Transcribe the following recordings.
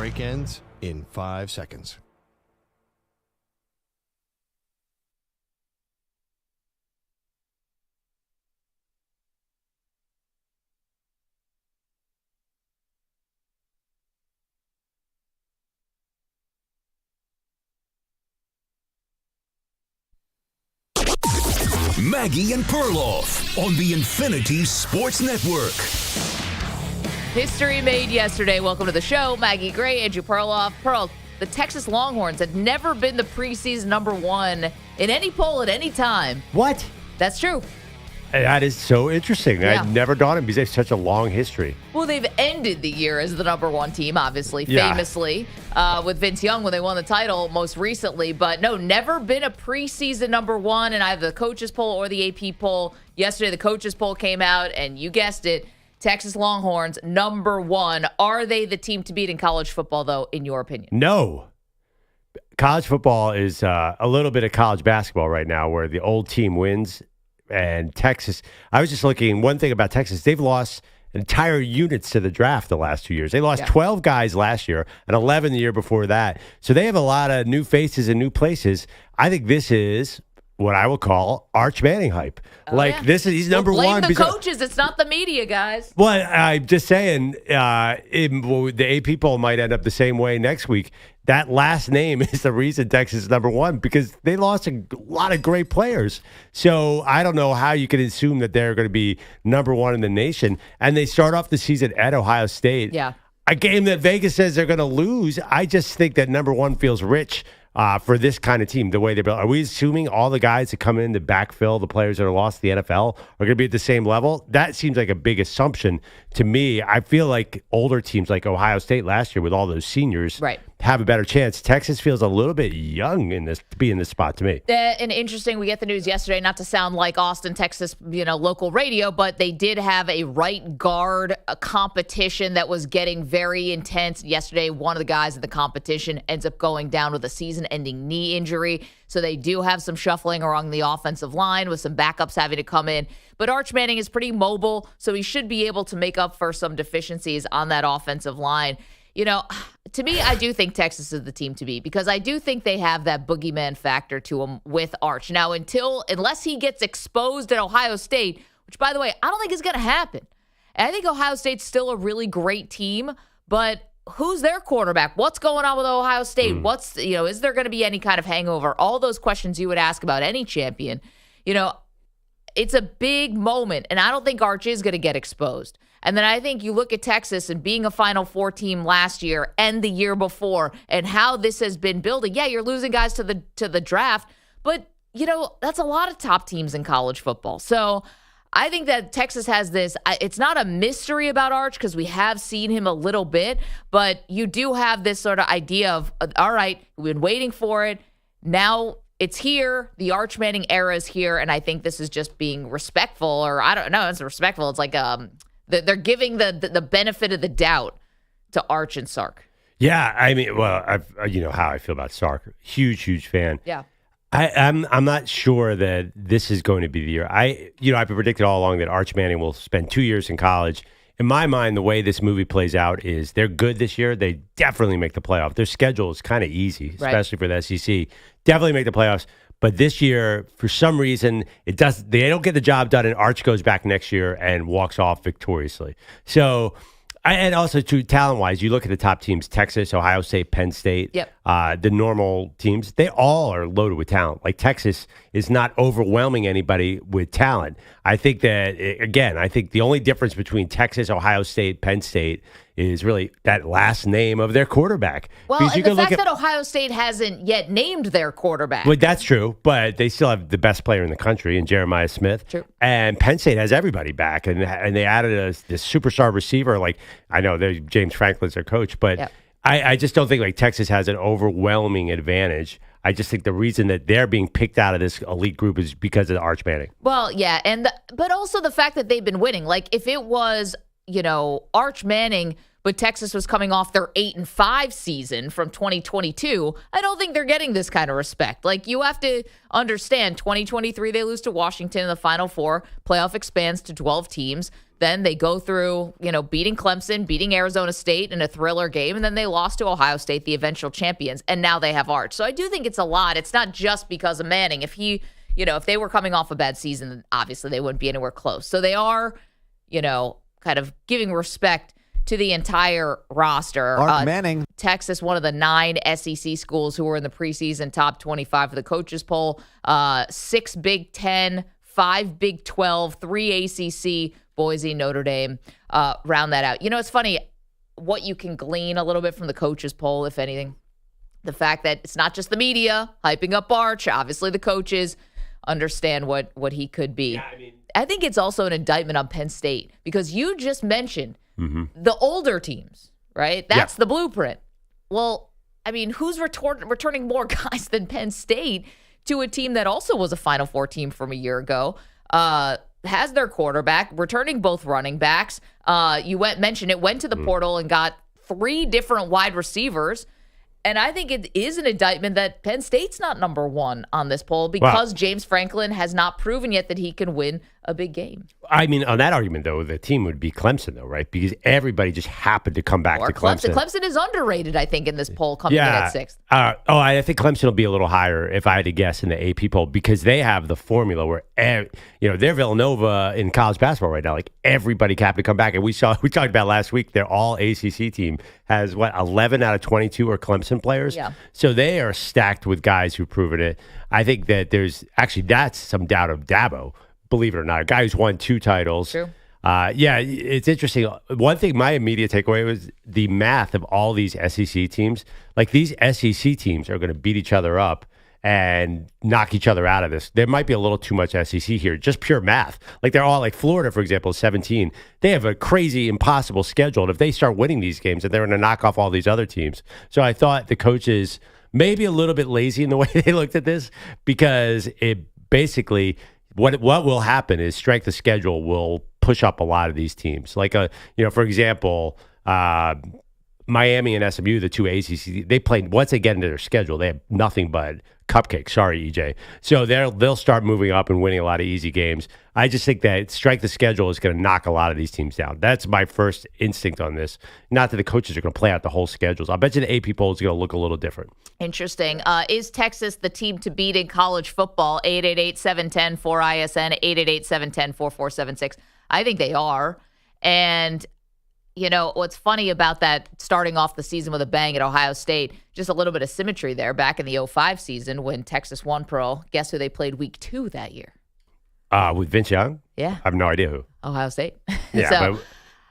break ends in 5 seconds. Maggie and Perloff on the Infinity Sports Network. History made yesterday. Welcome to the show. Maggie Gray, Andrew Perloff. Pearl, the Texas Longhorns had never been the preseason number one in any poll at any time. What? That's true. That is so interesting. Yeah. I'd never thought it because they have such a long history. Well, they've ended the year as the number one team, obviously, Yeah. famously, with Vince Young when they won the title most recently. But no, never been a preseason number one in either the coaches poll or the AP poll. Yesterday, the coaches poll came out, and you guessed it, Texas Longhorns, number one. Are they the team to beat in college football, though, in your opinion? No. College football is a little bit of college basketball right now where the old team wins. And Texas, I was just looking, one thing about Texas, they've lost entire units to the draft the last 2 years. They lost 12 guys last year and 11 the year before that. So they have a lot of new faces and new places. I think this is what I will call Arch Manning hype. He's number blame one. The coaches, it's not the media, guys. Well, I'm just saying, the AP poll might end up the same way next week. That last name is the reason Texas is number one because they lost a lot of great players. So I don't know how you can assume that they're going to be number one in the nation. And they start off the season at Ohio State. Yeah. A game that Vegas says they're going to lose. I just think that number one feels rich for this kind of team, the way they built. Are we assuming all the guys that come in to backfill the players that are lost to the NFL are going to be at the same level? That seems like a big assumption to me. I feel like older teams like Ohio State last year with all those seniors have a better chance. Texas feels a little bit young in this to be in this spot to me. And interesting, we get the news yesterday, not to sound like Austin, Texas, local radio, but they did have a right guard competition that was getting very intense. Yesterday, one of the guys in the competition ends up going down with a season-ending knee injury. So they do have some shuffling along the offensive line with some backups having to come in. But Arch Manning is pretty mobile, so he should be able to make up for some deficiencies on that offensive line. To me, I do think Texas is the team to beat because I do think they have that boogeyman factor to them with Arch. Now, unless he gets exposed at Ohio State, which, by the way, I don't think is going to happen. And I think Ohio State's still a really great team, but who's their quarterback? What's going on with Ohio State? Is there going to be any kind of hangover? All those questions you would ask about any champion. It's a big moment, and I don't think Arch is going to get exposed. And then I think you look at Texas and being a Final Four team last year and the year before and how this has been building. Yeah, you're losing guys to the draft, but, that's a lot of top teams in college football. So I think that Texas has this. It's not a mystery about Arch because we have seen him a little bit, but you do have this sort of idea of, all right, we've been waiting for it. Now it's here. The Arch Manning era is here, and I think this is just being respectful, or I don't know, it's respectful. It's like they're giving the benefit of the doubt to Arch and Sark. Yeah, I mean, well, you know how I feel about Sark. Huge fan. Yeah. I'm not sure that this is going to be the year. I've predicted all along that Arch Manning will spend 2 years in college. In my mind, the way this movie plays out is they're good this year. They definitely make the playoff. Their schedule is kind of easy, especially for the SEC. Definitely make the playoffs. But this year, for some reason, they don't get the job done, and Arch goes back next year and walks off victoriously. So, and also, too, talent-wise, you look at the top teams, Texas, Ohio State, Penn State, the normal teams, they all are loaded with talent. Like, Texas is not overwhelming anybody with talent. I think that, again, the only difference between Texas, Ohio State, Penn State is really that last name of their quarterback. Well, and the fact that Ohio State hasn't yet named their quarterback. Well, that's true, but they still have the best player in the country in Jeremiah Smith. True. And Penn State has everybody back, and they added this superstar receiver. Like, I know James Franklin's their coach, but I just don't think Texas has an overwhelming advantage. I just think the reason that they're being picked out of this elite group is because of Arch Manning. Well, yeah, but also the fact that they've been winning. Like, if it was Arch Manning, but Texas was coming off their 8-5 season from 2022. I don't think they're getting this kind of respect. Like, you have to understand, 2023, they lose to Washington in the Final Four. Playoff expands to 12 teams. Then they go through, beating Clemson, beating Arizona State in a thriller game, and then they lost to Ohio State, the eventual champions, and now they have Arch. So I do think it's a lot. It's not just because of Manning. If if they were coming off a bad season, then obviously they wouldn't be anywhere close. So they are, kind of giving respect to the entire roster. Arch Manning. Texas, one of the 9 SEC schools who were in the preseason top 25 for the coaches poll. 6 Big 10, 5 Big 12, 3 ACC, Boise, Notre Dame, round that out. It's funny what you can glean a little bit from the coaches poll, if anything. The fact that it's not just the media hyping up Arch. Obviously, the coaches understand what he could be. Yeah, I think it's also an indictment on Penn State because you just mentioned the older teams, right? That's the blueprint. Well, who's returning more guys than Penn State to a team that also was a Final Four team from a year ago? Has their quarterback, returning both running backs. You mentioned it, went to the portal and got 3 different wide receivers. And I think it is an indictment that Penn State's not number 1 on this poll because James Franklin has not proven yet that he can win a big game. On that argument, though, the team would be Clemson, though, right? Because everybody just happened to come back to Clemson. Clemson is underrated, I think, in this poll coming in at 6th. I think Clemson will be a little higher if I had to guess in the AP poll because they have the formula where, they're Villanova in college basketball right now. Like, everybody happened to come back. And we talked about last week, their all ACC team has, 11 out of 22 are Clemson players. Yeah. So they are stacked with guys who've proven it. I think that that's some doubt of Dabo. Believe it or not, a guy who's won 2 titles. True. It's interesting. One thing, my immediate takeaway was the math of all these SEC teams. Like, these SEC teams are going to beat each other up and knock each other out of this. There might be a little too much SEC here, just pure math. Like, they're all, like Florida, for example, is 17. They have a crazy, impossible schedule. And if they start winning these games, then they're going to knock off all these other teams. So I thought the coaches maybe a little bit lazy in the way they looked at this because it basically – What will happen is strength of schedule will push up a lot of these teams. Like, for example, Miami and SMU, the 2 ACC, they played, once they get into their schedule, they have nothing but cupcakes. Sorry, EJ. So they'll start moving up and winning a lot of easy games. I just think that strength of schedule is going to knock a lot of these teams down. That's my first instinct on this. Not that the coaches are going to play out the whole schedules. I bet you the AP poll is going to look a little different. Interesting. Is Texas the team to beat in college football? 888-710-4ISN, 888-710-4476. I think they are. And what's funny about that starting off the season with a bang at Ohio State, just a little bit of symmetry there. Back in the 05 season when Texas won Pearl, guess who they played week 2 that year? With Vince Young? Yeah. I have no idea who. Ohio State. Yeah, so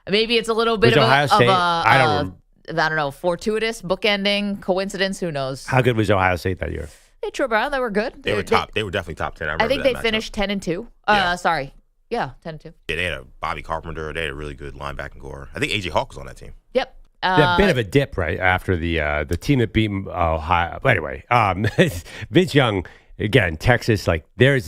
maybe it's a little bit of Ohio State? I don't know, fortuitous, bookending, coincidence, who knows? How good was Ohio State that year? They drew around. They were good. They were top. They were definitely top 10. I think they finished 10-2. Sorry. Yeah, 10-2. Yeah, they had a Bobby Carpenter. They had a really good linebacking core. I think A.J. Hawk was on that team. Yep. A bit of a dip, right, after the team that beat Ohio. But anyway, Vince Young, again, Texas, like, they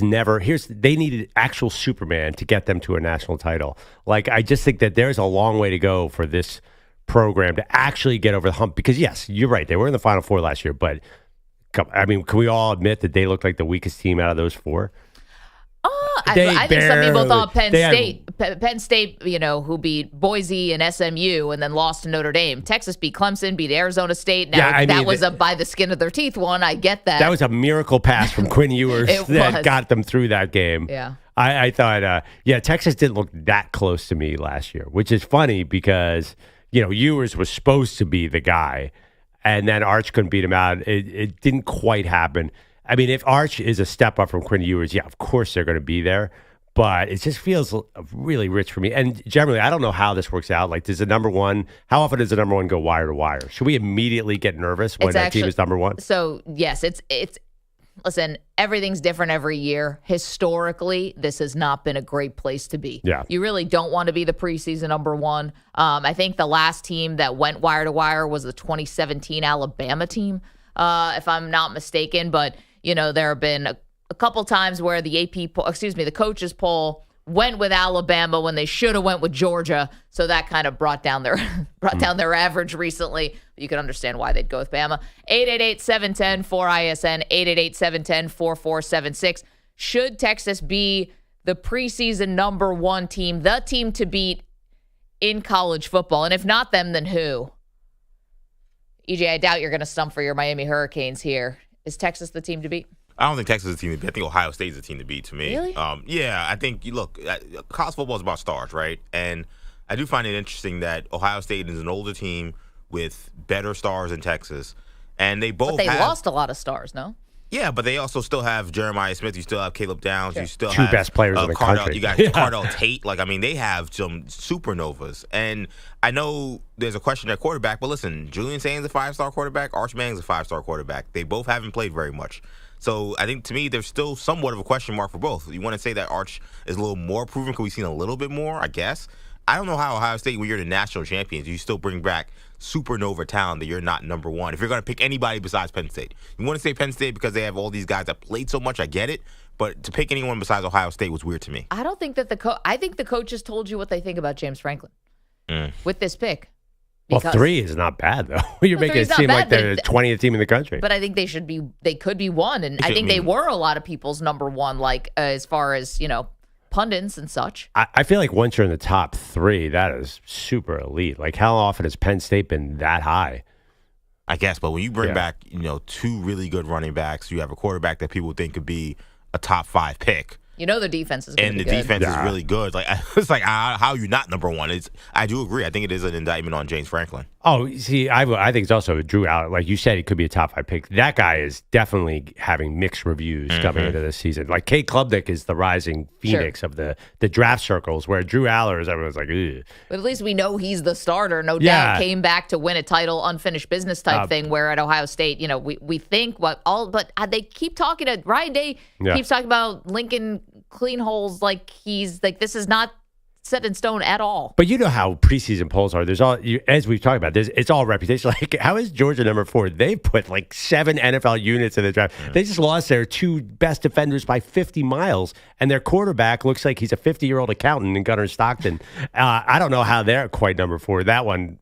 needed actual Superman to get them to a national title. Like, I just think that there's a long way to go for this program to actually get over the hump. Because, yes, you're right, they were in the Final Four last year, but, can we all admit that they looked like the weakest team out of those 4? I think some people thought Penn State, who beat Boise and SMU and then lost to Notre Dame. Texas beat Clemson, beat Arizona State. Now, that was a by the skin of their teeth one. I get that. That was a miracle pass from Quinn Ewers that got them through that game. Yeah. I thought, Texas didn't look that close to me last year, which is funny because, Ewers was supposed to be the guy, and then Arch couldn't beat him out. It didn't quite happen. I mean, if Arch is a step up from Quinn Ewers, of course they're going to be there. But it just feels really rich for me. And generally, I don't know how this works out. Like, how often does the number 1 go wire to wire? Should we immediately get nervous when that team is number 1? So, yes, listen, everything's different every year. Historically, this has not been a great place to be. Yeah. You really don't want to be the preseason number 1. I think the last team that went wire to wire was the 2017 Alabama team, if I'm not mistaken. But, there have been a couple times where the coaches poll went with Alabama when they should have went with Georgia. So that kind of brought down their average recently. You can understand why they'd go with Bama. 888-710-4ISN, 888-710-4476. Should Texas be the preseason number one team, the team to beat in college football? And if not them, then who? EJ, I doubt you're going to stump for your Miami Hurricanes here. Is Texas the team to beat? I don't think Texas is a team to beat. I think Ohio State is a team to beat to me. Really? Yeah, I think, college football is about stars, right? And I do find it interesting that Ohio State is an older team with better stars than Texas. And they both But they lost a lot of stars, no? Yeah, but they also still have Jeremiah Smith. You still have Caleb Downs. Sure. You still Two have best players in the country. You got Cardell Tate. They have some supernovas. And I know there's a question at quarterback, but listen, Julian Saint's a 5-star quarterback. Arch Manning's a 5-star quarterback. They both haven't played very much. So I think, to me, there's still somewhat of a question mark for both. You want to say that Arch is a little more proven because we've seen a little bit more, I guess. I don't know how Ohio State, when you're the national champions, you still bring back supernova talent that you're not number one. If you're going to pick anybody besides Penn State. You want to say Penn State because they have all these guys that played so much, I get it. But to pick anyone besides Ohio State was weird to me. I don't think that I think the coaches told you what they think about James Franklin with this pick. Well, 3 is not bad, though. You're making it seem like they're the 20th team in the country. But I think they could be one. And I think they were a lot of people's number one, as far as, pundits and such. I feel like once you're in the top 3, that is super elite. Like, how often has Penn State been that high? I guess, but when you bring back, 2 really good running backs, you have a quarterback that people think could be a top 5 pick. The defense is good. And the defense is really good. It's like, how are you not number one? I do agree. I think it is an indictment on James Franklin. Oh, see, I think it's also Drew Aller. Like you said, he could be a top 5 pick. That guy is definitely having mixed reviews coming into this season. Like, Kate Klubnik is the rising phoenix of the draft circles, where Drew Aller is, everyone's like, ugh. But at least we know he's the starter. No doubt came back to win a title, unfinished business type thing, where at Ohio State, we think but they keep talking to Ryan Day keeps talking about Lincoln clean holes like this is not set in stone at all. But you know how preseason polls are. There's as we've talked about, it's all reputation. Like, how is Georgia number 4? They put 7 NFL units in the draft. They just lost their 2 best defenders by 50 miles, and their quarterback looks like he's a 50-year-old accountant in Gunnar Stockton. I don't know how they're quite number 4. That one,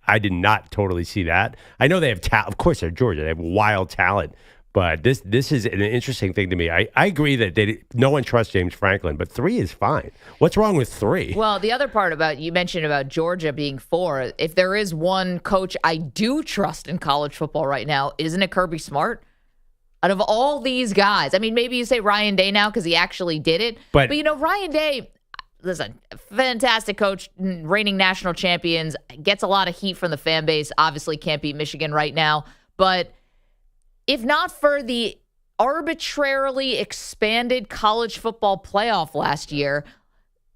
I did not totally see that. I know they have talent. Of course, they're Georgia. They have wild talent. But this is an interesting thing to me. I agree that no one trusts James Franklin, but 3 is fine. What's wrong with 3? Well, the other part you mentioned about Georgia being 4, if there is one coach I do trust in college football right now, isn't it Kirby Smart? Out of all these guys, maybe you say Ryan Day now because he actually did it. But Ryan Day, listen, fantastic coach, reigning national champions, gets a lot of heat from the fan base, obviously can't beat Michigan right now, but if not for the arbitrarily expanded college football playoff last year,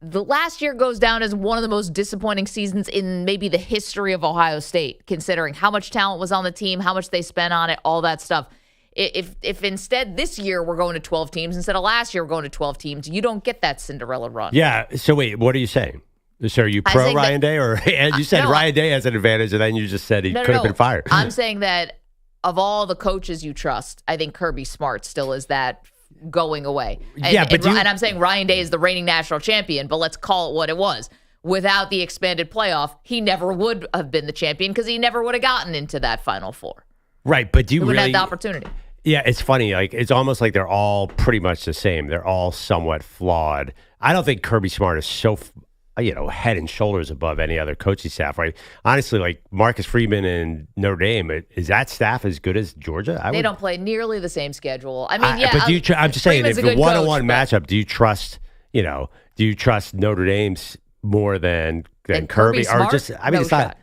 the last year goes down as one of the most disappointing seasons in maybe the history of Ohio State, considering how much talent was on the team, how much they spent on it, all that stuff. If instead this year we're going to 12 teams, instead of last year we're going to 12 teams, you don't get that Cinderella run. Yeah. So wait, what are you saying? So are you pro Ryan Day, or you said Ryan Day has an advantage, and then you just said he could have been fired? I'm saying that of all the coaches you trust, I think Kirby Smart still is that going away. And I'm saying Ryan Day is the reigning national champion, but let's call it what it was. Without the expanded playoff, he never would have been the champion because he never would have gotten into that Final Four. Right, but do you wouldn't really have the opportunity? Yeah, it's funny. It's almost like they're all pretty much the same. They're all somewhat flawed. I don't think Kirby Smart is so head and shoulders above any other coaching staff, right? Honestly, Marcus Freeman and Notre Dame, is that staff as good as Georgia? They don't play nearly the same schedule. But I'm just saying, if the one-on-one matchup, do you trust Notre Dame's more than Kirby? Smart? Or just, it's not.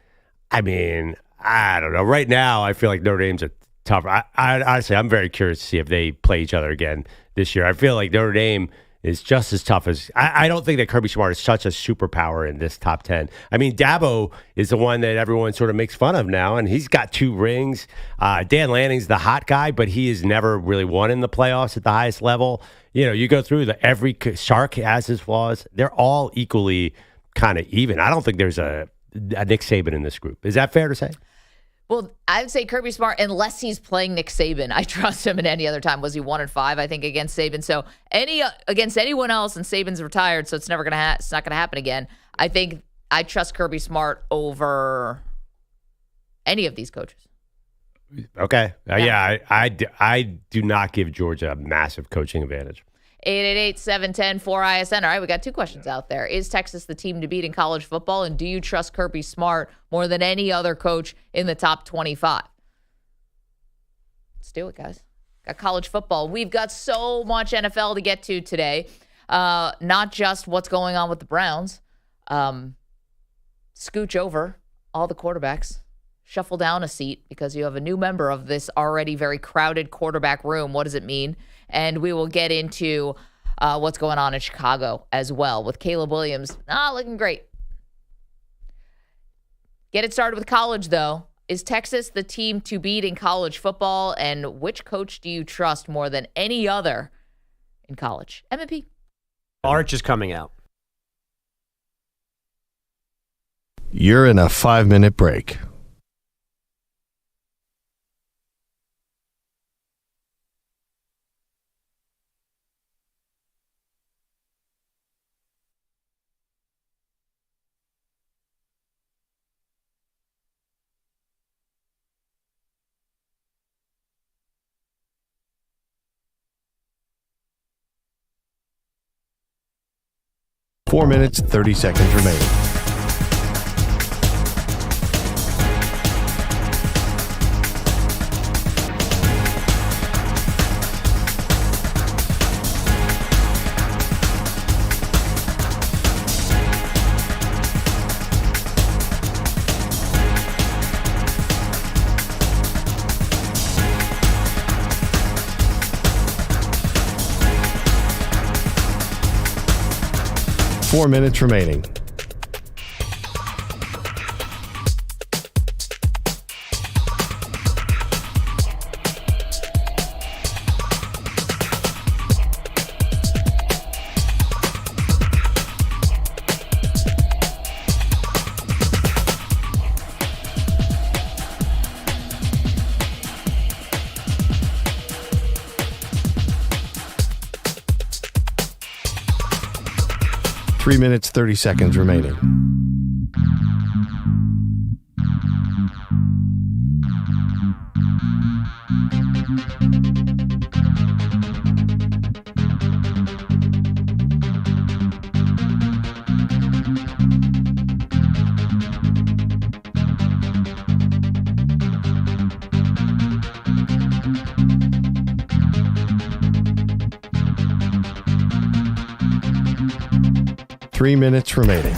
I don't know. Right now, I feel like Notre Dame's a tougher. I honestly, I'm very curious to see if they play each other again this year. I feel like Notre Dame is just as tough as I don't think that Kirby Smart is such a superpower in this top 10. Dabo is the one that everyone sort of makes fun of now, and he's got 2 rings. Dan Lanning's the hot guy, but he has never really won in the playoffs at the highest level. You go through every Sark has his flaws. They're all equally kind of even. I don't think there's a Nick Saban in this group. Is that fair to say? Well, I would say Kirby Smart, unless he's playing Nick Saban. I trust him in any other time. Was he 1-5, I think, against Saban? So against anyone else, and Saban's retired, so it's never gonna it's not gonna happen again. I think I trust Kirby Smart over any of these coaches. Okay. I do not give Georgia a massive coaching advantage. 888-710-4ISN. All right, we got 2 questions out there. Is Texas the team to beat in college football? And do you trust Kirby Smart more than any other coach in the top 25? Let's do it, guys. Got college football. We've got so much NFL to get to today. Not just what's going on with the Browns. Scooch over all the quarterbacks. Shuffle down a seat because you have a new member of this already very crowded quarterback room. What does it mean? And we will get into what's going on in Chicago as well with Caleb Williams. Looking great. Get it started with college, though. Is Texas the team to beat in college football? And which coach do you trust more than any other in college? M&P. Arch is coming out. You're in a 5-minute break. Four minutes, 30 seconds remaining. Four minutes remaining. Three minutes, 30 seconds remaining. Three minutes remaining.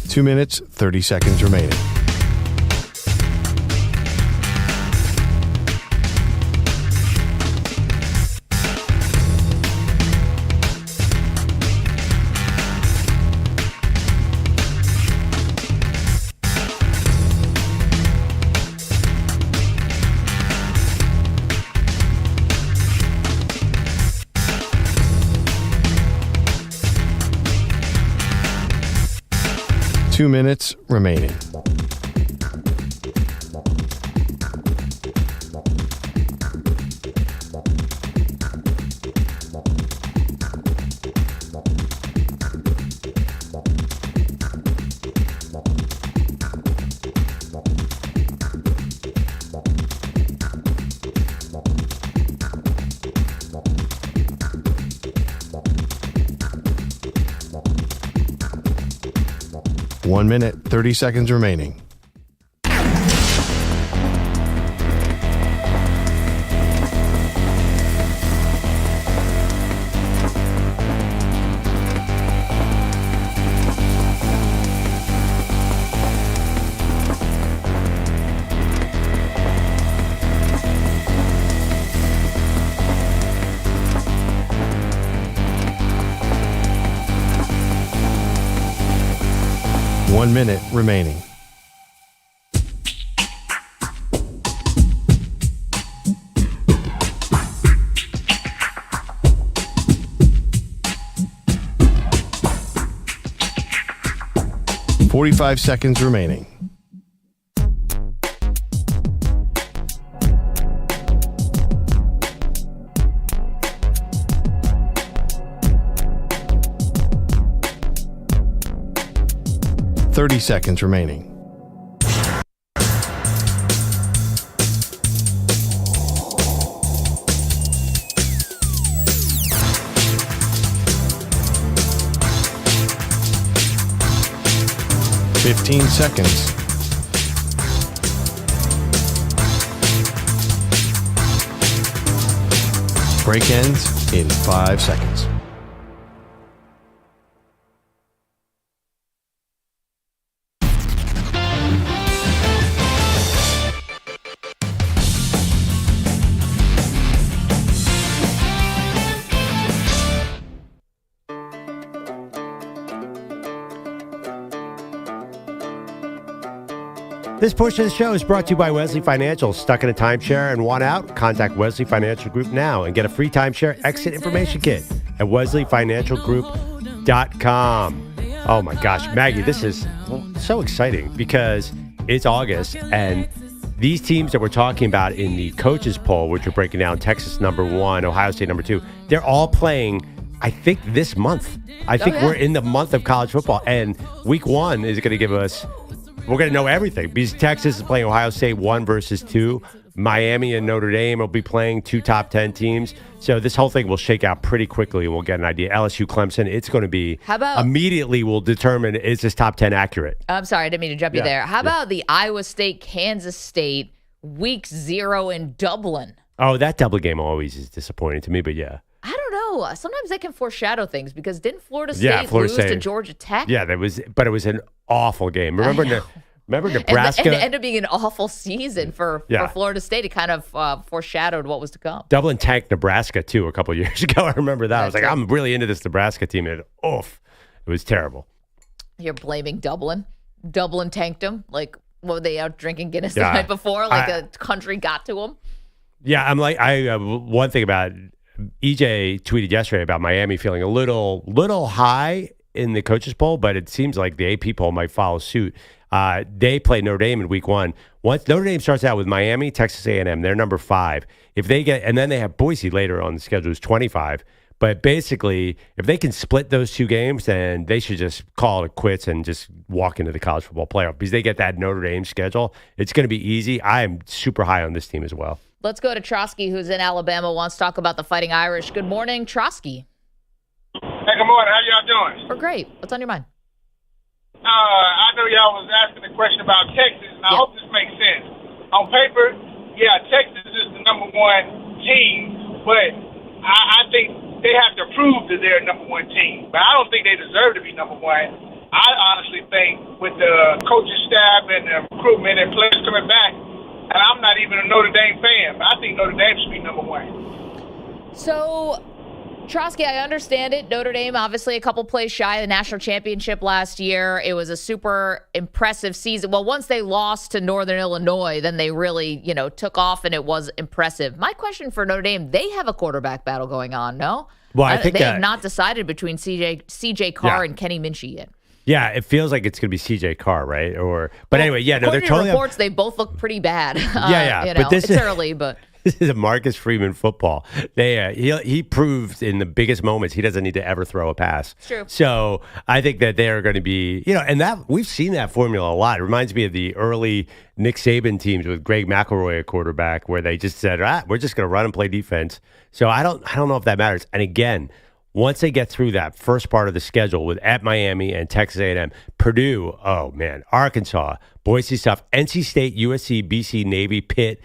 Two minutes, 30 seconds remaining. Two minutes remaining. One minute, 30 seconds remaining. 1 minute remaining. "45 seconds remaining. "30 seconds remaining. "15 seconds. Break ends in 5 seconds. This portion of the show is brought to you by Wesley Financial. Stuck in a timeshare and want out? Contact Wesley Financial Group now and get a free timeshare exit information kit at wesleyfinancialgroup.com. Oh my gosh, Maggie, this is so exciting because it's August and these teams that we're talking about in the coaches poll, which we're breaking down, Texas number 1, Ohio State number 2, they're all playing, I think, this month. I think we're in the month of college football, and week 1 is going to give us, we're going to know everything because Texas is playing Ohio State 1 versus 2. Miami and Notre Dame will be playing 2 top 10 teams. So this whole thing will shake out pretty quickly and we'll get an idea. LSU, Clemson, it's going to be, how about, immediately we'll determine, is this top 10 accurate? I'm sorry, I didn't mean to jump you there. How about the Iowa State, Kansas State, week 0 in Dublin? Oh, that Dublin game always is disappointing to me, but yeah. I don't know. Sometimes they can foreshadow things because didn't Florida State lose to Georgia Tech? Yeah, but it was an awful game. Remember Nebraska? And it ended up being an awful season for Florida State. It kind of foreshadowed what was to come. Dublin tanked Nebraska, too, a couple of years ago. I remember that. I was like, I'm really into this Nebraska team. And it was terrible. You're blaming Dublin? Dublin tanked them? Like, what were they out drinking Guinness the night before? Like a country got to them? Yeah, I'm like, one thing about EJ tweeted yesterday about Miami feeling a little high in the coaches poll, but it seems like the AP poll might follow suit. They play Notre Dame in week 1. Once Notre Dame starts out with Miami, Texas A&M, they're number 5. If they get, and then they have Boise later on the schedule, is 25. But basically, if they can split those 2 games, then they should just call it quits and just walk into the college football playoff because they get that Notre Dame schedule. It's going to be easy. I am super high on this team as well. Let's go to Trotsky, who's in Alabama, wants to talk about the Fighting Irish. Good morning, Trotsky. Hey, good morning. How y'all doing? We're great. What's on your mind? I know y'all was asking a question about Texas, and I hope this makes sense. On paper, Texas is the number 1 team, but I think they have to prove that they're number 1 team. But I don't think they deserve to be number 1. I honestly think with the coaching staff and the recruitment and players coming back, and I'm not even a Notre Dame fan, but I think Notre Dame should be number 1. So, Trotsky, I understand it. Notre Dame, obviously, a couple plays shy of the national championship last year. It was a super impressive season. Well, once they lost to Northern Illinois, then they really, took off, and it was impressive. My question for Notre Dame, they have a quarterback battle going on, no? Well, I think they have not decided between CJ Carr and Kenny Minchie yet. Yeah, it feels like it's going to be CJ Carr, right? Anyway, they're totally. Reports, they both look pretty bad. But it's early, but. This is a Marcus Freeman football. He proved in the biggest moments he doesn't need to ever throw a pass. It's true. So I think that they are going to be, and that we've seen that formula a lot. It reminds me of the early Nick Saban teams with Greg McElroy at quarterback, where they just said, we're just going to run and play defense. So I don't know if that matters. And again, once they get through that first part of the schedule with at Miami and Texas A&M, Purdue, oh man, Arkansas, Boise stuff, NC State, USC, BC, Navy, Pitt,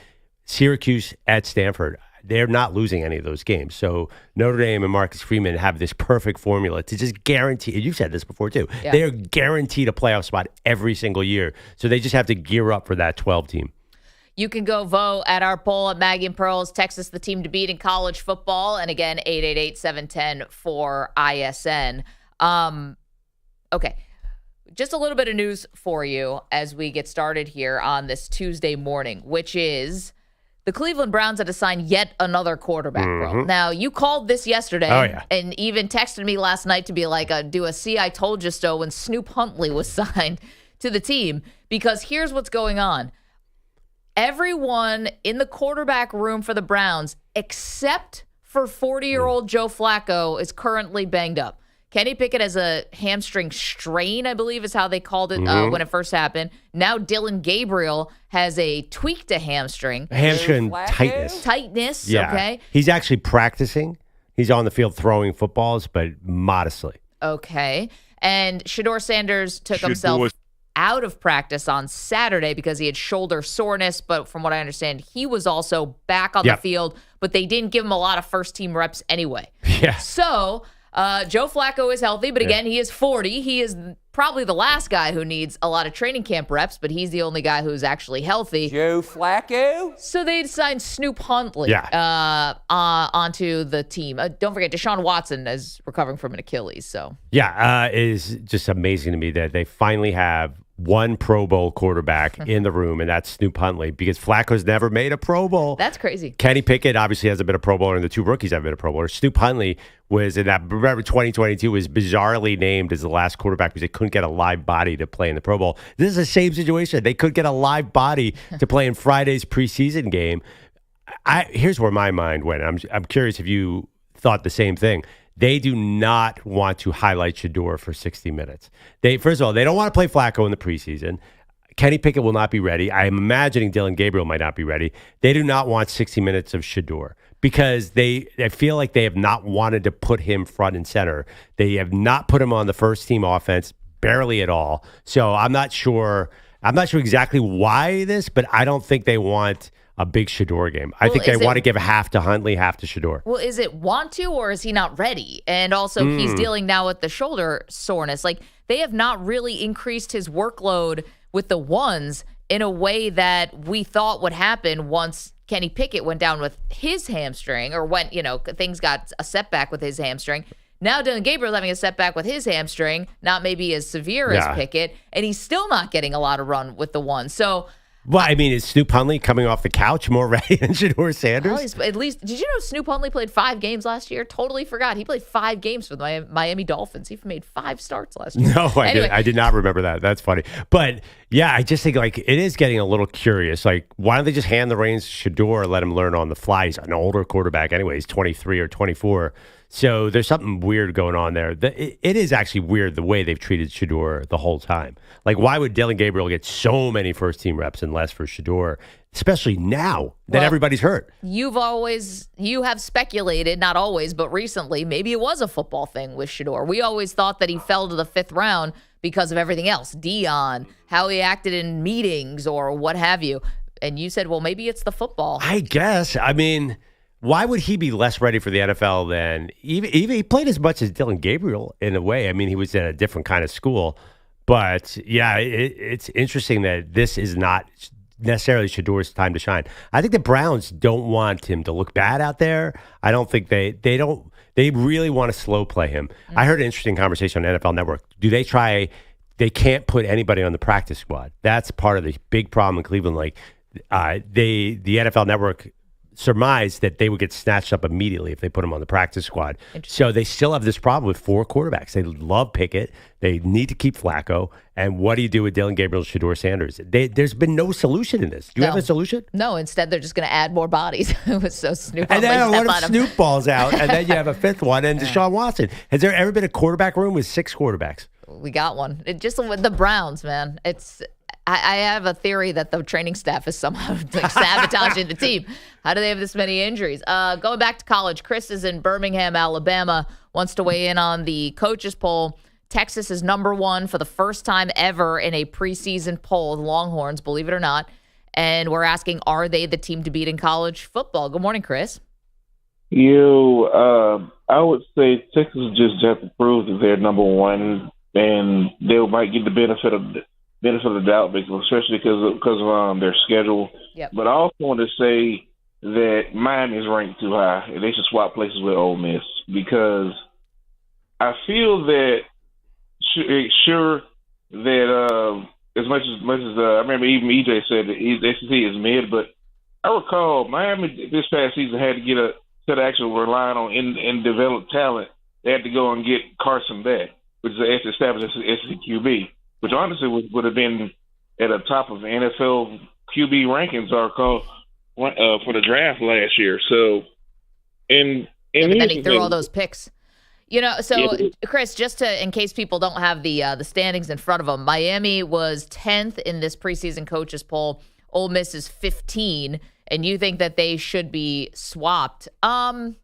Syracuse at Stanford. They're not losing any of those games. So Notre Dame and Marcus Freeman have this perfect formula to just guarantee, you've said this before too, they're guaranteed a playoff spot every single year. So they just have to gear up for that 12 team. You can go vote at our poll at Maggie and Pearl's Texas, the team to beat in college football. And again, 888-710-4ISN. Okay. just a little bit of news for you as we get started here on this Tuesday morning, which is the Cleveland Browns had to sign yet another quarterback. Bro. Now, you called this yesterday and even texted me last night to be like, do a see I told you so when Snoop Huntley was signed to the team, because here's what's going on. Everyone in the quarterback room for the Browns, except for 40-year-old Joe Flacco, is currently banged up. Kenny Pickett has a hamstring strain, I believe is how they called it when it first happened. Now Dylan Gabriel has a tweaked a hamstring. Hamstring tightness. Tightness, yeah. Okay. He's actually practicing. He's on the field throwing footballs, but modestly. Okay. And Shedeur Sanders took himself out of practice on Saturday because he had shoulder soreness, but from what I understand, he was also back on the field, but they didn't give him a lot of first-team reps anyway. Yeah. So Joe Flacco is healthy, but again, he is 40. He is probably the last guy who needs a lot of training camp reps, but he's the only guy who's actually healthy. Joe Flacco? So they signed Snoop Huntley onto the team. Don't forget, Deshaun Watson is recovering from an Achilles. So it is just amazing to me that they finally have one Pro Bowl quarterback in the room, and that's Snoop Huntley, because Flacco's never made a Pro Bowl. That's crazy. Kenny Pickett obviously hasn't been a Pro Bowler, and the two rookies haven't been a Pro Bowler. Snoop Huntley was in that, remember 2022 was bizarrely named as the last quarterback because they couldn't get a live body to play in the Pro Bowl. This is the same situation. They could get a live body to play in Friday's preseason game. Here's where my mind went. I'm curious if you thought the same thing. They do not want to highlight Shedeur for 60 minutes. First of all, they don't want to play Flacco in the preseason. Kenny Pickett will not be ready. I'm imagining Dylan Gabriel might not be ready. They do not want 60 minutes of Shedeur because they feel like they have not wanted to put him front and center. They have not put him on the first team offense barely at all. So I'm not sure exactly why this, but I don't think they want a big Shedeur game. I think they want to give half to Huntley, half to Shedeur. Well, is it want to, or is he not ready? And also, he's dealing now with the shoulder soreness. Like, they have not really increased his workload with the ones in a way that we thought would happen once Kenny Pickett went down with his hamstring, or when, things got a setback with his hamstring. Now Dylan Gabriel's having a setback with his hamstring, not maybe as severe as Pickett, and he's still not getting a lot of run with the ones. So, well, I mean, is Snoop Huntley coming off the couch more ready than Shedeur Sanders? At least, did you know Snoop Huntley played 5 games last year? Totally forgot. He played 5 games for the Miami Dolphins. He made 5 starts last year. No, I did not remember that. That's funny. But, yeah, I just think, it is getting a little curious. Why don't they just hand the reins to Shedeur and let him learn on the fly? He's an older quarterback anyway. He's 23 or 24. So there's something weird going on there. It is actually weird the way they've treated Shedeur the whole time. Why would Dylan Gabriel get so many first-team reps and less for Shedeur, especially now that everybody's hurt? You have speculated, not always, but recently, maybe it was a football thing with Shedeur. We always thought that he fell to the 5th round because of everything else, Deion, how he acted in meetings or what have you. And you said, well, maybe it's the football. I guess. I mean, why would he be less ready for the NFL than even he played as much as Dylan Gabriel in a way? I mean, he was in a different kind of school. But, yeah, it's interesting that this is not necessarily Shedeur's time to shine. I think the Browns don't want him to look bad out there. I don't think they really want to slow play him. Mm-hmm. I heard an interesting conversation on NFL Network. They can't put anybody on the practice squad. That's part of the big problem in Cleveland. The NFL Network surmised that they would get snatched up immediately if they put him on the practice squad. So they still have this problem with 4 quarterbacks. They love Pickett. They need to keep Flacco. And what do you do with Dylan Gabriel and Shedeur Sanders? There's been no solution in this. Do you have a solution? No, instead they're just going to add more bodies. So Snoop. And then what if Snoop balls out and then you have a 5th one and Deshaun Watson? Has there ever been a quarterback room with 6 quarterbacks? We got one. Just with the Browns, man. I have a theory that the training staff is somehow sabotaging the team. How do they have this many injuries? Going back to college, Chris is in Birmingham, Alabama, wants to weigh in on the coaches poll. Texas is number 1 for the first time ever in a preseason poll, the Longhorns, believe it or not. And we're asking, are they the team to beat in college football? Good morning, Chris. I would say Texas just have to prove that they're number 1, and they might get the benefit of the doubt, especially because of their schedule. Yep. But I also want to say that Miami is ranked too high, and they should swap places with Ole Miss, because I feel that sure that as much as I remember even EJ said that the SEC is mid, but I recall Miami this past season had to get instead of actually relying on in developed talent, they had to go and get Carson Beck, which is an established SEC QB, which honestly would have been at the top of the NFL QB rankings for the draft last year. So, but then he threw all those picks. Chris, just in case people don't have the standings in front of them, Miami was 10th in this preseason coaches poll. Ole Miss is 15, and you think that they should be swapped. EJ,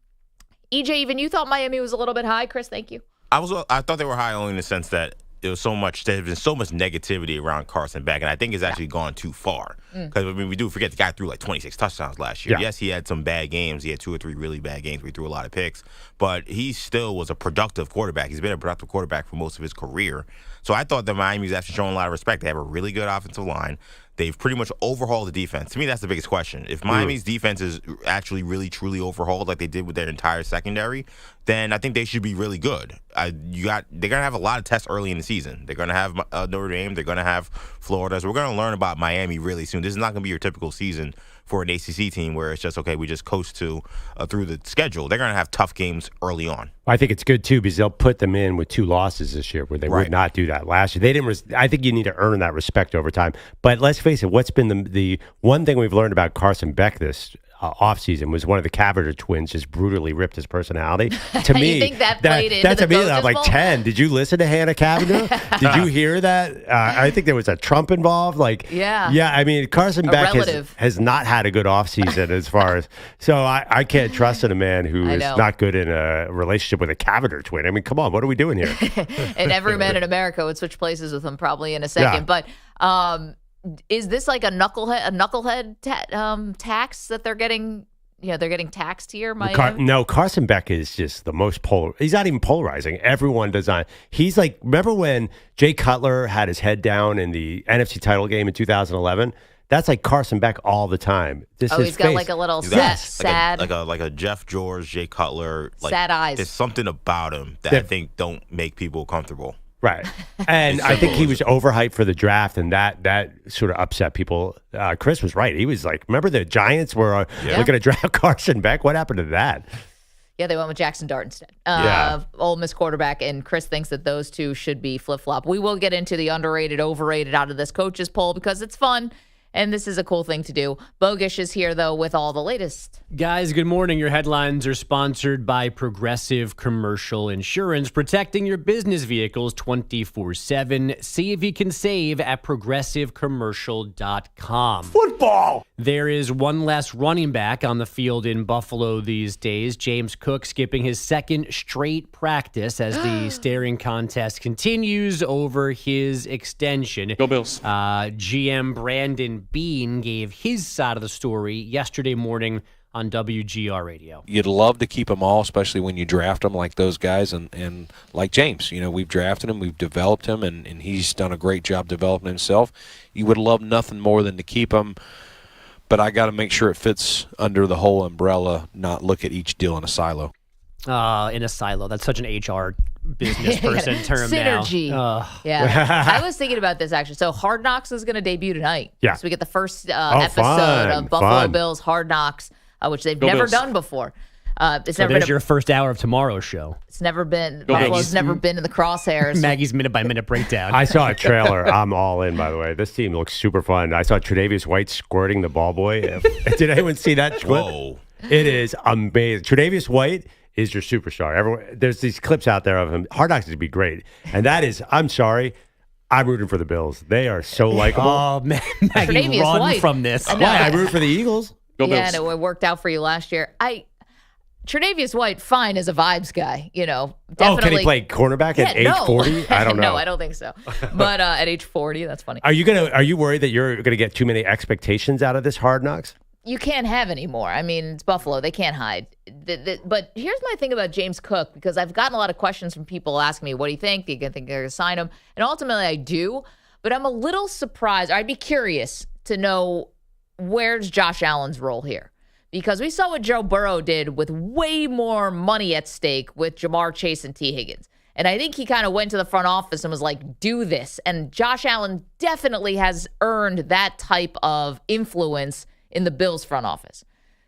even you thought Miami was a little bit high. Chris, thank you. I thought they were high only in the sense that there's been so much negativity around Carson Beck, and I think it's actually gone too far. Because we do forget the guy threw like 26 touchdowns last year. Yeah. Yes, he had some bad games. He had 2 or 3 really bad games where he threw a lot of picks, but he still was a productive quarterback. He's been a productive quarterback for most of his career. So I thought that Miami's actually showing a lot of respect. They have a really good offensive line. They've pretty much overhauled the defense. To me, that's the biggest question. If Miami's defense is actually really, truly overhauled like they did with their entire secondary, then I think they should be really good. They're going to have a lot of tests early in the season. They're going to have Notre Dame. They're going to have Florida. So we're going to learn about Miami really soon. This is not going to be your typical season for an ACC team where it's just, okay, we just coast through the schedule. They're going to have tough games early on. I think it's good, too, because they'll put them in with 2 losses this year where they would not do that last year. They didn't. I think you need to earn that respect over time. But let's face it, what's been the one thing we've learned about Carson Beck this offseason was one of the Cavender twins just brutally ripped his personality. To me, you think that played into that's the immediately. I'm like, 10. Did you listen to Hannah Cavender? Did you hear that? I think there was a Trump involved. Yeah. I mean, Carson Beck has not had a good offseason as far as. So I can't trust in a man who is not good in a relationship with a Cavender twin. I mean, come on, what are we doing here? And every man in America would switch places with him probably in a second, but. Is this like a knucklehead tax that they're getting? They're getting taxed here. No, Carson Beck is just the most polar. He's not even polarizing. Everyone does not. He's like, remember when Jay Cutler had his head down in the NFC title game in 2011? That's like Carson Beck all the time. He's got like a little sad, like a Jeff George, Jay Cutler, sad eyes. There's something about him that I think don't make people comfortable. Right. And I think he was overhyped for the draft, and that sort of upset people. Chris was right. He was like, remember the Giants were looking to draft Carson Beck? What happened to that? Yeah, they went with Jackson Dart instead. Ole Miss quarterback, and Chris thinks that those two should be flip-flop. We will get into the underrated, overrated out of this coaches poll because it's fun. And this is a cool thing to do. Bogusch is here, though, with all the latest. Guys, good morning. Your headlines are sponsored by Progressive Commercial Insurance, protecting your business vehicles 24/7. See if you can save at progressivecommercial.com. Football! There is one less running back on the field in Buffalo these days. James Cook skipping his second straight practice as the staring contest continues over his extension. Go Bills. GM Brandon Bean gave his side of the story yesterday morning on WGR Radio. You'd love to keep them all, especially when you draft them like those guys and like James. We've drafted him, we've developed him, and he's done a great job developing himself. You would love nothing more than to keep him, but I got to make sure it fits under the whole umbrella, not look at each deal in a silo. In a silo. That's such an HR business person term Synergy. now. Yeah. I was thinking about this, actually. So Hard Knocks is going to debut tonight. Yeah. So we get the first episode of Buffalo Bills Hard Knocks, which they've never done before. There's your first hour of tomorrow's show. It's never been. Buffalo's never been in the crosshairs. Maggie's minute-by-minute breakdown. I saw a trailer. I'm all in, by the way. This team looks super fun. I saw Tre'Davious White squirting the ball boy. Did anyone see that clip? Whoa. It is amazing. Tre'Davious White is your superstar. Everyone, there's these clips out there of him. Hard Knocks would be great. And that is, I'm sorry, I'm rooting for the Bills. They are so likable. Oh, man. Maggie, run from this. Why? I root for the Eagles. Go Bills. Yeah, no, it worked out for you last year. Tre'Davious White, fine as a vibes guy, definitely. Oh, can he play cornerback at age 40? I don't know. No, I don't think so. But at age 40, that's funny. Are you worried that you're gonna get too many expectations out of this Hard Knocks? You can't have any more. I mean, it's Buffalo. They can't hide. But here's my thing about James Cook, because I've gotten a lot of questions from people asking me, what do you think? Do you think they're going to sign him? And ultimately, I do. But I'm a little surprised. I'd be curious to know where's Josh Allen's role here. Because we saw what Joe Burrow did with way more money at stake with Jamar Chase and T. Higgins. And I think he kind of went to the front office and was like, do this. And Josh Allen definitely has earned that type of influence in the Bills front office.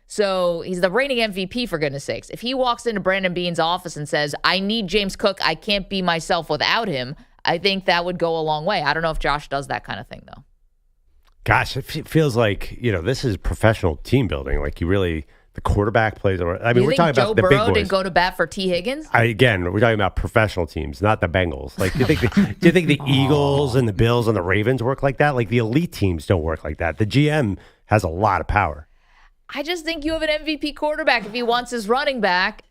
So he's the reigning MVP, for goodness sakes. If he walks into Brandon Beane's office and says, I need James Cook, I can't be myself without him, I think that would go a long way. I don't know if Josh does that kind of thing, though. Gosh, it feels like, this is professional team building. Like the quarterback plays. I mean, we're talking about the big boys. Joe Burrow didn't go to bat for T. Higgins? Again, we're talking about professional teams, not the Bengals. Like, do you think the Eagles and the Bills and the Ravens work like that? Like, the elite teams don't work like that. The GM has a lot of power. I just think you have an MVP quarterback. If he wants his running back,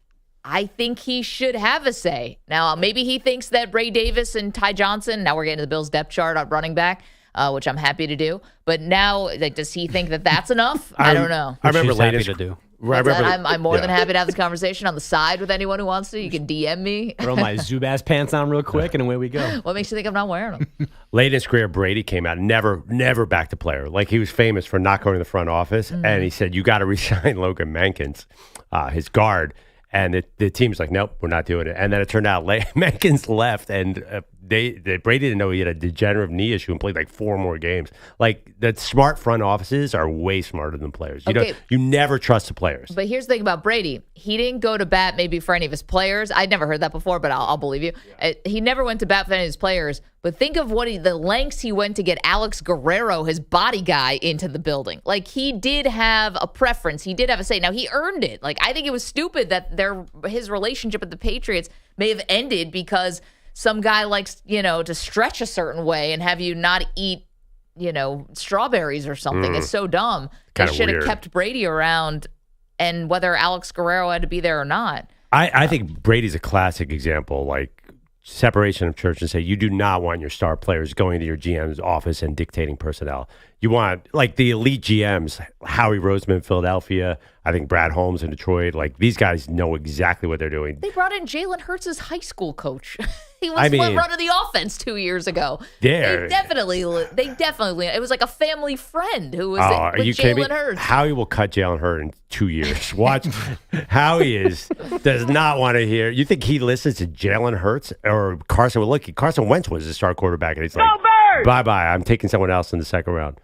I think he should have a say. Now, maybe he thinks that Ray Davis and Ty Johnson, now we're getting to the Bills depth chart on running back, which I'm happy to do. But now, does he think that that's enough? I don't know. I remember happy to do. I'm more than happy to have this conversation on the side with anyone who wants to. You can DM me. Throw my Zubaz pants on real quick, and away we go. What makes you think I'm not wearing them? Late in his career, Brady came out, never backed a player. Like, he was famous for not going to the front office, and he said, you got to resign Logan Mankins, his guard. And the team's like, nope, we're not doing it. And then it turned out Mankins left, and Brady didn't know he had a degenerative knee issue and played like 4 more games. Like, the smart front offices are way smarter than players. You never trust the players. But here's the thing about Brady. He didn't go to bat maybe for any of his players. I'd never heard that before, but I'll believe you. Yeah. He never went to bat for any of his players. But think of the lengths he went to get Alex Guerrero, his body guy, into the building. Like, he did have a preference. He did have a say. Now, he earned it. Like, I think it was stupid that his relationship with the Patriots may have ended because some guy likes, to stretch a certain way and have you not eat, strawberries or something. It's so dumb. They should have kept Brady around, and whether Alex Guerrero had to be there or not. I think Brady's a classic example, like, separation of church and state. You do not want your star players going to your GM's office and dictating personnel. You want, like, the elite GMs, Howie Roseman in Philadelphia, I think Brad Holmes in Detroit. Like, these guys know exactly what they're doing. They brought in Jalen Hurts as high school coach. He was running the offense 2 years ago. They definitely. It was like a family friend who was with Jalen Hurts. Howie will cut Jalen Hurts in 2 years. Watch. Howie does not want to hear. You think he listens to Jalen Hurts or Carson? Well, look, Carson Wentz was the star quarterback, and he's like, bye. I'm taking someone else in the second round.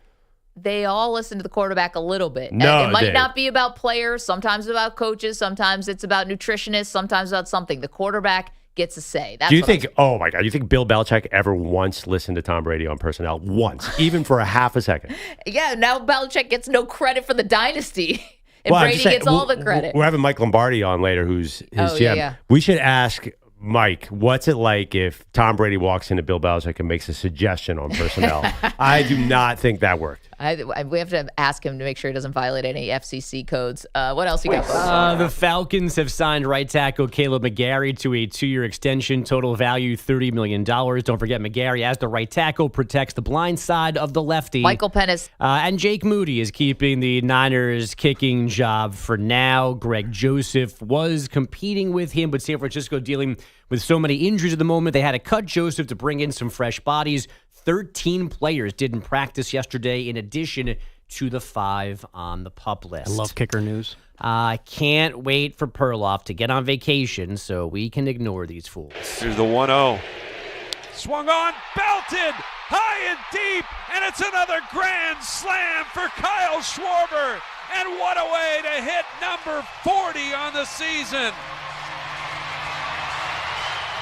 They all listen to the quarterback a little bit. No, it might not be about players. Sometimes about coaches. Sometimes it's about nutritionists. Sometimes about something. The quarterback gets a say. That's you think Bill Belichick ever once listened to Tom Brady on personnel? Once, even for a half a second? Yeah, now Belichick gets no credit for the dynasty. And Brady gets all the credit. We're having Mike Lombardi on later, who's his GM. Yeah. We should ask Mike, what's it like if Tom Brady walks into Bill Belichick and makes a suggestion on personnel? I do not think that worked. We have to ask him to make sure he doesn't violate any FCC codes. What else you got? The Falcons have signed right tackle Caleb McGarry to a 2-year extension, total value $30 million. Don't forget, McGarry, as the right tackle, protects the blind side of the lefty. Michael Pennis. And Jake Moody is keeping the Niners kicking job for now. Greg Joseph was competing with him, but San Francisco dealing with so many injuries at the moment, they had to cut Joseph to bring in some fresh bodies. 13 players didn't practice yesterday in addition to the 5 on the PUP list. I love kicker news. I can't wait for Perloff to get on vacation so we can ignore these fools. Here's the 1-0. Swung on, belted, high and deep, and it's another grand slam for Kyle Schwarber. And what a way to hit number 40 on the season.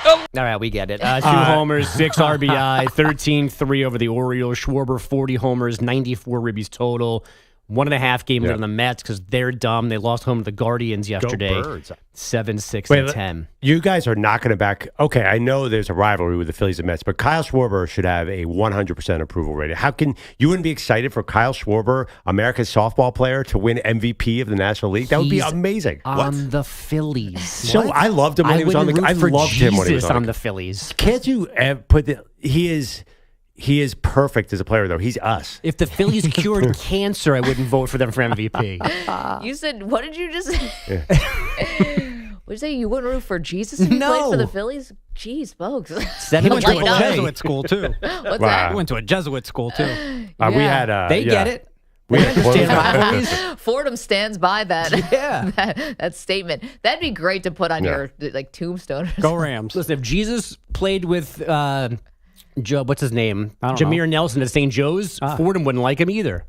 All right, we get it. 2 homers, 6 RBI, 13-3 over the Orioles. Schwarber, 40 homers, 94 ribbies total. 1.5 game lead on the Mets because they're dumb. They lost home to the Guardians yesterday. Go Birds. 7-6-10. You guys are not going to back. Okay, I know there's a rivalry with the Phillies and Mets, but Kyle Schwarber should have a 100% approval rating. How can you wouldn't be excited for Kyle Schwarber, America's softball player, to win MVP of the National League? That would be amazing. On the Phillies. So I loved him when he was on the. I loved him when he was on the Phillies. Can't you put the? He is perfect as a player, though. He's us. If the Phillies cured cancer, I wouldn't vote for them for MVP. You said, what did you just say? What did you say? You wouldn't root for Jesus if he played for the Phillies? Jeez, Bogusch. He went to a Jesuit school, too. What's that? He went to a Jesuit school, too. We had they get it. We understand rivalries. Fordham stands by that, that statement. That'd be great to put on your tombstone. Go Rams. Listen, if Jesus played with Joe, what's his name? Jameer Nelson at St. Joe's, Fordham wouldn't like him either.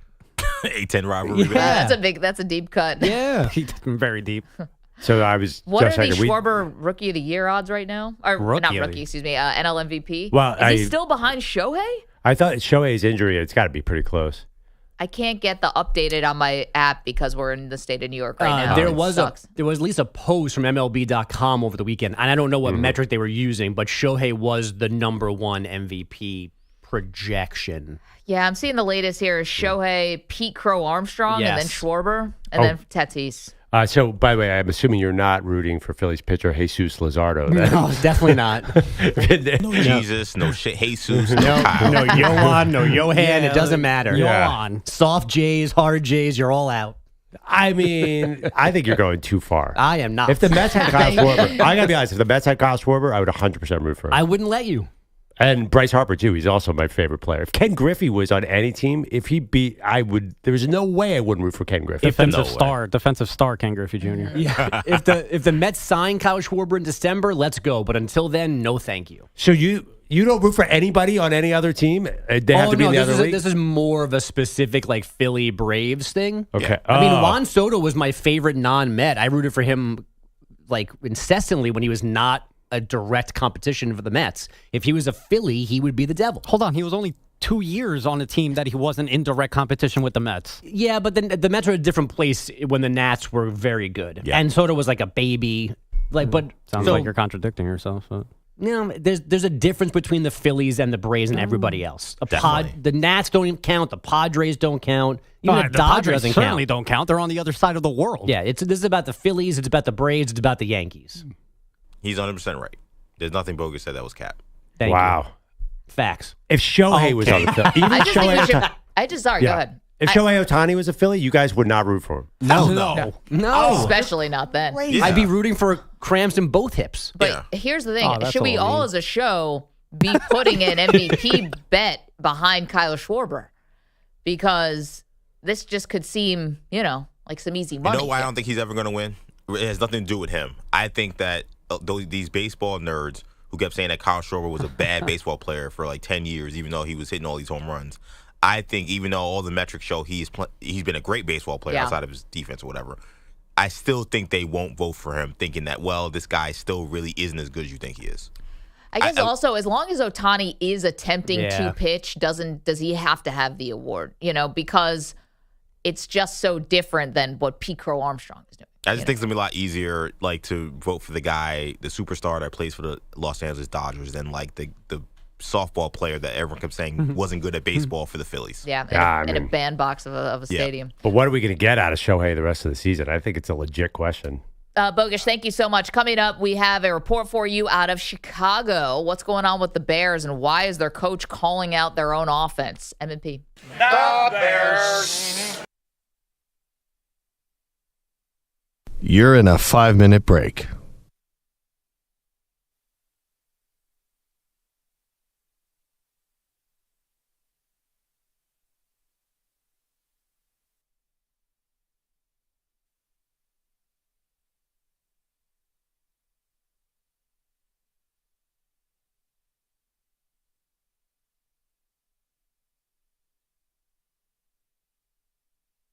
A-10 rivalry. Yeah, that's a deep cut. Yeah. Very deep. So I was. What are the Schwarber Rookie of the Year odds right now? Or not rookie, excuse me. NL MVP. Well, is he still behind Shohei? I thought Shohei's injury. It's got to be pretty close. I can't get the updated on my app because we're in the state of New York right now. There was at least a post from MLB.com over the weekend, and I don't know what metric they were using, but Shohei was the number one MVP projection. Yeah, I'm seeing the latest here is Shohei, Pete Crow Armstrong, and then Schwarber, and then Tatis. So, by the way, I'm assuming you're not rooting for Phillies pitcher Jesus Luzardo. Then. No, definitely not. No Jesus, no shit, Jesus, no Kyle. No Yohan, no Johan. It doesn't matter. Yohan. Soft J's, hard J's, you're all out. I mean, I think you're going too far. I am not. If the Mets had Kyle Schwarber, I got to be honest, if the Mets had Kyle Schwarber, I would 100% root for him. I wouldn't let you. And Bryce Harper, too. He's also my favorite player. If Ken Griffey was on any team, if he beat, I would. There was no way I wouldn't root for Ken Griffey. Defensive star Ken Griffey Jr. Yeah. if the Mets sign Kyle Schwarber in December, let's go. But until then, no thank you. So you don't root for anybody on any other team? They have to be in the other league? This is more of a specific Philly Braves thing. Okay. I mean, Juan Soto was my favorite non-Met. I rooted for him incessantly when he was not a direct competition for the Mets. If he was a Philly, he would be the devil. Hold on, he was only 2 years on a team that he wasn't in direct competition with the Mets. Yeah, but then the Mets were at a different place when the Nats were very good. Yeah. And Soto was like a baby. But sounds like you're contradicting yourself. But. No, there's a difference between the Phillies and the Braves and everybody else. The Nats don't even count. The Padres don't count. Even the Dodgers doesn't certainly count. Don't count. They're on the other side of the world. Yeah, this is about the Phillies. It's about the Braves. It's about the Yankees. He's 100% right. There's nothing Bogusch said that was cap. Thank you. Facts. If Shohei was on the Philly, even I just think we should. Go ahead. If Shohei Ohtani was a Philly, you guys would not root for him. No. Especially not then. Yeah. I'd be rooting for cramps in both hips. But here's the thing. Should we all as a show be putting an MVP bet behind Kyle Schwarber? Because this just could seem, like some easy money. You know why I don't think he's ever going to win? It has nothing to do with him. I think that these baseball nerds who kept saying that Kyle Schwarber was a bad baseball player for 10 years, even though he was hitting all these home runs. I think even though all the metrics show he's been a great baseball player outside of his defense or whatever, I still think they won't vote for him, thinking that, this guy still really isn't as good as you think he is. I guess also, as long as Ohtani is attempting to pitch, does he have to have the award? Because it's just so different than what Pete Crow Armstrong is doing. I just think it's going to be a lot easier, to vote for the guy, the superstar that plays for the Los Angeles Dodgers than, the softball player that everyone kept saying wasn't good at baseball for the Phillies. Yeah, in a bandbox of a stadium. But what are we going to get out of Shohei the rest of the season? I think it's a legit question. Bogusch, thank you so much. Coming up, we have a report for you out of Chicago. What's going on with the Bears, and why is their coach calling out their own offense? M&P. The Bears. You're in a 5-minute break.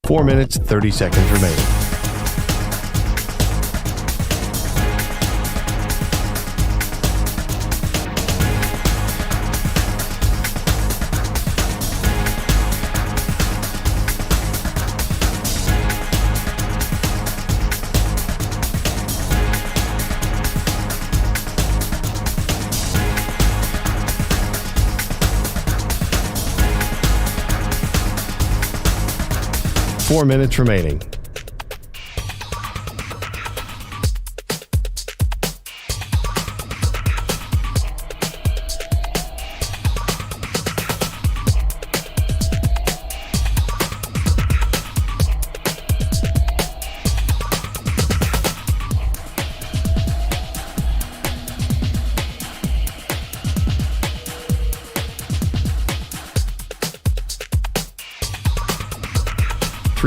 Four minutes, 30 seconds remaining. Four minutes remaining.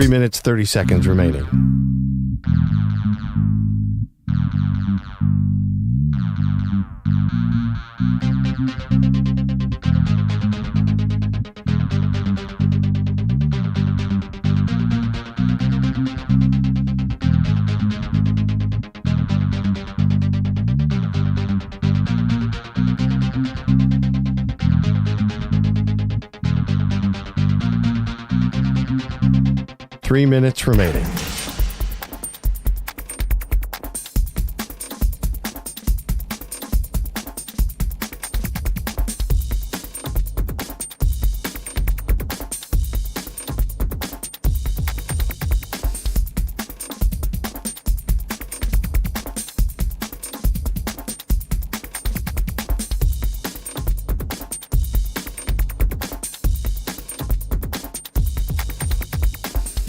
3 minutes, 30 seconds remaining. Three minutes remaining.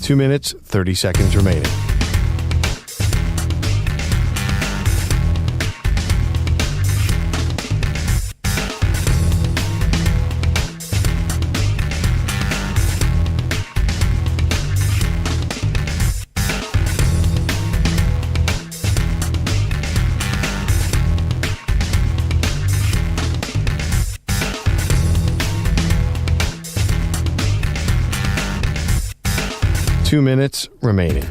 Two minutes, 30 seconds remaining. Two minutes remaining.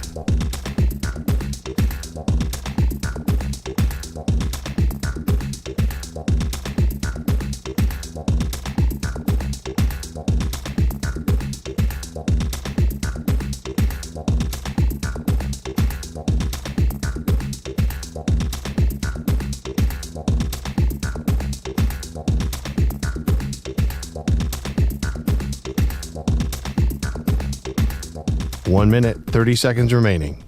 One minute, 30 seconds remaining.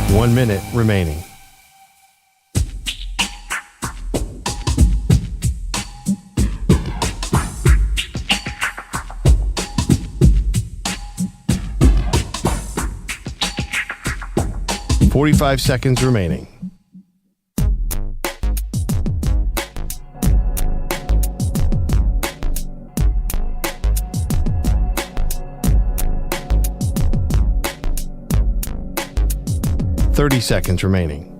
One minute remaining. $45 seconds remaining. $30 seconds remaining.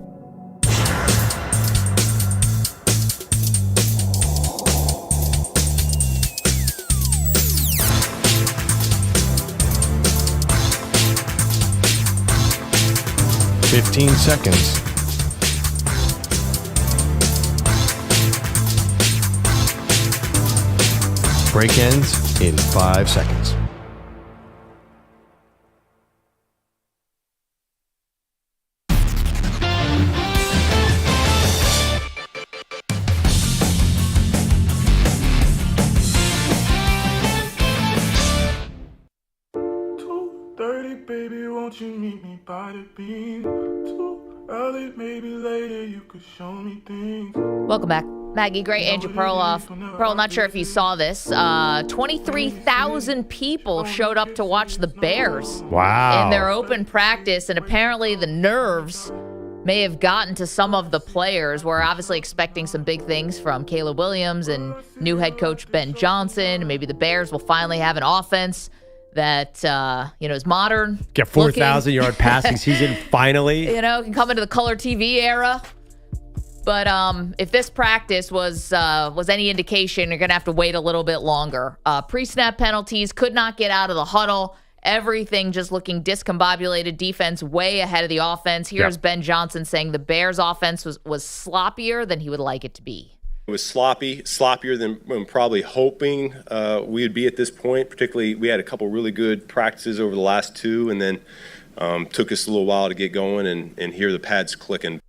$15 seconds. Break ends in 5 seconds. Baby, won't you meet me by the beam? Too early, maybe later, you could show me things. Welcome back. Maggie, great. Andrew Perloff. Pearl, not sure if you saw this. 23,000 people showed up to watch the Bears. Wow. In their open practice, and apparently the nerves may have gotten to some of the players. We're obviously expecting some big things from Caleb Williams and new head coach Ben Johnson. Maybe the Bears will finally have an offense that is modern. Get 4,000-yard passing season finally. Can come into the color TV era. But if this practice was any indication, you're going to have to wait a little bit longer. Pre-snap penalties, could not get out of the huddle. Everything just looking discombobulated. Defense way ahead of the offense. Here's Ben Johnson saying the Bears' offense was sloppier than he would like it to be. It was sloppier than probably hoping we would be at this point. Particularly, we had a couple really good practices over the last two, and then took us a little while to get going and hear the pads clicking.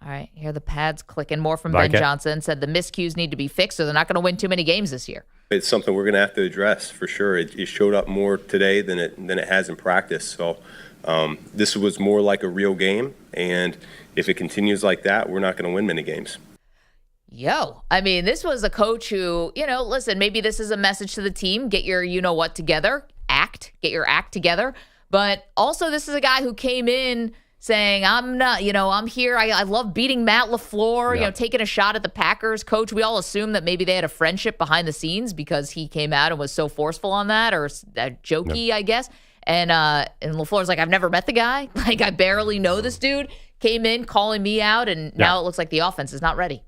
All right, hear the pads clicking. More from Ben Johnson. Said the miscues need to be fixed, so they're not going to win too many games this year. It's something we're going to have to address for sure. It showed up more today than it has in practice. So This was more like a real game, and if it continues like that, we're not going to win many games. I mean, this was a coach who, listen, maybe this is a message to the team. Get your you-know-what together. Get your act together. But also, this is a guy who came in saying, I'm not, I'm here. I love beating Matt LaFleur, taking a shot at the Packers coach. We all assumed that maybe they had a friendship behind the scenes because he came out and was so forceful on that, or jokey, I guess. And LaFleur's like, I've never met the guy. Like, I barely know this dude. Came in calling me out, and now it looks like the offense is not ready.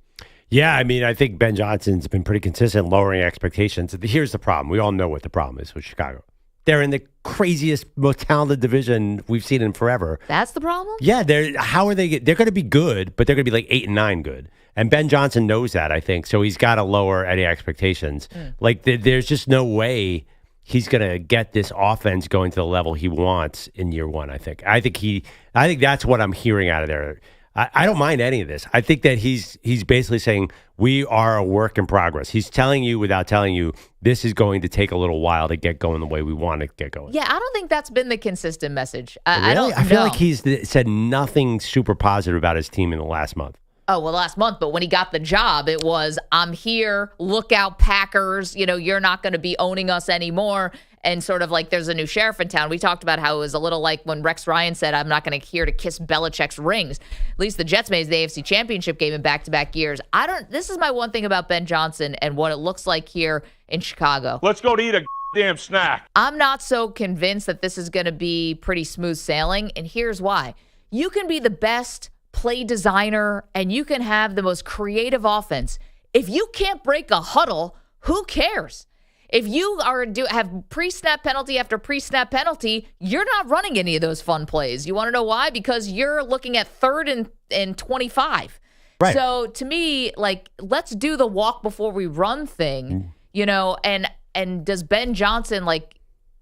Yeah, I mean, I think Ben Johnson's been pretty consistent lowering expectations. Here's the problem. We all know what the problem is with Chicago. They're in the craziest, most talented division we've seen in forever. That's the problem? Yeah, they're going to be good, but they're going to be like 8-9 good. And Ben Johnson knows that, I think. So he's got to lower any expectations. Like, there's just no way he's going to get this offense going to the level he wants in year one, I think. I think that's what I'm hearing out of there. I don't mind any of this. I think that he's basically saying we are a work in progress. He's telling you without telling you this is going to take a little while to get going the way we want to get going. Yeah, I don't think that's been the consistent message. Really? I feel like he's said nothing super positive about his team in the last month. Oh, well, last month, but when he got the job, it was, I'm here, look out Packers, you're not going to be owning us anymore. And sort of like there's a new sheriff in town. We talked about how it was a little like when Rex Ryan said, I'm not going to here to kiss Belichick's rings. At least the Jets made the AFC Championship game in back-to-back years. This is my one thing about Ben Johnson and what it looks like here in Chicago. Let's go to eat a damn snack. I'm not so convinced that this is going to be pretty smooth sailing, and here's why. You can be the best play designer and you can have the most creative offense. If you can't break a huddle, who cares? If you have pre-snap penalty after pre-snap penalty, you're not running any of those fun plays. You want to know why? Because you're looking at 3rd and 25. Right. So to me, like, let's do the walk before we run thing, and does Ben Johnson,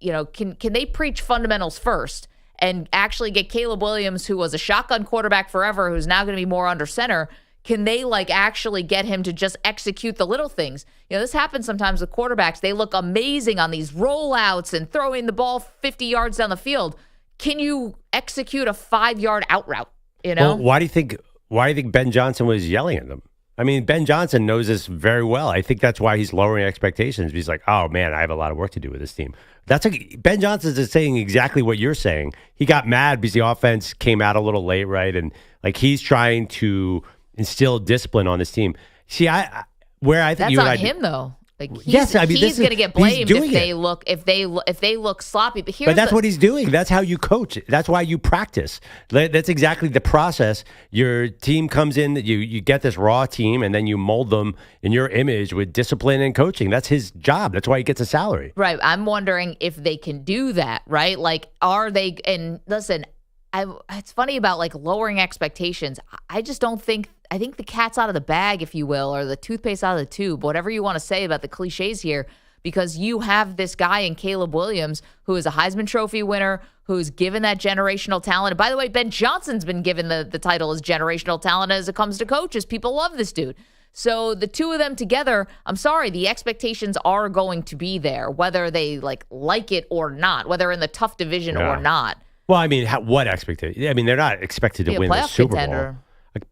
can they preach fundamentals first and actually get Caleb Williams, who was a shotgun quarterback forever, who's now going to be more under center? Can they actually get him to just execute the little things? This happens sometimes with quarterbacks. They look amazing on these rollouts and throwing the ball 50 yards down the field. Can you execute a 5-yard out route? Well, why do you think Ben Johnson was yelling at them? I mean, Ben Johnson knows this very well. I think that's why he's lowering expectations. He's like, oh man, I have a lot of work to do with this team. Ben Johnson is saying exactly what you're saying. He got mad because the offense came out a little late, right? And he's trying to instill discipline on this team. See, I think that's you on and I him though. Yes, I mean, he's going to get blamed if they look sloppy. But that's what he's doing. That's how you coach. That's why you practice. That's exactly the process. Your team comes in, you get this raw team, and then you mold them in your image with discipline and coaching. That's his job. That's why he gets a salary. Right. I'm wondering if they can do that. Right. Are they? And listen, it's funny about lowering expectations. I just don't think. I think the cat's out of the bag, if you will, or the toothpaste out of the tube, whatever you want to say about the cliches here, because you have this guy in Caleb Williams who is a Heisman Trophy winner, who's given that generational talent. And by the way, Ben Johnson's been given the title as generational talent as it comes to coaches. People love this dude. So the two of them together, I'm sorry, the expectations are going to be there, whether they like it or not, whether in the tough division or not. Well, I mean, what expectation? I mean, they're not expected to win the Super Bowl.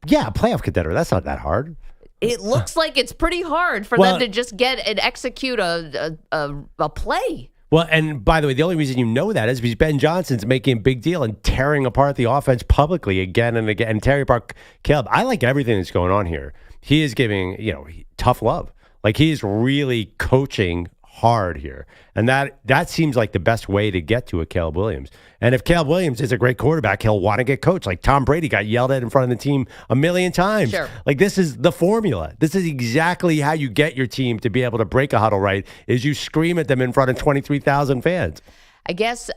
Yeah, a playoff contender. That's not that hard. It looks like it's pretty hard for them to just get and execute a play. Well, and by the way, the only reason you know that is because Ben Johnson's making a big deal and tearing apart the offense publicly again and again, and tearing apart Caleb. I like everything that's going on here. He is giving, tough love. He's really coaching hard here. And that seems like the best way to get to a Caleb Williams. And if Caleb Williams is a great quarterback, he'll want to get coached. Tom Brady got yelled at in front of the team a million times. Sure. This is the formula. This is exactly how you get your team to be able to break a huddle right, is you scream at them in front of 23,000 fans. I guess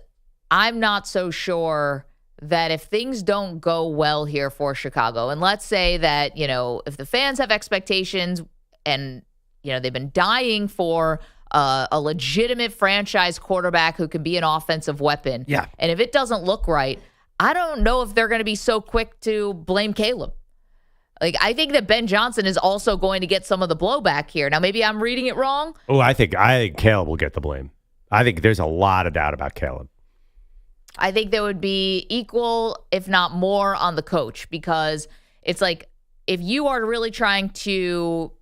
I'm not so sure that if things don't go well here for Chicago, and let's say that, if the fans have expectations and, they've been dying for a legitimate franchise quarterback who can be an offensive weapon. Yeah. And if it doesn't look right, I don't know if they're going to be so quick to blame Caleb. I think that Ben Johnson is also going to get some of the blowback here. Now, maybe I'm reading it wrong. Oh, I think Caleb will get the blame. I think there's a lot of doubt about Caleb. I think there would be equal, if not more, on the coach, because it's like if you are really trying to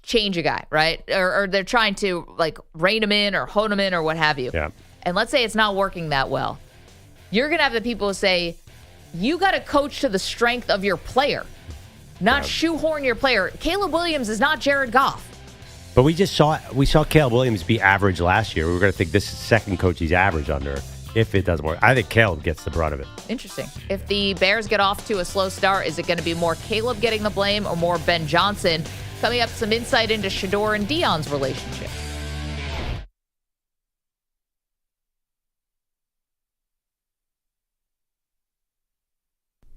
change a guy, right? Or they're trying to like rein him in or hone him in or what have you. Yeah. And let's say it's not working that well. You're going to have the people who say, you got to coach to the strength of your player, not shoehorn your player. Caleb Williams is not Jared Goff. But we saw Caleb Williams be average last year. We were going to think this is the second coach he's average under if it doesn't work. I think Caleb gets the brunt of it. Interesting. If the Bears get off to a slow start, is it going to be more Caleb getting the blame or more Ben Johnson? Coming up, some insight into Shedeur and Deion's relationship.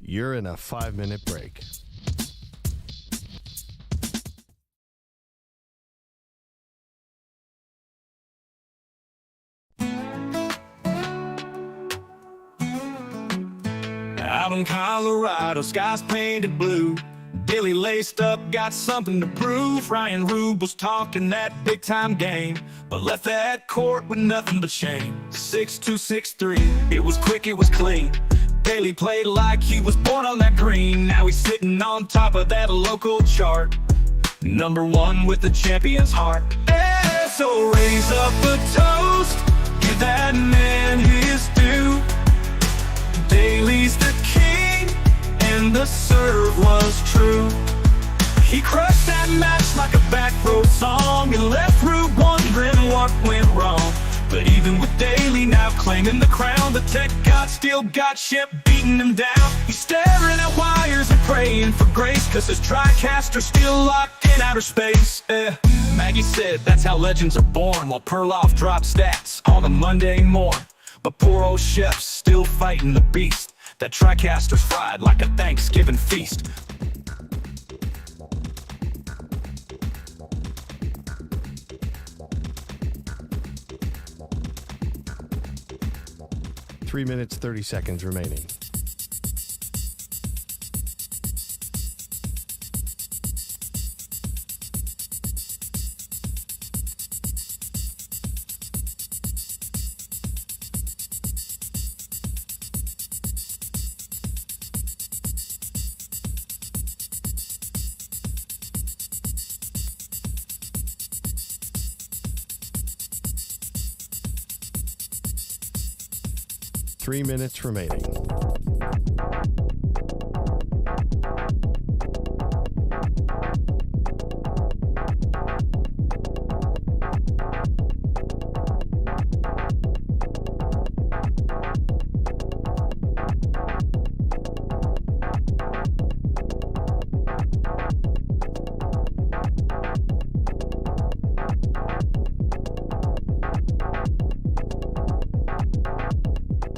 You're in a 5-minute break. Out in Colorado, skies painted blue. Dilly laced up, got something to prove. Ryan Rube was talking that big-time game, but left that court with nothing but shame. 6'2", 6'3", it was quick, it was clean. Daly played like he was born on that green. Now he's sitting on top of that local chart. Number one with the champion's heart. Yeah, so raise up a toast, give that man his due. Daly's the king, and the serve was true. He crushed that match like a back row song and left Rube wondering what went wrong. But even with Daly now claiming the crown, the tech god still got shit beating him down. He's staring at wires and praying for grace, cause his TriCaster's still locked in outer space. Maggie said that's how legends are born, while Perloff dropped stats on a Monday morn. But poor old Chef's still fighting the beast. That TriCaster's fried like a Thanksgiving feast. Three minutes, 30 seconds remaining. Three minutes remaining.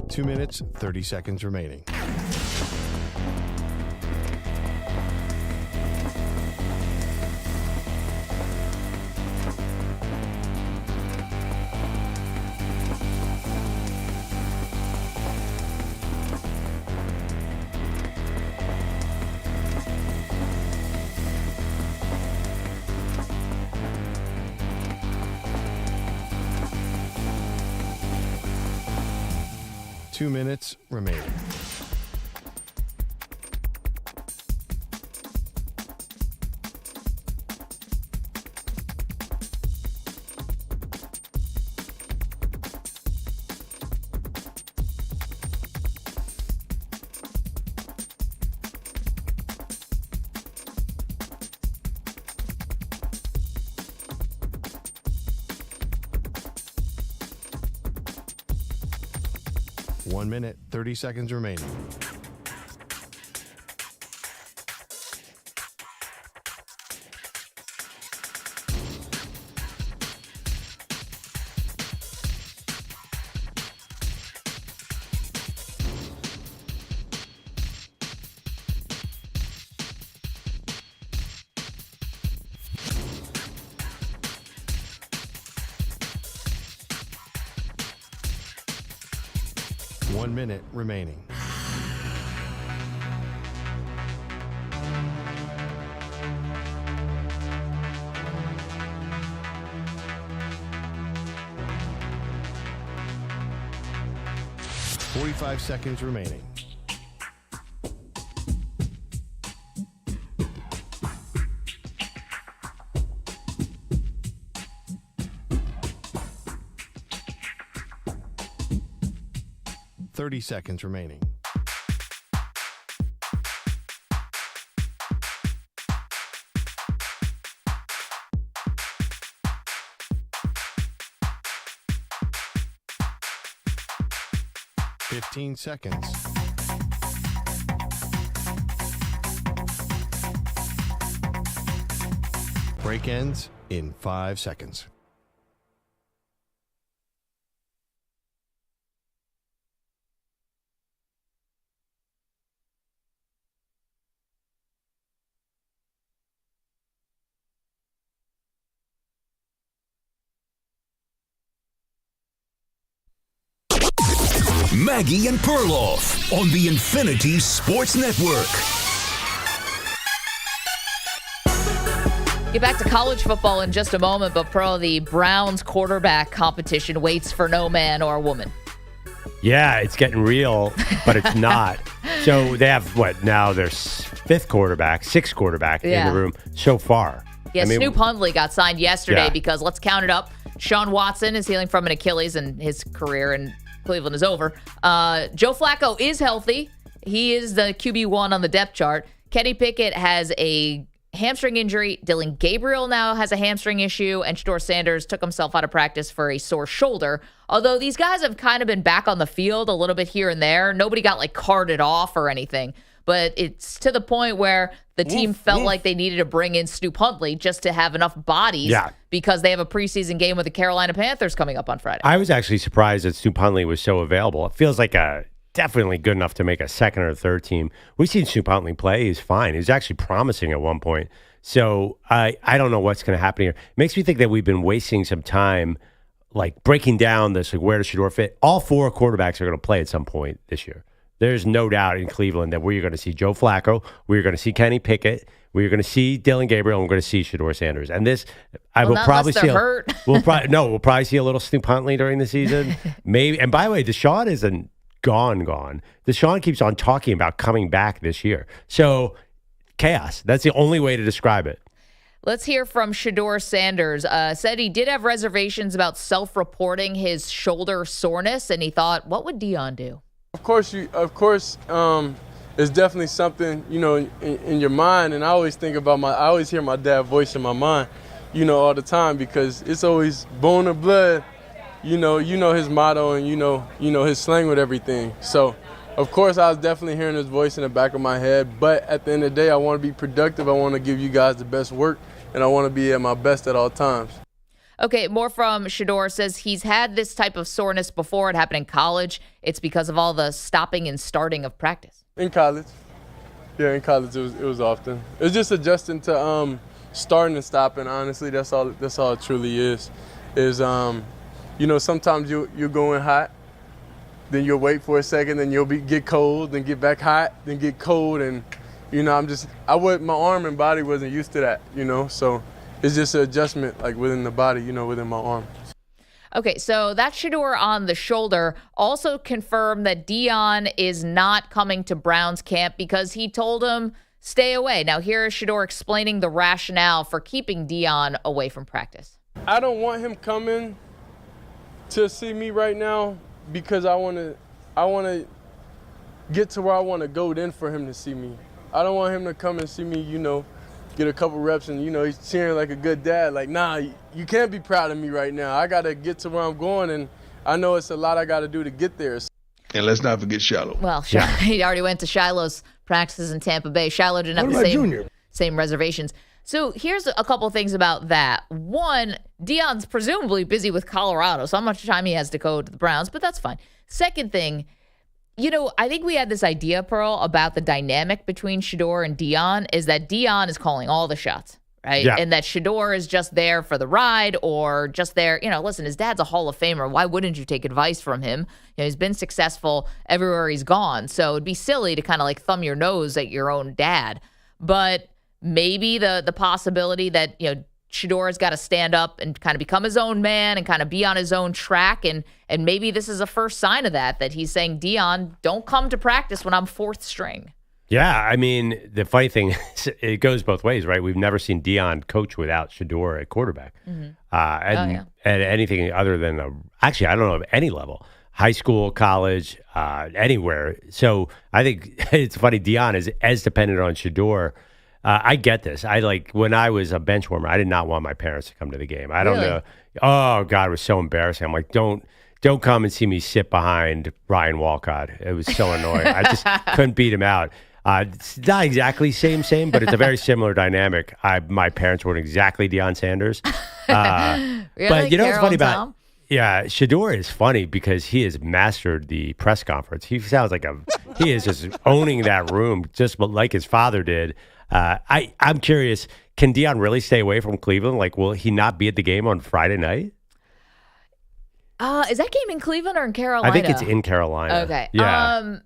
Two minutes, 30 seconds remaining. Two minutes remaining. One minute, 30 seconds remaining. One minute remaining. 45 seconds remaining. Seconds remaining. Fifteen seconds. Break ends in 5 seconds. Maggie and Perloff on the Infinity Sports Network. Get back to college football in just a moment, but the Browns quarterback competition waits for no man or woman. Yeah, it's getting real, but it's not. So they have, now their sixth quarterback in the room so far. Yeah, Snoop Hundley got signed yesterday because, let's count it up, Sean Watson is healing from an Achilles and his career in Cleveland is over. Joe Flacco is healthy. He is the QB1 on the depth chart. Kenny Pickett has a hamstring injury. Dylan Gabriel now has a hamstring issue, and Shedeur-Sanders took himself out of practice for a sore shoulder. Although these guys have kind of been back on the field a little bit here and there. Nobody got carted off or anything. But it's to the point where the team felt like they needed to bring in Snoop Hundley just to have enough bodies because they have a preseason game with the Carolina Panthers coming up on Friday. I was actually surprised that Snoop Hundley was so available. It feels like definitely good enough to make a second or third team. We've seen Snoop Hundley play. He's fine. He was actually promising at one point. So I don't know what's going to happen here. It makes me think that we've been wasting some time breaking down this, where does Shedeur fit? All four quarterbacks are going to play at some point this year. There's no doubt in Cleveland that we're going to see Joe Flacco, we're going to see Kenny Pickett, we're going to see Dylan Gabriel, and we're going to see Shedeur-Sanders. And this, we'll probably see. We'll probably see a little Snoop Hundley during the season, maybe. And by the way, Deshaun isn't gone. Deshaun keeps on talking about coming back this year. So chaos. That's the only way to describe it. Let's hear from Shedeur-Sanders. Said he did have reservations about self-reporting his shoulder soreness, and he thought, what would Deion do? Of course, it's definitely something, in your mind. And I always think about I always hear my dad's voice in my mind, all the time, because it's always bone or blood. You know his motto and you know his slang with everything. So, of course, I was definitely hearing his voice in the back of my head. But at the end of the day, I want to be productive. I want to give you guys the best work, and I want to be at my best at all times. Okay, more from Shedeur. Says he's had this type of soreness before. It happened in college. It's because of all the stopping and starting of practice. In college. Yeah, in college it was often. It was just adjusting to starting and stopping, honestly. That's all it truly is. Sometimes you're going hot, then you'll wait for a second, then you'll get cold, then get back hot, then get cold, and my arm and body wasn't used to that, so it's just an adjustment within the body, within my arm. Okay, so that Shedeur on the shoulder also confirmed that Deion is not coming to Browns camp because he told him stay away. Now here is Shedeur explaining the rationale for keeping Deion away from practice. I don't want him coming to see me right now because I want to get to where I want to go then for him to see me. I don't want him to come and see me, get a couple reps and, he's cheering like a good dad. Nah, you can't be proud of me right now. I got to get to where I'm going, and I know it's a lot I got to do to get there. And let's not forget Shiloh. Well, he already went to Shiloh's practices in Tampa Bay. Shiloh didn't have the same reservations. So here's a couple things about that. One, Deion's presumably busy with Colorado, so how much time he has to go to the Browns, but that's fine. Second thing, I think we had this idea, Pearl, about the dynamic between Shedeur and Deion is that Deion is calling all the shots, right? Yeah. And that Shedeur is just there for the ride or just there, listen, his dad's a Hall of Famer. Why wouldn't you take advice from him? He's been successful everywhere he's gone. So it'd be silly to kind of thumb your nose at your own dad. But maybe the possibility that, Shedeur's got to stand up and kind of become his own man and kind of be on his own track. And maybe this is a first sign of that he's saying, Deion, don't come to practice when I'm fourth string. Yeah, I mean, the funny thing is it goes both ways, right? We've never seen Deion coach without Shedeur at quarterback. At anything other than, actually, I don't know of any level, high school, college, anywhere. So I think it's funny, Deion is as dependent on Shedeur. I get this. When I was a bench warmer, I did not want my parents to come to the game. I don't know. Oh, God, it was so embarrassing. I'm like, don't come and see me sit behind Ryan Walcott. It was so annoying. I just couldn't beat him out. It's not exactly same, but it's a very similar dynamic. My parents weren't exactly Deion Sanders. Really? But you know what's Carol funny and about Tom? Yeah, Shedeur is funny because he has mastered the press conference. He sounds like he is just owning that room just like his father did. I'm curious, can Deion really stay away from Cleveland? Like, will he not be at the game on Friday night? Is that game in Cleveland or in Carolina? I think it's in Carolina. Okay. Yeah.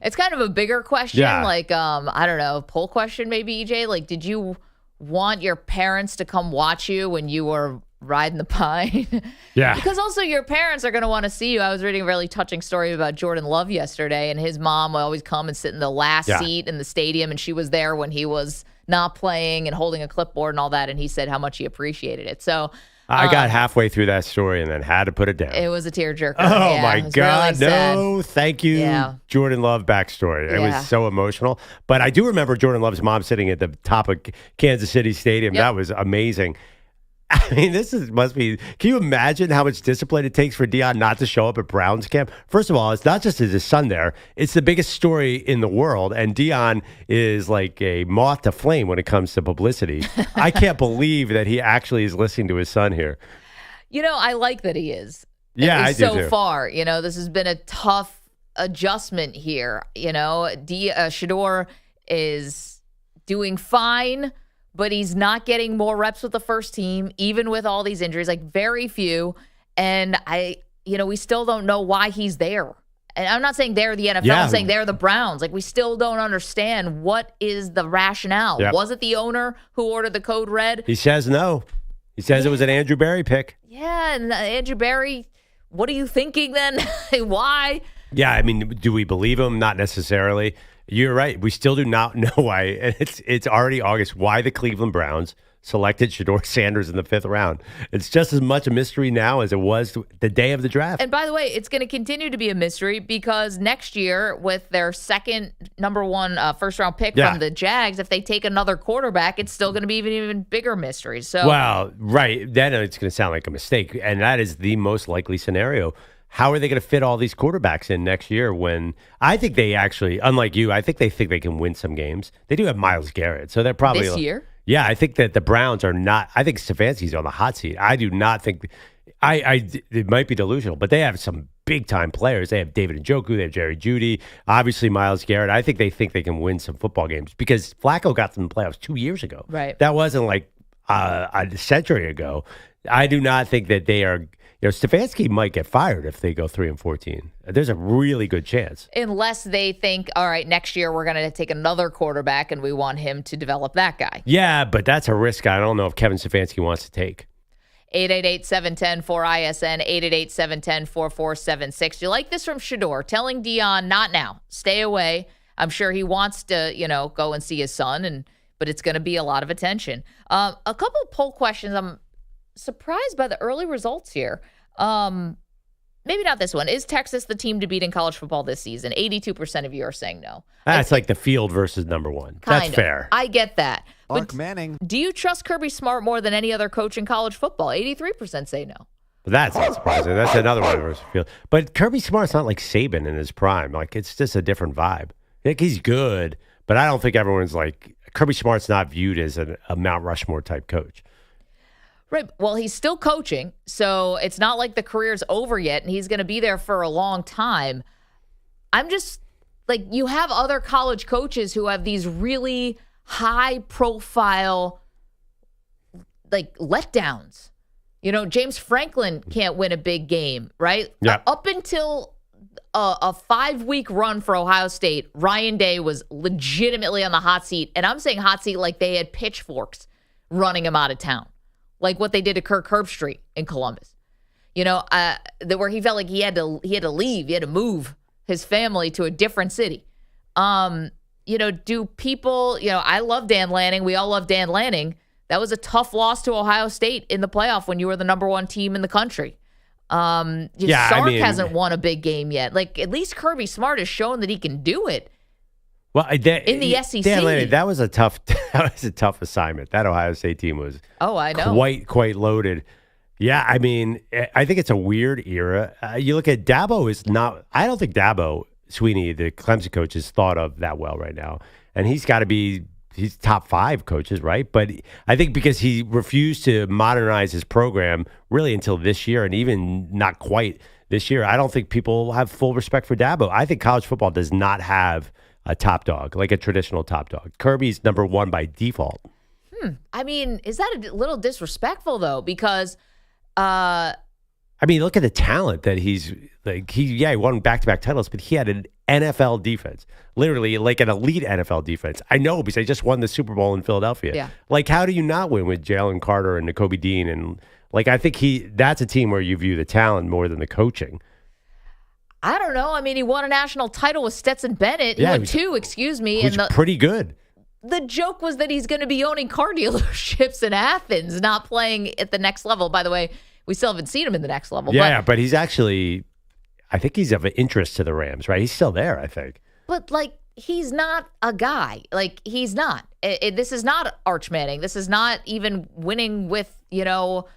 It's kind of a bigger question. Yeah. I don't know, poll question maybe, EJ. Like, did you want your parents to come watch you when you were riding the pine? Yeah. Because also your parents are going to want to see you. I was reading a really touching story about Jordan Love yesterday, and his mom would always come and sit in the last seat in the stadium, and she was there when he was not playing and holding a clipboard and all that, and he said how much he appreciated it. So I got halfway through that story and then had to put it down. it was a tearjerker. Oh, Yeah, my it was God. really sad. No, thank you, Yeah. Jordan Love backstory. It Yeah. was so emotional. But I do remember Jordan Love's mom sitting at the top of Kansas City Stadium. Yep. That was amazing. I mean, must be. Can you imagine how much discipline it takes for Deion not to show up at Browns camp? First of all, it's not just his son there; it's the biggest story in the world, and Deion is like a moth to flame when it comes to publicity. I can't believe that he actually is listening to his son here. I like that he is. Yeah, At I least do so too. far. This has been a tough adjustment here. Shedeur is doing fine, but he's not getting more reps with the first team, even with all these injuries, like very few. And we still don't know why he's there. And I'm not saying they're the NFL. Yeah. I'm saying they're the Browns. Like, we still don't understand what is the rationale. Yep. Was it the owner who ordered the code red? He says no. He says it was an Andrew Berry pick. Yeah, and Andrew Berry, what are you thinking then? Why? Yeah, I mean, do we believe him? Not necessarily. You're right. We still do not know why. It's already August. Why the Cleveland Browns selected Shedeur Sanders in the 5th round? It's just as much a mystery now as it was the day of the draft. And by the way, it's going to continue to be a mystery because next year, with their second number one first-round pick from the Jags, if they take another quarterback, it's still going to be even bigger mystery. So, well, right. Then it's going to sound like a mistake, and that is the most likely scenario. How are they going to fit all these quarterbacks in next year when I think they actually, unlike you, I think they can win some games. They do have Myles Garrett, so they're probably this year? Yeah, I think that the Browns are not. I think Stefanski's on the hot seat. I do not think. It might be delusional, but they have some big time players. They have David Njoku, they have Jerry Jeudy, obviously Myles Garrett. I think they can win some football games because Flacco got them in the playoffs 2 years ago. Right. That wasn't like a century ago. I do not think that they are. Stefanski might get fired if they go 3-14. There's a really good chance. Unless they think, all right, next year we're going to take another quarterback and we want him to develop that guy. Yeah, but that's a risk I don't know if Kevin Stefanski wants to take. 888-710-4ISN, 888-710-4476. You like this from Shedeur, telling Deion, not now, stay away. I'm sure he wants to, go and see his son, but it's going to be a lot of attention. A couple of poll questions. I'm surprised by the early results here. Maybe not this one. Is Texas the team to beat in college football this season? 82% of you are saying no. That's like the field versus number one. That's fair. I get that. Mark Manning. Do you trust Kirby Smart more than any other coach in college football? 83% say no. But that's not surprising. That's another one versus field. But Kirby Smart's not like Saban in his prime. Like, it's just a different vibe. Like, he's good, but I don't think everyone's like Kirby Smart's not viewed as a Mount Rushmore type coach. Right. Well, he's still coaching, so it's not like the career's over yet, and he's going to be there for a long time. I'm just like, you have other college coaches who have these really high-profile, like, letdowns. James Franklin can't win a big game, right? Yeah. Up until a 5-week run for Ohio State, Ryan Day was legitimately on the hot seat. And I'm saying hot seat like they had pitchforks running him out of town, like what they did to Kirk Herbstreit in Columbus. Where he felt like he had to leave, he had to move his family to a different city. Do people, I love Dan Lanning. We all love Dan Lanning. That was a tough loss to Ohio State in the playoff when you were the number 1 team in the country. Sark hasn't won a big game yet. Like, at least Kirby Smart has shown that he can do it. Well, in the SEC. Dan Lanning, that was a tough assignment. That Ohio State team was I know. quite loaded. Yeah, I think it's a weird era. You look at Dabo I don't think Dabo Sweeney, the Clemson coach, is thought of that well right now. And he's top 5 coaches, right? But I think because he refused to modernize his program really until this year, and even not quite this year, I don't think people have full respect for Dabo. I think college football does not have a top dog, like a traditional top dog. Kirby's number 1 by default. Is that a little disrespectful, though? Because look at the talent that he won back-to-back titles, but he had an NFL defense, literally like an elite NFL defense. I know because I just won the Super Bowl in Philadelphia. Yeah. Like, how do you not win with Jalen Carter and Nakobe Dean? And I think that's a team where you view the talent more than the coaching. I don't know. He won a national title with Stetson Bennett. He won 2, excuse me. Who's pretty good. The joke was that he's going to be owning car dealerships in Athens, not playing at the next level. By the way, we still haven't seen him in the next level. Yeah, but he's actually, I think he's of interest to the Rams, right? He's still there, I think. But, he's not a guy. He's not. This is not Arch Manning. This is not even winning with Kyle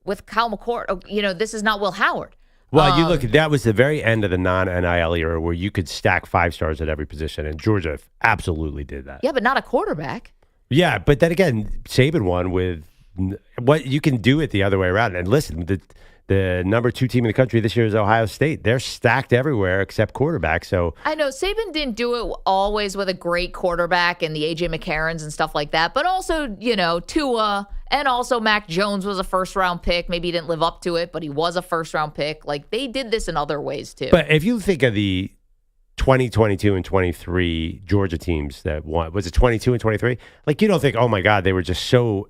McCord. This is not Will Howard. Well, you look, that was the very end of the non-NIL era where you could stack 5 stars at every position, and Georgia absolutely did that. Yeah, but not a quarterback. Yeah, but then again, Saban won with what you can do it the other way around. And listen, the number 2 team in the country this year is Ohio State. They're stacked everywhere except quarterback. So I know Saban didn't do it always with a great quarterback and the A.J. McCarrons and stuff like that, but also, Tua. And also Mac Jones was a first-round pick. Maybe he didn't live up to it, but he was a first-round pick. They did this in other ways, too. But if you think of the 2022 and 23 Georgia teams that won, was it 22 and 23? You don't think, oh, my God, they were just so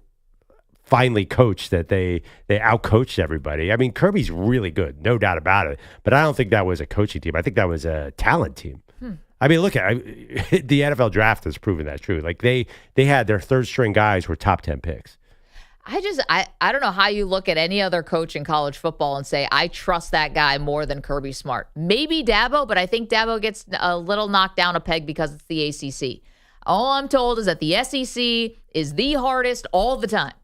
finely coached that they outcoached everybody. Kirby's really good, no doubt about it. But I don't think that was a coaching team. I think that was a talent team. Look at the NFL draft has proven that true. They had their third-string guys were top 10 picks. I don't know how you look at any other coach in college football and say, I trust that guy more than Kirby Smart. Maybe Dabo, but I think Dabo gets a little knocked down a peg because it's the ACC. All I'm told is that the SEC is the hardest all the time.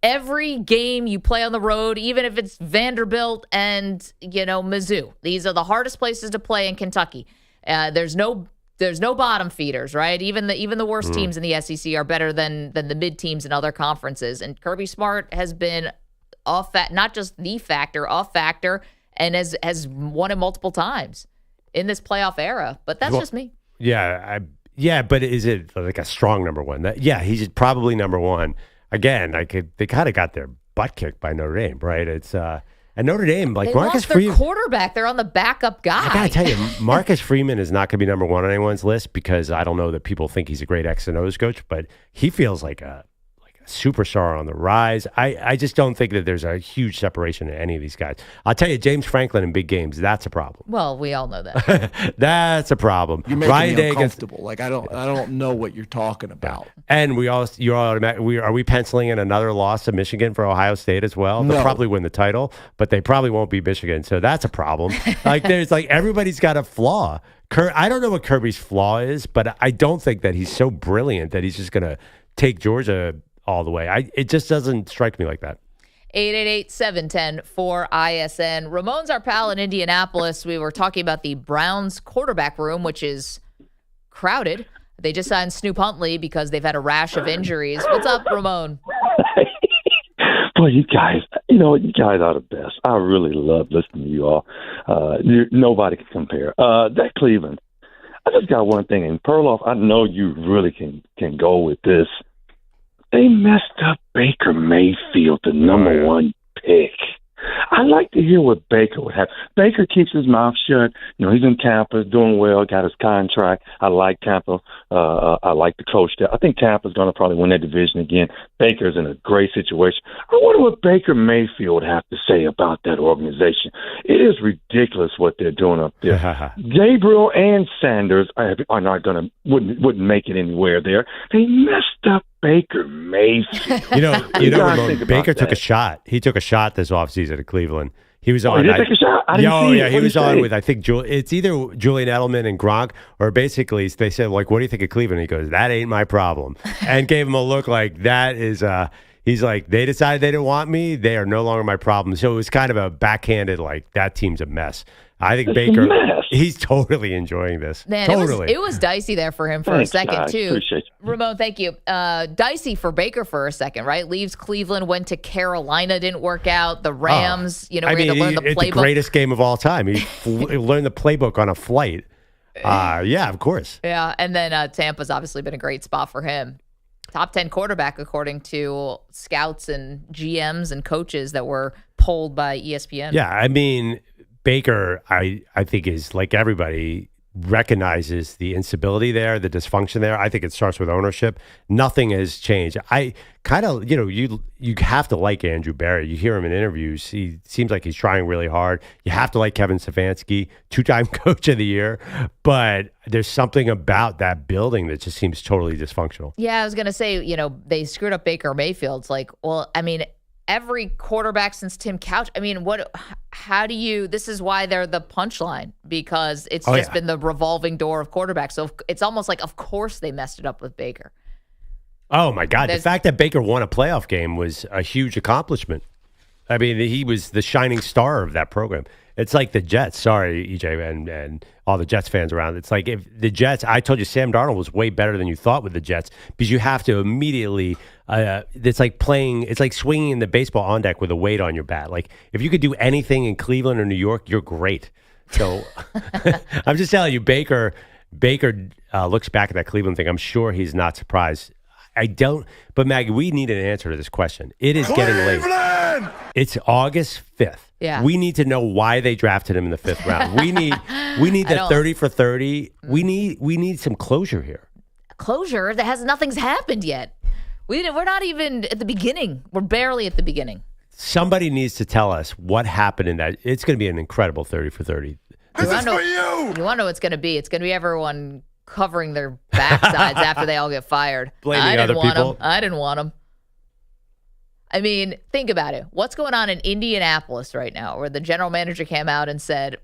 Every game you play on the road, even if it's Vanderbilt and, Mizzou, these are the hardest places to play in Kentucky. There's no bottom feeders, right? Even the worst teams in the SEC are better than the mid teams in other conferences. And Kirby Smart has been not just the factor, a factor, and has won it multiple times in this playoff era. But that's just me. Yeah, but is it a strong number 1? He's probably number 1. Again, they kind of got their butt kicked by Notre Dame, right? It's and Notre Dame, they Marcus lost their Freeman, quarterback. They're on the backup guy. I gotta tell you, Marcus Freeman is not gonna be number 1 on anyone's list because I don't know that people think he's a great X and O's coach, but he feels like a superstar on the rise. I just don't think that there's a huge separation in any of these guys. I'll tell you, James Franklin in big games, that's a problem. Well, we all know that. That's a problem. You're making me uncomfortable. I don't know what you're talking about. And are we penciling in another loss to Michigan for Ohio State as well? They'll probably win the title, but they probably won't beat Michigan. So that's a problem. There's everybody's got a flaw. I don't know what Kirby's flaw is, but I don't think that he's so brilliant that he's just going to take Georgia all the way. It just doesn't strike me like that. 888-710-4ISN. Ramon's our pal in Indianapolis. We were talking about the Browns quarterback room, which is crowded. They just signed Snoop Huntley because they've had a rash of injuries. What's up, Ramon? Boy, you guys are the best. I really love listening to you all. Nobody can compare. That Cleveland, I just got one thing. And Perloff, I know you really can go with this. They messed up Baker Mayfield, the number 1 pick. I like to hear what Baker would have. Baker keeps his mouth shut. He's in Tampa, doing well, got his contract. I like Tampa. I like the coach there. I think Tampa's going to probably win that division again. Baker's in a great situation. I wonder what Baker Mayfield have to say about that organization. It is ridiculous what they're doing up there. Gabriel and Sanders are not going to wouldn't make it anywhere there. They messed up Baker Mayfield. Ramon, Baker took a shot. He took a shot this offseason at Cleveland. He was on. He did take a shot. I didn't see it. He was on with, I think, it's either Julian Edelman and Gronk, or basically they said, like, what do you think of Cleveland? He goes, that ain't my problem. And gave him a look like that is, he's like, they decided they didn't want me. They are no longer my problem. So it was kind of a backhanded, like, that team's a mess. I think Baker, he's totally enjoying this. Man, totally. It was dicey there for him for a second, too. Appreciate you. Ramon, thank you. Dicey for Baker for a second, right? Leaves Cleveland, went to Carolina, didn't work out. The Rams, we had to learn the playbook. It's the greatest game of all time. He learned the playbook on a flight. Yeah, of course. Yeah, and then Tampa's obviously been a great spot for him. Top 10 quarterback, according to scouts and GMs and coaches that were polled by ESPN. Yeah, Baker, I think, is like everybody, recognizes the instability there, the dysfunction there. I think it starts with ownership. Nothing has changed. I kind of, you have to like Andrew Barry. You hear him in interviews. He seems like he's trying really hard. You have to like Kevin Stefanski, 2-time coach of the year. But there's something about that building that just seems totally dysfunctional. Yeah, I was going to say, they screwed up Baker Mayfield. It's like, well, every quarterback since Tim Couch. This is why they're the punchline, because it's been the revolving door of quarterbacks. So it's almost like, of course they messed it up with Baker. Oh my God. The fact that Baker won a playoff game was a huge accomplishment. He was the shining star of that program. It's like the Jets. Sorry, EJ, and all the Jets fans around. It's like if the Jets, I told you Sam Darnold was way better than you thought with the Jets, because you have to immediately, it's like swinging the baseball on deck with a weight on your bat. Like if you could do anything in Cleveland or New York, you're great. So I'm just telling you, Baker looks back at that Cleveland thing. I'm sure he's not surprised. But Maggie, we need an answer to this question. It is getting late. It's August 5th. Yeah. We need to know why they drafted him in the 5th round. We need the 30 for 30. We need some closure here. Closure? Nothing's happened yet. We're not even at the beginning. We're barely at the beginning. Somebody needs to tell us what happened in that. It's going to be an incredible 30 for 30. This is for you. You want to know what it's going to be? It's going to be everyone covering their backsides after they all get fired. Blaming other people. I didn't want them. Think about it. What's going on in Indianapolis right now, where the general manager came out and said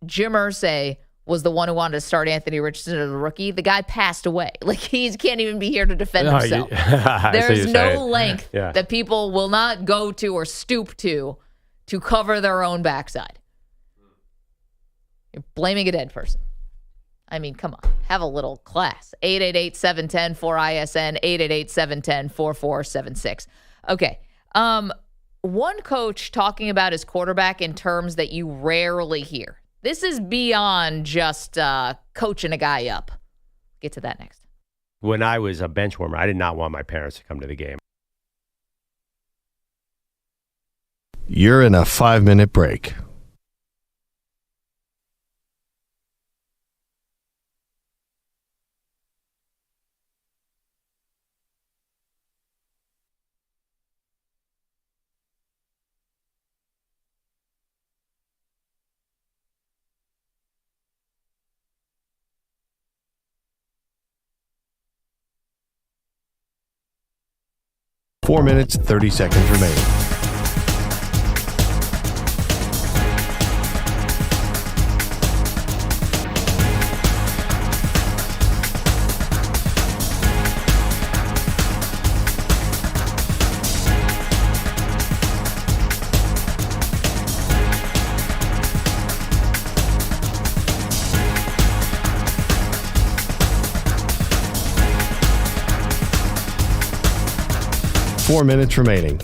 Jim Irsay was the one who wanted to start Anthony Richardson as a rookie. The guy passed away. Like, he can't even be here to defend himself. There's no length that people will not go to or stoop to cover their own backside. You're blaming a dead person. Come on. Have a little class. 888-710-4ISN, 888-710-4476. Okay. One coach talking about his quarterback in terms that you rarely hear. This is beyond just coaching a guy up. Get to that next. When I was a bench warmer, I did not want my parents to come to the game. You're in a 5-minute break. Four minutes, 30 seconds remaining. Four minutes remaining.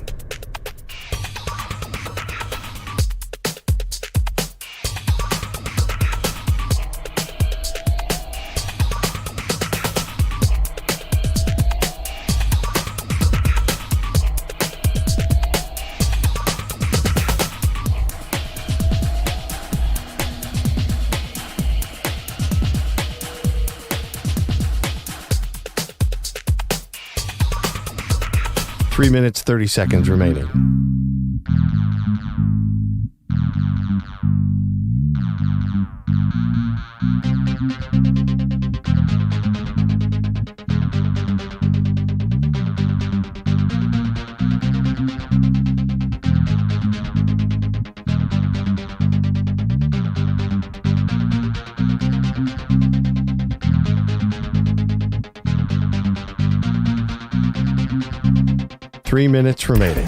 3 minutes, 30 seconds remaining. Three minutes remaining.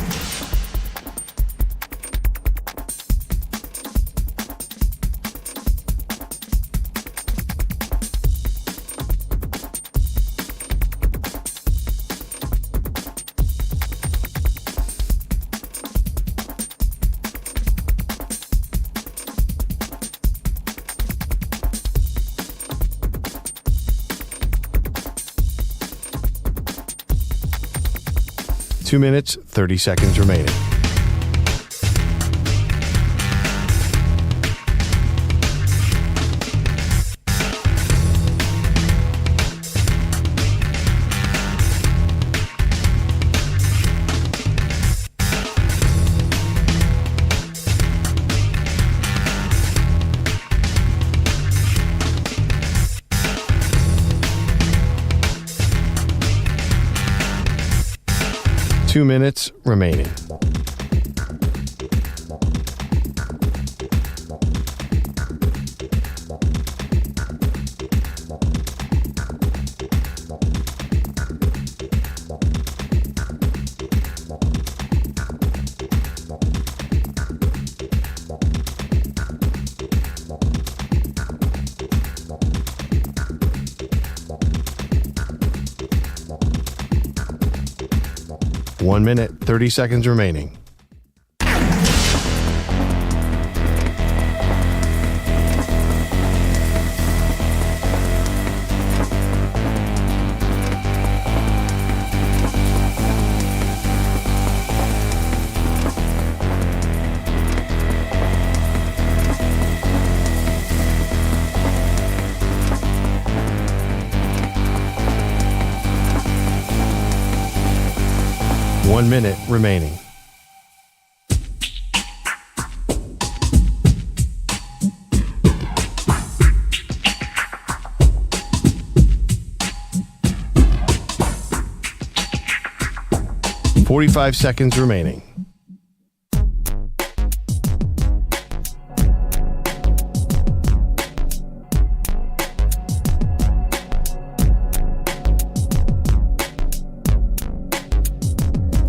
Two minutes, 30 seconds remaining. Two minutes remaining. One minute, 30 seconds remaining. One minute remaining. $45 seconds remaining.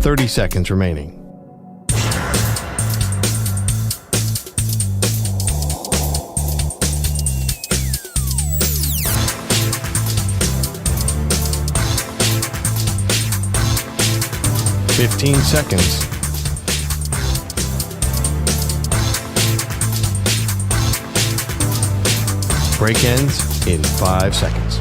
$30 seconds remaining. $15 seconds. Break ends in 5 seconds.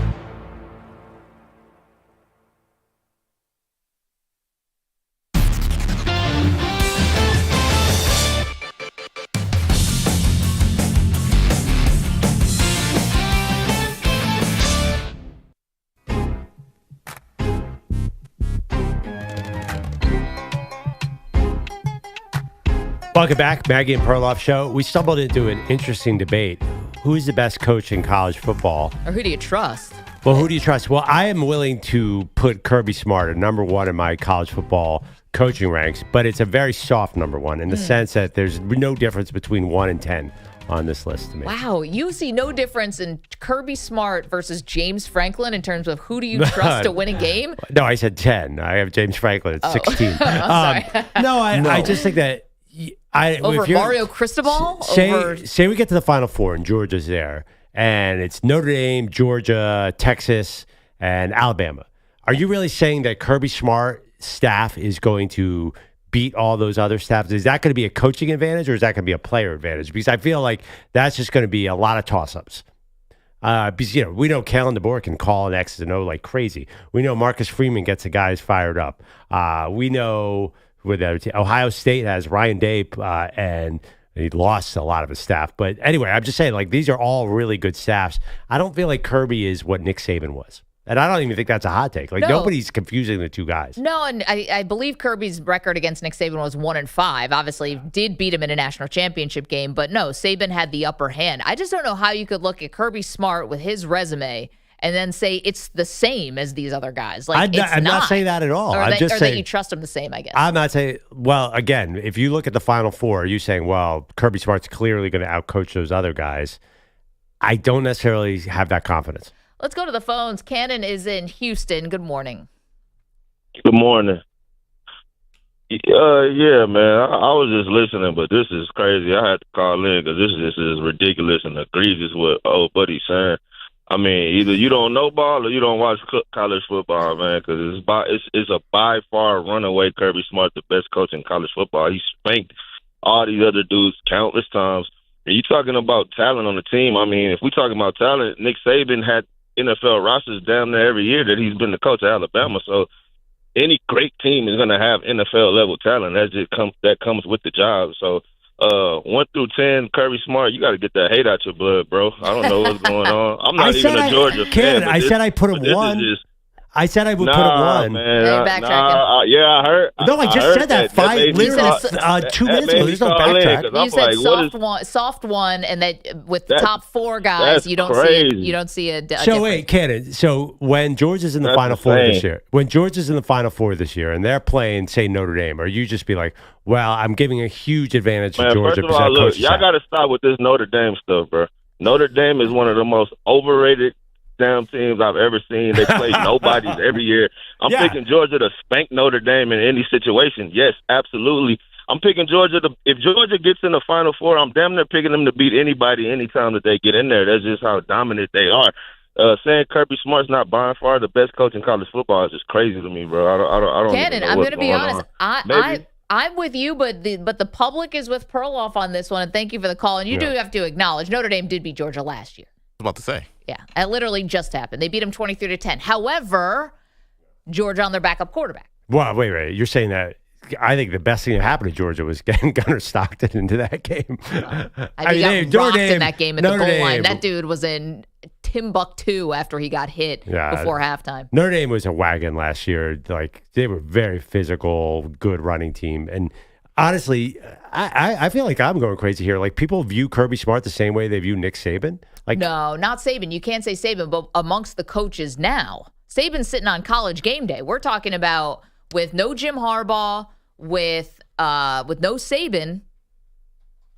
Welcome back, Maggie and Perloff Show. We stumbled into an interesting debate. Who is the best coach in college football? Or who do you trust? Well, who do you trust? Well, I am willing to put Kirby Smart at number one in my college football coaching ranks, but it's a very soft number one in the sense that there's no difference between 1 and 10 on this list to me. Wow, you see no difference in Kirby Smart versus James Franklin in terms of who do you trust to win a game? No, I said 10. I have James Franklin at 16. Sorry. I just think that over Mario Cristobal? Say we get to the Final Four and Georgia's there, and it's Notre Dame, Georgia, Texas, and Alabama. Are you really saying that Kirby Smart staff is going to beat all those other staffs? Is that going to be a coaching advantage or is that going to be a player advantage? Because I feel like that's just going to be a lot of toss-ups. Because, we know Kalen DeBoer can call an X's and O like crazy. We know Marcus Freeman gets the guys fired up. We know Ohio State has Ryan Day, and he lost a lot of his staff. But anyway, I'm just saying, these are all really good staffs. I don't feel like Kirby is what Nick Saban was. And I don't even think that's a hot take. Like, No. nobody's confusing the two guys. No, and I believe Kirby's record against Nick Saban was 1-5. Obviously, did beat him in a national championship game, but no, Saban had the upper hand. I just don't know how you could look at Kirby Smart with his resume and then say it's the same as these other guys. Like, I'm not saying that at all. Or I'm just saying that you trust him the same, I guess. I'm not saying. Well, again, if you look at the Final Four, are you saying, well, Kirby Smart's clearly going to outcoach those other guys? I don't necessarily have that confidence. Let's go to the phones. Cannon is in Houston. Good morning. Good morning. Yeah, man. I was just listening, but this is crazy. I had to call in because this is ridiculous and egregious what old buddy's saying. I mean, either you don't know ball or you don't watch college football, man, because it's a by far runaway Kirby Smart, the best coach in college football. He spanked all these other dudes countless times. And you talking about talent on the team. I mean, if we talking about talent, Nick Saban had NFL rosters damn near every year that he's been the coach at Alabama. So any great team is going to have NFL level talent. That comes with the job. So 1 through 10, Kirby Smart, you got to get that hate out your blood, bro. I don't know what's going on. I'm not even a Georgia fan. I said I put him 1. I said I would put him 1. Man, I heard. No, I just said that 2 minutes ago. There's no backtrack. You said soft one, and that with the top 4 guys, you don't see a So wait, Cannon. So when George is in the Final Four this year, and they're playing, say, Notre Dame, or you just be like, well, I'm giving a huge advantage to Georgia. First of all, look, y'all got to stop with this Notre Dame stuff, bro. Notre Dame is one of the most overrated damn teams I've ever seen. They play nobodies every year. I'm picking Georgia to spank Notre Dame in any situation. Yes, absolutely. I'm picking Georgia if Georgia gets in the Final Four, I'm damn near picking them to beat anybody anytime that they get in there. That's just how dominant they are. Saying Kirby Smart's not by far the best coach in college football is just crazy to me, bro. I don't Cannon, even know I'm what's going to be going honest. on. I'm with you, but the public is with Perloff on this one, and thank you for the call. And you do have to acknowledge Notre Dame did beat Georgia last year. I was about to say. Yeah, it literally just happened. They beat him 23-10. However, Georgia on their backup quarterback. Well, wait. You're saying that I think the best thing that happened to Georgia was getting Gunnar Stockton into that game. He got rocked in that game at the goal line. That dude was in Timbuktu after he got hit before halftime. Notre Dame was a wagon last year. Like, they were very physical, good running team. And honestly, I feel like I'm going crazy here. Like, people view Kirby Smart the same way they view Nick Saban. Like, no, not Saban. You can't say Saban, but amongst the coaches now, Saban's sitting on College Game Day. We're talking about with no Jim Harbaugh, with no Saban.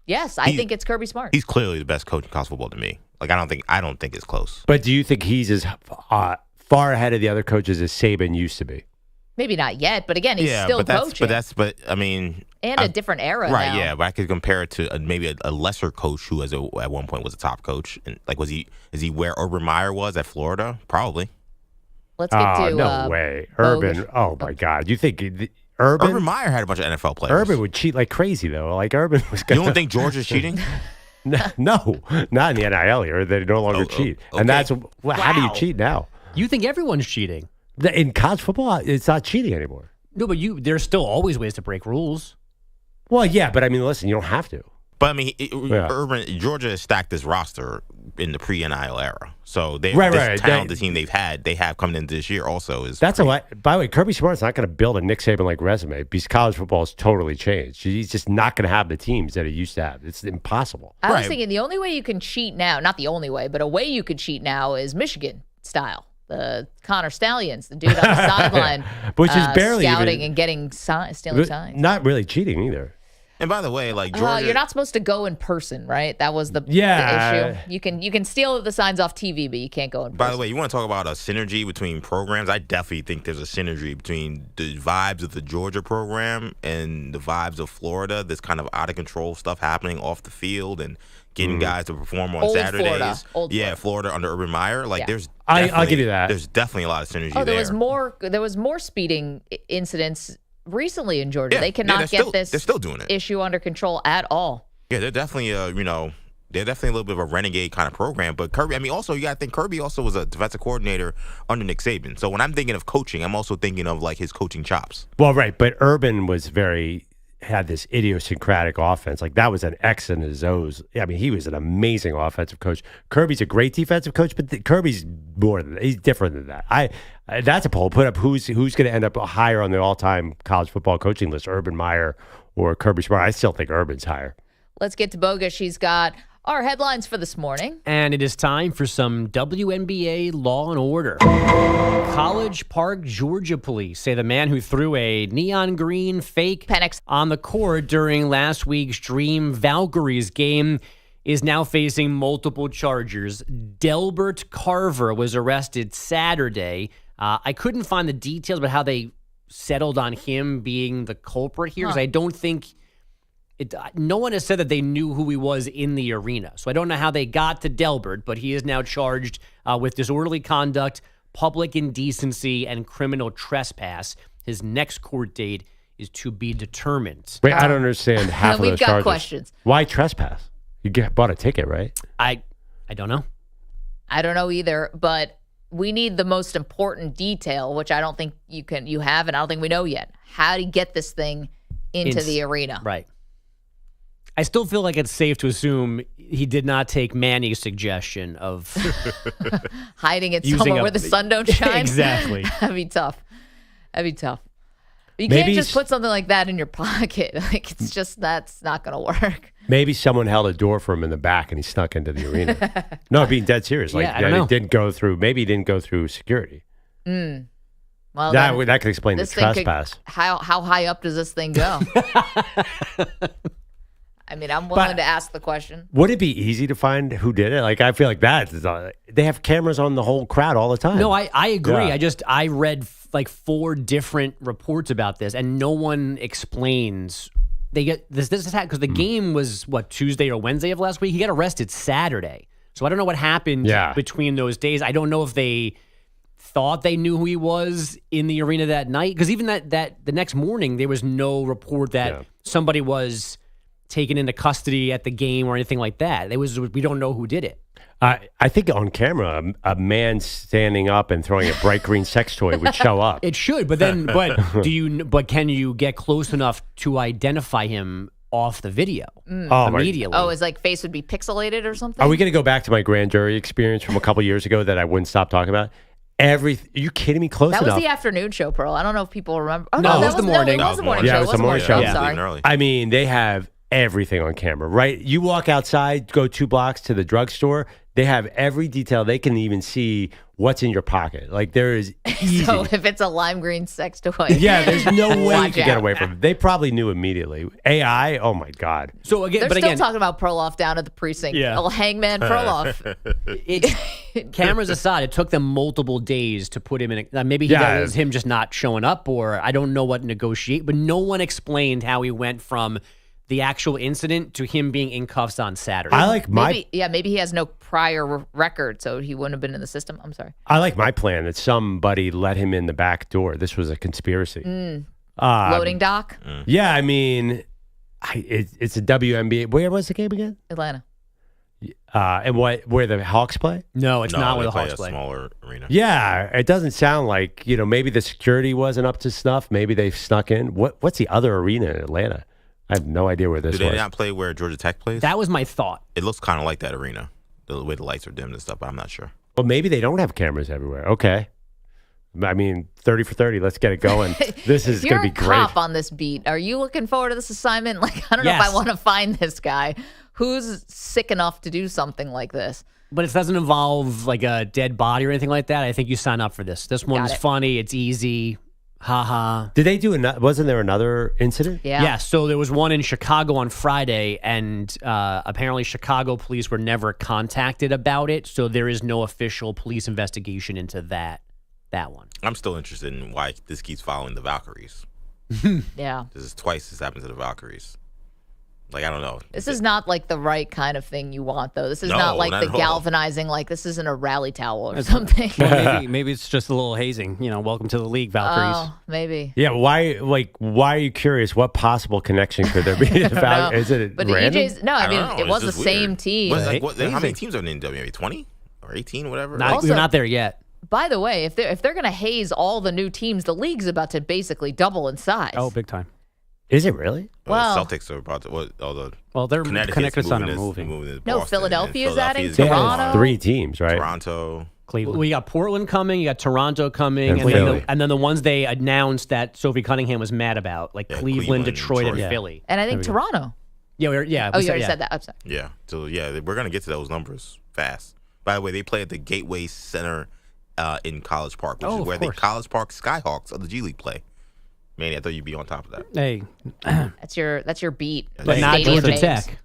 Yes, I think it's Kirby Smart. He's clearly the best coach in college football to me. Like, I don't think it's close. But do you think he's as far ahead of the other coaches as Saban used to be? Maybe not yet, but again, he's still coaching. But I mean, and a different era, right? Now. Yeah, but I could compare it to maybe a lesser coach who, at one point, was a top coach. And like, is he where Urban Meyer was at Florida? Probably. Let's get to no way, Urban. Bogusch. Oh my God, you think Urban Meyer had a bunch of NFL players? Urban would cheat like crazy though. Like Urban was. You don't think Georgia's cheating? No, not in the NIL era. They no longer cheat, okay. And that's how do you cheat now? You think everyone's cheating? In college football, it's not cheating anymore. No, but there's still always ways to break rules. Well, yeah, but I mean, listen, you don't have to. But I mean, Georgia has stacked this roster in the pre-NIL era, so this talented team they have coming into this year also is. That's by the way, Kirby Smart's not going to build a Nick Saban-like resume because college football has totally changed. He's just not going to have the teams that he used to have. It's impossible. I was thinking the only way you can cheat now, not the only way, but a way you could cheat now is Michigan style. The Connor Stallions, the dude on the sideline, which is barely scouting and getting stealing signs. Not really cheating either. And by the way, like Georgia, you're not supposed to go in person, right? That was the issue. You can steal the signs off TV, but you can't go in person. By the way, you want to talk about a synergy between programs? I definitely think there's a synergy between the vibes of the Georgia program and the vibes of Florida. This kind of out of control stuff happening off the field and getting guys to perform on Saturdays. Florida under Urban Meyer. Like I'll give you that. There's definitely a lot of synergy there was more speeding incidents recently in Georgia. Yeah, they cannot get they're still doing it. Issue under control at all. Yeah, they're definitely they're definitely a little bit of a renegade kind of program. But Kirby, I mean, also you got to think Kirby also was a defensive coordinator under Nick Saban. So when I'm thinking of coaching, I'm also thinking of like his coaching chops. Well, right, but Urban was very had this idiosyncratic offense. Like that was an X and his O's. I mean, he was an amazing offensive coach. Kirby's a great defensive coach, but Kirby's more than that. He's different than that. That's a poll. Put up who's going to end up higher on the all-time college football coaching list, Urban Meyer or Kirby Smart. I still think Urban's higher. Let's get to Bogusch. He's got our headlines for this morning. And it is time for some WNBA Law and Order. College Park, Georgia police say the man who threw a neon green fake Penix on the court during last week's Dream Valkyries game is now facing multiple charges. Delbert Carver was arrested Saturday. I couldn't find the details about how they settled on him being the culprit here, because I don't think... no one has said that they knew who he was in the arena. So I don't know how they got to Delbert, but he is now charged with disorderly conduct, public indecency, and criminal trespass. His next court date is to be determined. Wait, I don't understand half of those charges. We've got questions. Why trespass? You bought a ticket, right? I don't know. I don't know either, but we need the most important detail, which I don't think you have, and I don't think we know yet. How to get this thing into the arena. Right. I still feel like it's safe to assume he did not take Manny's suggestion of hiding it somewhere where the sun don't shine. Exactly. That'd be tough. You Maybe can't just put something like that in your pocket. Like it's just that's not going to work. Maybe someone held a door for him in the back and he snuck into the arena. No, being dead serious. Like I don't know. It didn't go through. Maybe he didn't go through security. Well, that could explain the this thing trespass. How high up does this thing go? I mean, I'm willing to ask the question. Would it be easy to find who did it? Like, I feel like they have cameras on the whole crowd all the time. No, I agree. Yeah. I read like 4 different reports about this, and no one explains. They get this is because the game was Tuesday or Wednesday of last week. He got arrested Saturday, so I don't know what happened between those days. I don't know if they thought they knew who he was in the arena that night, because even that the next morning there was no report that somebody was taken into custody at the game or anything like that. We don't know who did it. I think on camera, a man standing up and throwing a bright green sex toy would show up. It should, but can you get close enough to identify him off the video immediately? Oh, his face would be pixelated or something? Are we going to go back to my grand jury experience from a couple years ago that I wouldn't stop talking about? Are you kidding me? Close enough. That was the afternoon show, Pearl. I don't know if people remember. Oh, no, it was the morning. It was the morning show. Yeah, it was the morning show. I'm sorry. I mean, they have everything on camera, right? You walk outside, go 2 blocks to the drugstore, they have every detail. They can even see what's in your pocket. Like, there is easy. So if it's a lime green sex toy. Yeah, there's no way you can get away from it. They probably knew immediately. AI, oh my God. So they're still talking about Perloff down at the precinct. Yeah. Little hangman Perloff. Cameras aside, it took them multiple days to put him in. Maybe that was him just not showing up, or I don't know what negotiate. But no one explained how he went from the actual incident to him being in cuffs on Saturday. I like maybe he has no prior record, so he wouldn't have been in the system. I'm sorry. I like my plan that somebody let him in the back door. This was a conspiracy. Loading dock? Yeah, I mean, it's a WNBA. Where was the game again? Atlanta. And where the Hawks play? No, it's not where the Hawks play. A smaller arena. Yeah, it doesn't sound like, maybe the security wasn't up to snuff. Maybe they snuck in. What's the other arena in Atlanta? I have no idea where this was. Do they not play where Georgia Tech plays? That was my thought. It looks kind of like that arena, the way the lights are dimmed and stuff, but I'm not sure. Well, maybe they don't have cameras everywhere. Okay. I mean, 30 for 30. Let's get it going. This is going to be great. You're a cop on this beat. Are you looking forward to this assignment? Like, I don't know if I want to find this guy. Who's sick enough to do something like this? But it doesn't involve like a dead body or anything like that. I think you sign up for this. This one's funny. It's easy. Ha. Did they do wasn't there another incident? Yeah. So there was one in Chicago on Friday, and apparently Chicago police were never contacted about it. So there is no official police investigation into that one. I'm still interested in why this keeps following the Valkyries. Yeah. This is twice this happened to the Valkyries. Like, I don't know. This is not like the right kind of thing you want, though. This is not like the galvanizing, like this isn't a rally towel or something. Well, maybe it's just a little hazing. Welcome to the league, Valkyries. Oh, maybe. Yeah, why are you curious? What possible connection could there be to the Valkyries? Is it but random? EJ's, no, I mean, it was the same team. How many teams are in the WNBA? 20 or 18, whatever? We're not there yet. By the way, if they're going to haze all the new teams, the league's about to basically double in size. Oh, big time. Is it really? Well, Celtics are about to. They're Connecticut's on a moving moving. to No, Boston, Philadelphia is and adding Philadelphia's Toronto. adding 3 teams, right? Toronto. Cleveland. We got Portland coming, you got Toronto coming, And Philly. and then the ones they announced that Sophie Cunningham was mad about, like Cleveland, Detroit, and Philly. And I think Toronto. Yeah, we you already said that. I'm sorry. Yeah. So we're gonna get to those numbers fast. By the way, they play at the Gateway Center in College Park, which is where the College Park Skyhawks of the G League play. Manny, I thought you'd be on top of that. Hey, that's your beat. But not Georgia Tech.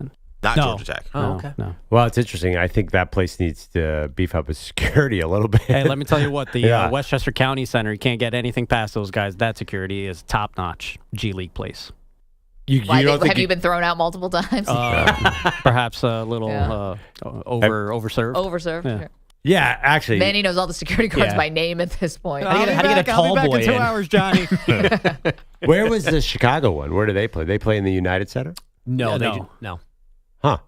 Not Georgia Tech. Oh, okay. No. Well, it's interesting. I think that place needs to beef up its security a little bit. Hey, let me tell you what, the Westchester County Center, you can't get anything past those guys. That security is top-notch G League place. Have you been thrown out multiple times? Perhaps a little overserved. Overserved. Yeah. Sure. Yeah, actually. Manny knows all the security guards by name at this point. How do you get a tall boy in 2 hours, Johnny? Where was the Chicago one? Where do they play? They play in the United Center? No. Huh.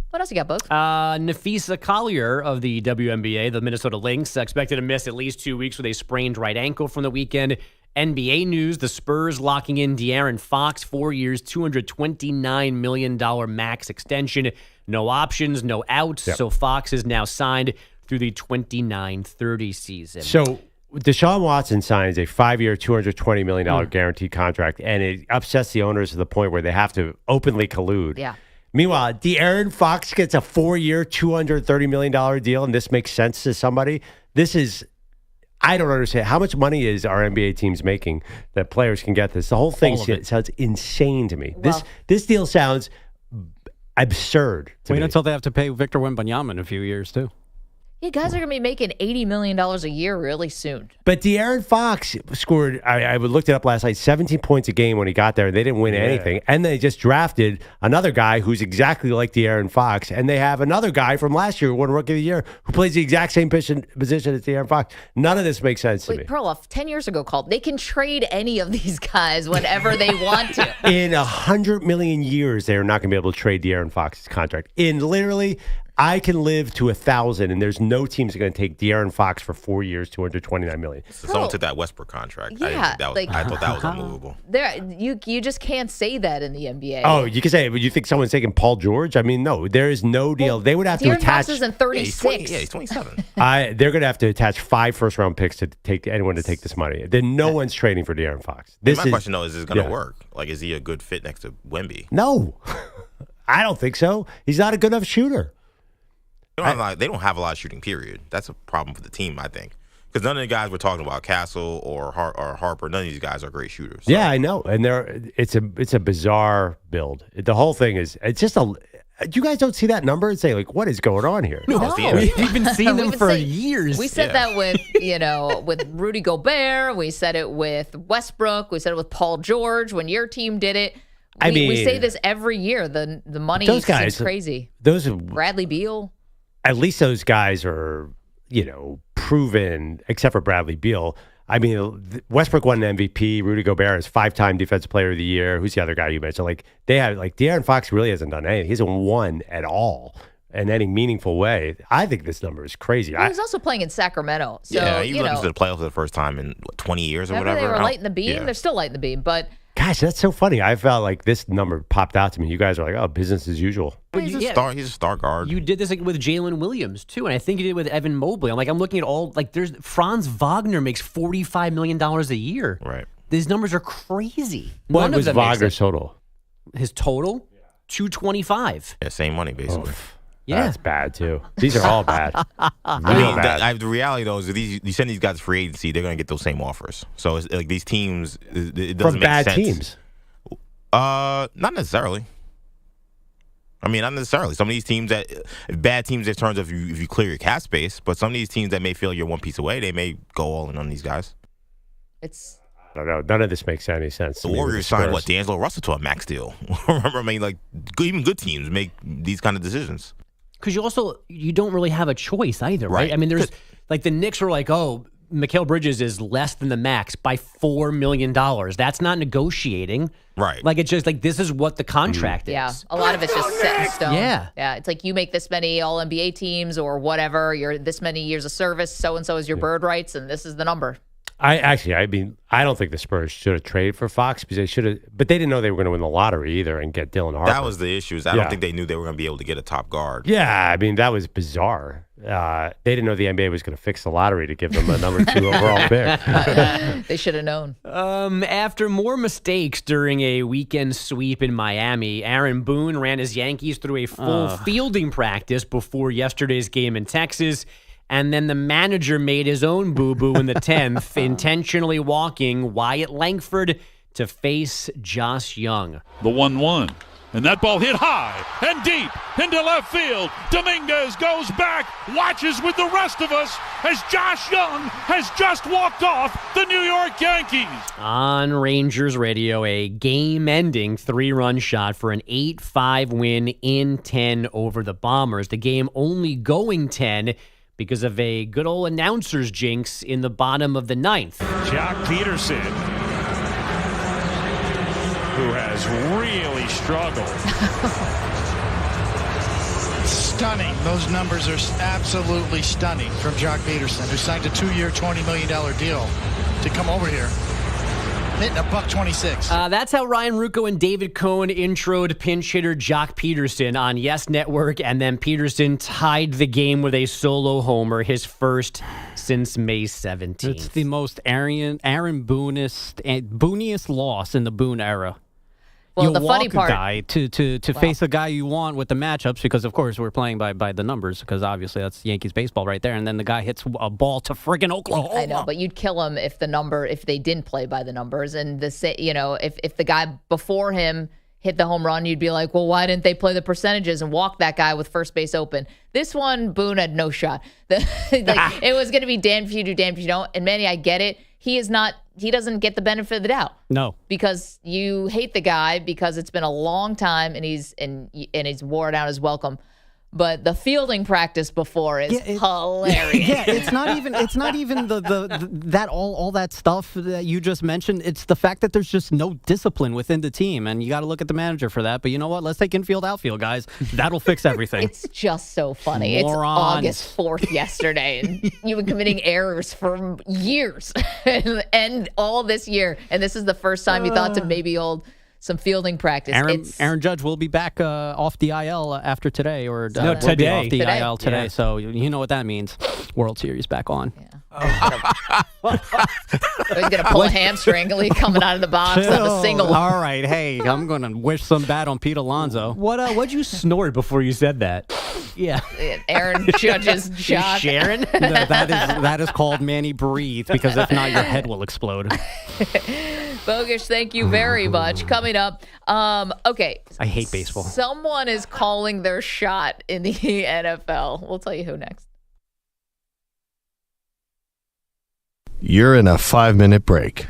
What else you got, Bogusch? Nafisa Collier of the WNBA, the Minnesota Lynx, expected to miss at least 2 weeks with a sprained right ankle from the weekend. NBA news, the Spurs locking in De'Aaron Fox, 4 years, $229 million max extension. No options, no outs. Yep. So Fox is now signed through the 29-30 season. So Deshaun Watson signs a 5-year, $220 million guaranteed contract, and it upsets the owners to the point where they have to openly collude. Yeah. Meanwhile, De'Aaron Fox gets a 4-year, $230 million deal, and this makes sense to somebody. I don't understand. How much money is our NBA teams making that players can get this? The whole thing sounds insane to me. Well, this deal sounds absurd to Wait me. until they have to pay Victor Wembanyama in a few years, too. Yeah, guys are going to be making $80 million a year really soon. But De'Aaron Fox scored, I looked it up last night, 17 points a game when he got there. They didn't win anything. And they just drafted another guy who's exactly like De'Aaron Fox. And they have another guy from last year who won Rookie of the Year who plays the exact same position as De'Aaron Fox. None of this makes sense to me. Perloff, 10 years ago called. They can trade any of these guys whenever they want to. In 100 million years, they're not going to be able to trade De'Aaron Fox's contract. In literally, I can live to 1,000, and there's no teams that are going to take De'Aaron Fox for 4 years, $229 million. So someone took that Westbrook contract. Yeah, I thought that was unmovable. You just can't say that in the NBA. Oh, you can say it, but you think someone's taking Paul George? I mean, no, there is no deal. They would have to De'Aaron attach. Fox is in 36. He's 27. They're going to have to attach 5 first-round picks to take anyone to take this money. Then no one's trading for De'Aaron Fox. My question, though, is this going to work? Like, is he a good fit next to Wemby? No, I don't think so. He's not a good enough shooter. They don't have a lot of shooting, period. That's a problem for the team, I think. Because none of the guys we're talking about, Castle or Harper, none of these guys are great shooters. So. Yeah, I know. And it's a bizarre build. The whole thing is, it's just you guys don't see that number and say, like, what is going on here? No. We've been seeing them for years. We said that with, with Rudy Gobert. We said it with Westbrook. We said it with Paul George when your team did it. We say this every year. The money seems crazy. Bradley Beal. At least those guys are, proven, except for Bradley Beal. I mean, Westbrook won an MVP. Rudy Gobert is 5-time Defensive Player of the Year. Who's the other guy you mentioned? Like, they have, De'Aaron Fox really hasn't done anything. He hasn't won at all in any meaningful way. I think this number is crazy. He was also playing in Sacramento. So, he went to the playoffs for the first time in 20 years or whatever. They were lighting the beam. Yeah. They're still lighting the beam, but. Gosh, that's so funny. I felt like this number popped out to me. You guys are like, oh, business as usual. He's a star guard. You did this with Jalen Williams, too, and I think you did with Evan Mobley. I'm looking at there's Franz Wagner makes $45 million a year. Right. These numbers are crazy. What was Wagner's total? His total? $225. Yeah, same money, basically. Yeah. That's bad, too. These are all bad. The reality, though, is you send these guys to free agency, they're going to get those same offers. So, it's like these teams, it doesn't make sense. From bad teams? Not necessarily. I mean, not necessarily. Some of these teams bad teams in terms of if you clear your cap space, but some of these teams that may feel you're one piece away, they may go all in on these guys. I don't know. None of this makes any sense. The Warriors signed, D'Angelo Russell to a max deal. Remember, I mean, even good teams make these kind of decisions. Because you don't really have a choice either, right? I mean, there's the Knicks are like, oh, Mikal Bridges is less than the max by $4 million. That's not negotiating. Right. It's just this is what the contract is. Yeah, a lot of it's just set in stone. Yeah. Yeah, it's like you make this many All-NBA teams or whatever, you're this many years of service, so-and-so is your bird rights, and this is the number. I mean, I don't think the Spurs should have traded for Fox because they should have, but they didn't know they were going to win the lottery either and get Dylan Harper. That was the issue. I don't think they knew they were going to be able to get a top guard. Yeah, I mean, that was bizarre. They didn't know the NBA was going to fix the lottery to give them a number 2 overall pick. They should have known. After more mistakes during a weekend sweep in Miami, Aaron Boone ran his Yankees through a full fielding practice before yesterday's game in Texas. And then the manager made his own boo-boo in the 10th, intentionally walking Wyatt Langford to face Josh Young. The 1-1. And that ball hit high and deep into left field. Dominguez goes back, watches with the rest of us as Josh Young has just walked off the New York Yankees. On Rangers radio, a game-ending 3-run shot for an 8-5 win in 10 over the Bombers. The game only going 10 because of a good old announcer's jinx in the bottom of the 9th. Jock Peterson, who has really struggled. Stunning. Those numbers are absolutely stunning from Jock Peterson, who signed a 2-year, $20 million deal to come over here. Hitting $126. That's how Ryan Rucco and David Cohn introed pinch hitter Jock Peterson on Yes Network, and then Peterson tied the game with a solo homer, his first since May 17th. It's the most Aaron Booniest loss in the Boone era. Well, you the walk funny part, a guy to face a guy you want with the matchups because, of course, we're playing by the numbers because obviously that's Yankees baseball right there. And then the guy hits a ball to friggin' Oklahoma. I know, but you'd kill him if they didn't play by the numbers. And if the guy before him hit the home run, you'd be like, well, why didn't they play the percentages and walk that guy with first base open? This one, Boone had no shot. It was going to be damned if you do, damned if you don't. And Manny, I get it. He doesn't get the benefit of the doubt. No. Because you hate the guy because it's been a long time and he's worn out his welcome. But the fielding practice before is hilarious. Yeah, it's not even that all that stuff that you just mentioned. It's the fact that there's just no discipline within the team, and you got to look at the manager for that. But you know what? Let's take infield, outfield, guys. That'll fix everything. It's just so funny. Morons. It's August 4th yesterday, and you've been committing errors for years, and all this year, and this is the first time you thought to maybe hold some fielding practice. Aaron Judge will be back off the IL after today, or today. Will be off the IL today. Yeah. So you know what that means. World Series back on. Yeah. He's going to pull a hamstring coming out of the box on a single. All right, hey, I'm going to wish some bad on Pete Alonso. What'd you snort before you said that? Yeah. Aaron Judge's shot. Sharon? that is called Manny breathe, because if not, your head will explode. Bogusch, thank you very much. Coming up, okay. I hate baseball. Someone is calling their shot in the NFL. We'll tell you who next. You're in a 5-minute break.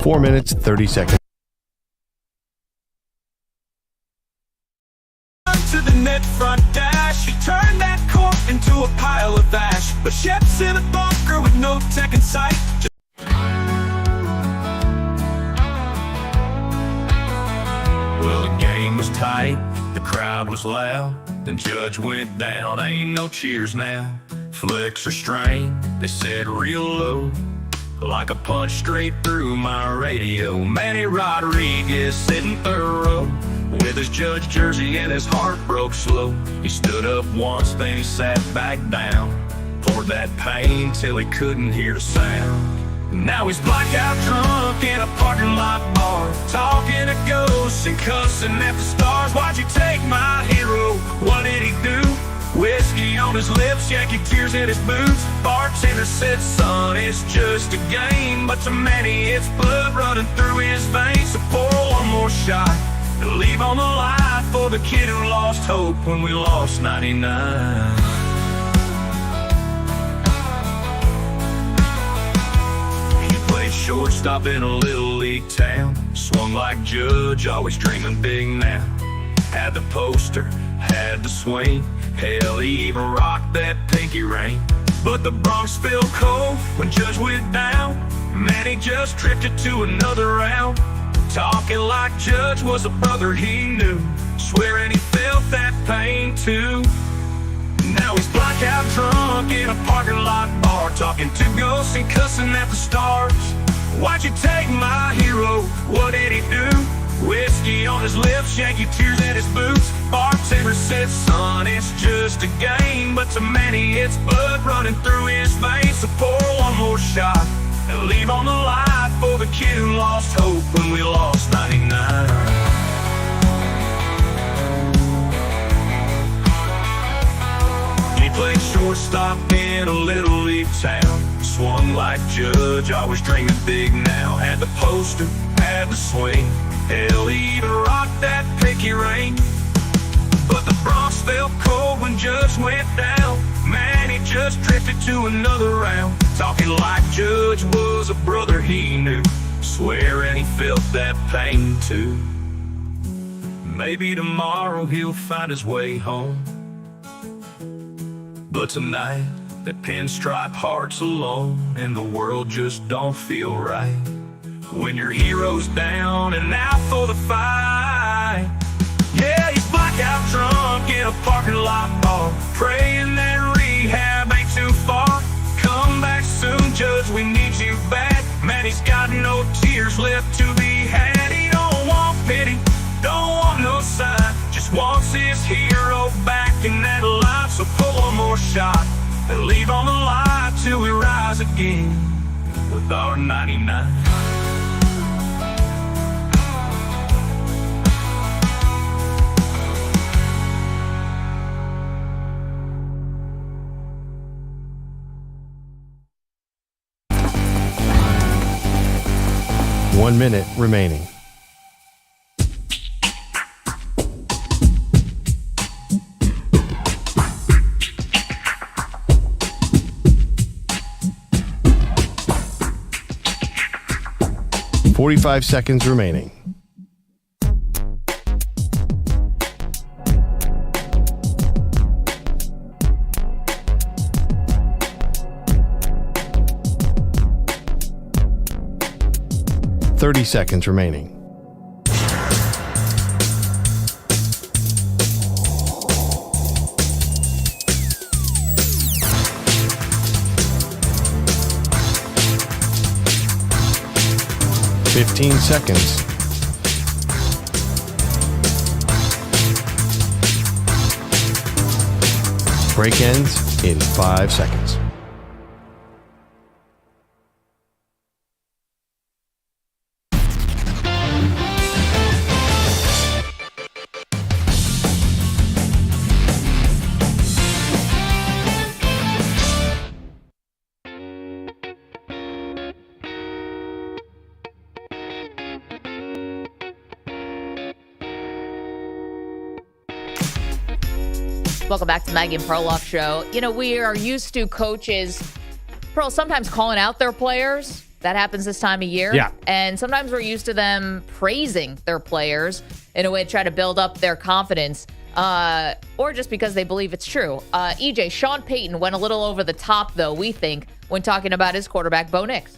Four minutes, 30 seconds. To the net front dash, he turned that court into a pile of ash. But Shep's in a bunker with no tech in sight. Well, the game was tight, the crowd was loud. Then Judge went down, ain't no cheers now. Flicks are strained, they said real low. Like a punch straight through my radio. Manny Rodriguez sitting third row with his Judge jersey and his heart broke slow. He stood up once, then he sat back down. Poured that pain till he couldn't hear the sound. Now he's blackout drunk in a parking lot bar, talking to ghosts and cussing at the stars. Why'd you take my hero? What did he do? Whiskey on his lips, Yankee tears in his boots. Bartender said, son, it's just a game. But to Manny, it's blood running through his veins. So pour one more shot to leave on the line for the kid who lost hope when we lost 99. He played shortstop in a little league town. Swung like Judge, always dreaming big now. Had the poster, had the swing. Hell, he even rocked that pinky ring. But the Bronx felt cold when Judge went down. Man, he just drifted to another round. Talking like Judge was a brother he knew. Swearing he felt that pain too. Now he's blackout drunk in a parking lot bar, talking to ghosts and cussing at the stars. Why'd you take my hero? What did he do? Whiskey on his lips, Yankee tears in his boots. Bartender said, son, it's just a game. But to many it's blood running through his veins. So pour one more shot and leave on the light for the kid who lost hope when we lost 99. He played shortstop in a little league town. Swung like Judge, always dreaming big now. Had the poster, had the swing. Hell, he even rocked that pinky ring. But the Bronx felt cold when Judge went down. Man, he just drifted to another round. Talking like Judge was a brother he knew. Swearing he felt that pain too. Maybe tomorrow he'll find his way home. But tonight, that pinstripe heart's alone, and the world just don't feel right. When your hero's down and out for the fight. Yeah, he's blackout drunk in a parking lot bar, praying that rehab ain't too far. Come back soon, Judge, we need you back. Man, he's got no tears left to be had. He don't want pity, don't want no sign, just wants his hero back in that life. So pull one more shot and leave on the light till we rise again with our 99. One minute remaining. $45 seconds remaining. $30 seconds remaining. $15 seconds. Break ends in 5 seconds. Welcome back to Maggie and Perloff Show. You know, we are used to coaches, Pearl, sometimes calling out their players. That happens this time of year. Yeah. And sometimes we're used to them praising their players in a way to try to build up their confidence, or just because they believe it's true. EJ, Sean Payton went a little over the top, though, we think, when talking about his quarterback, Bo Nix.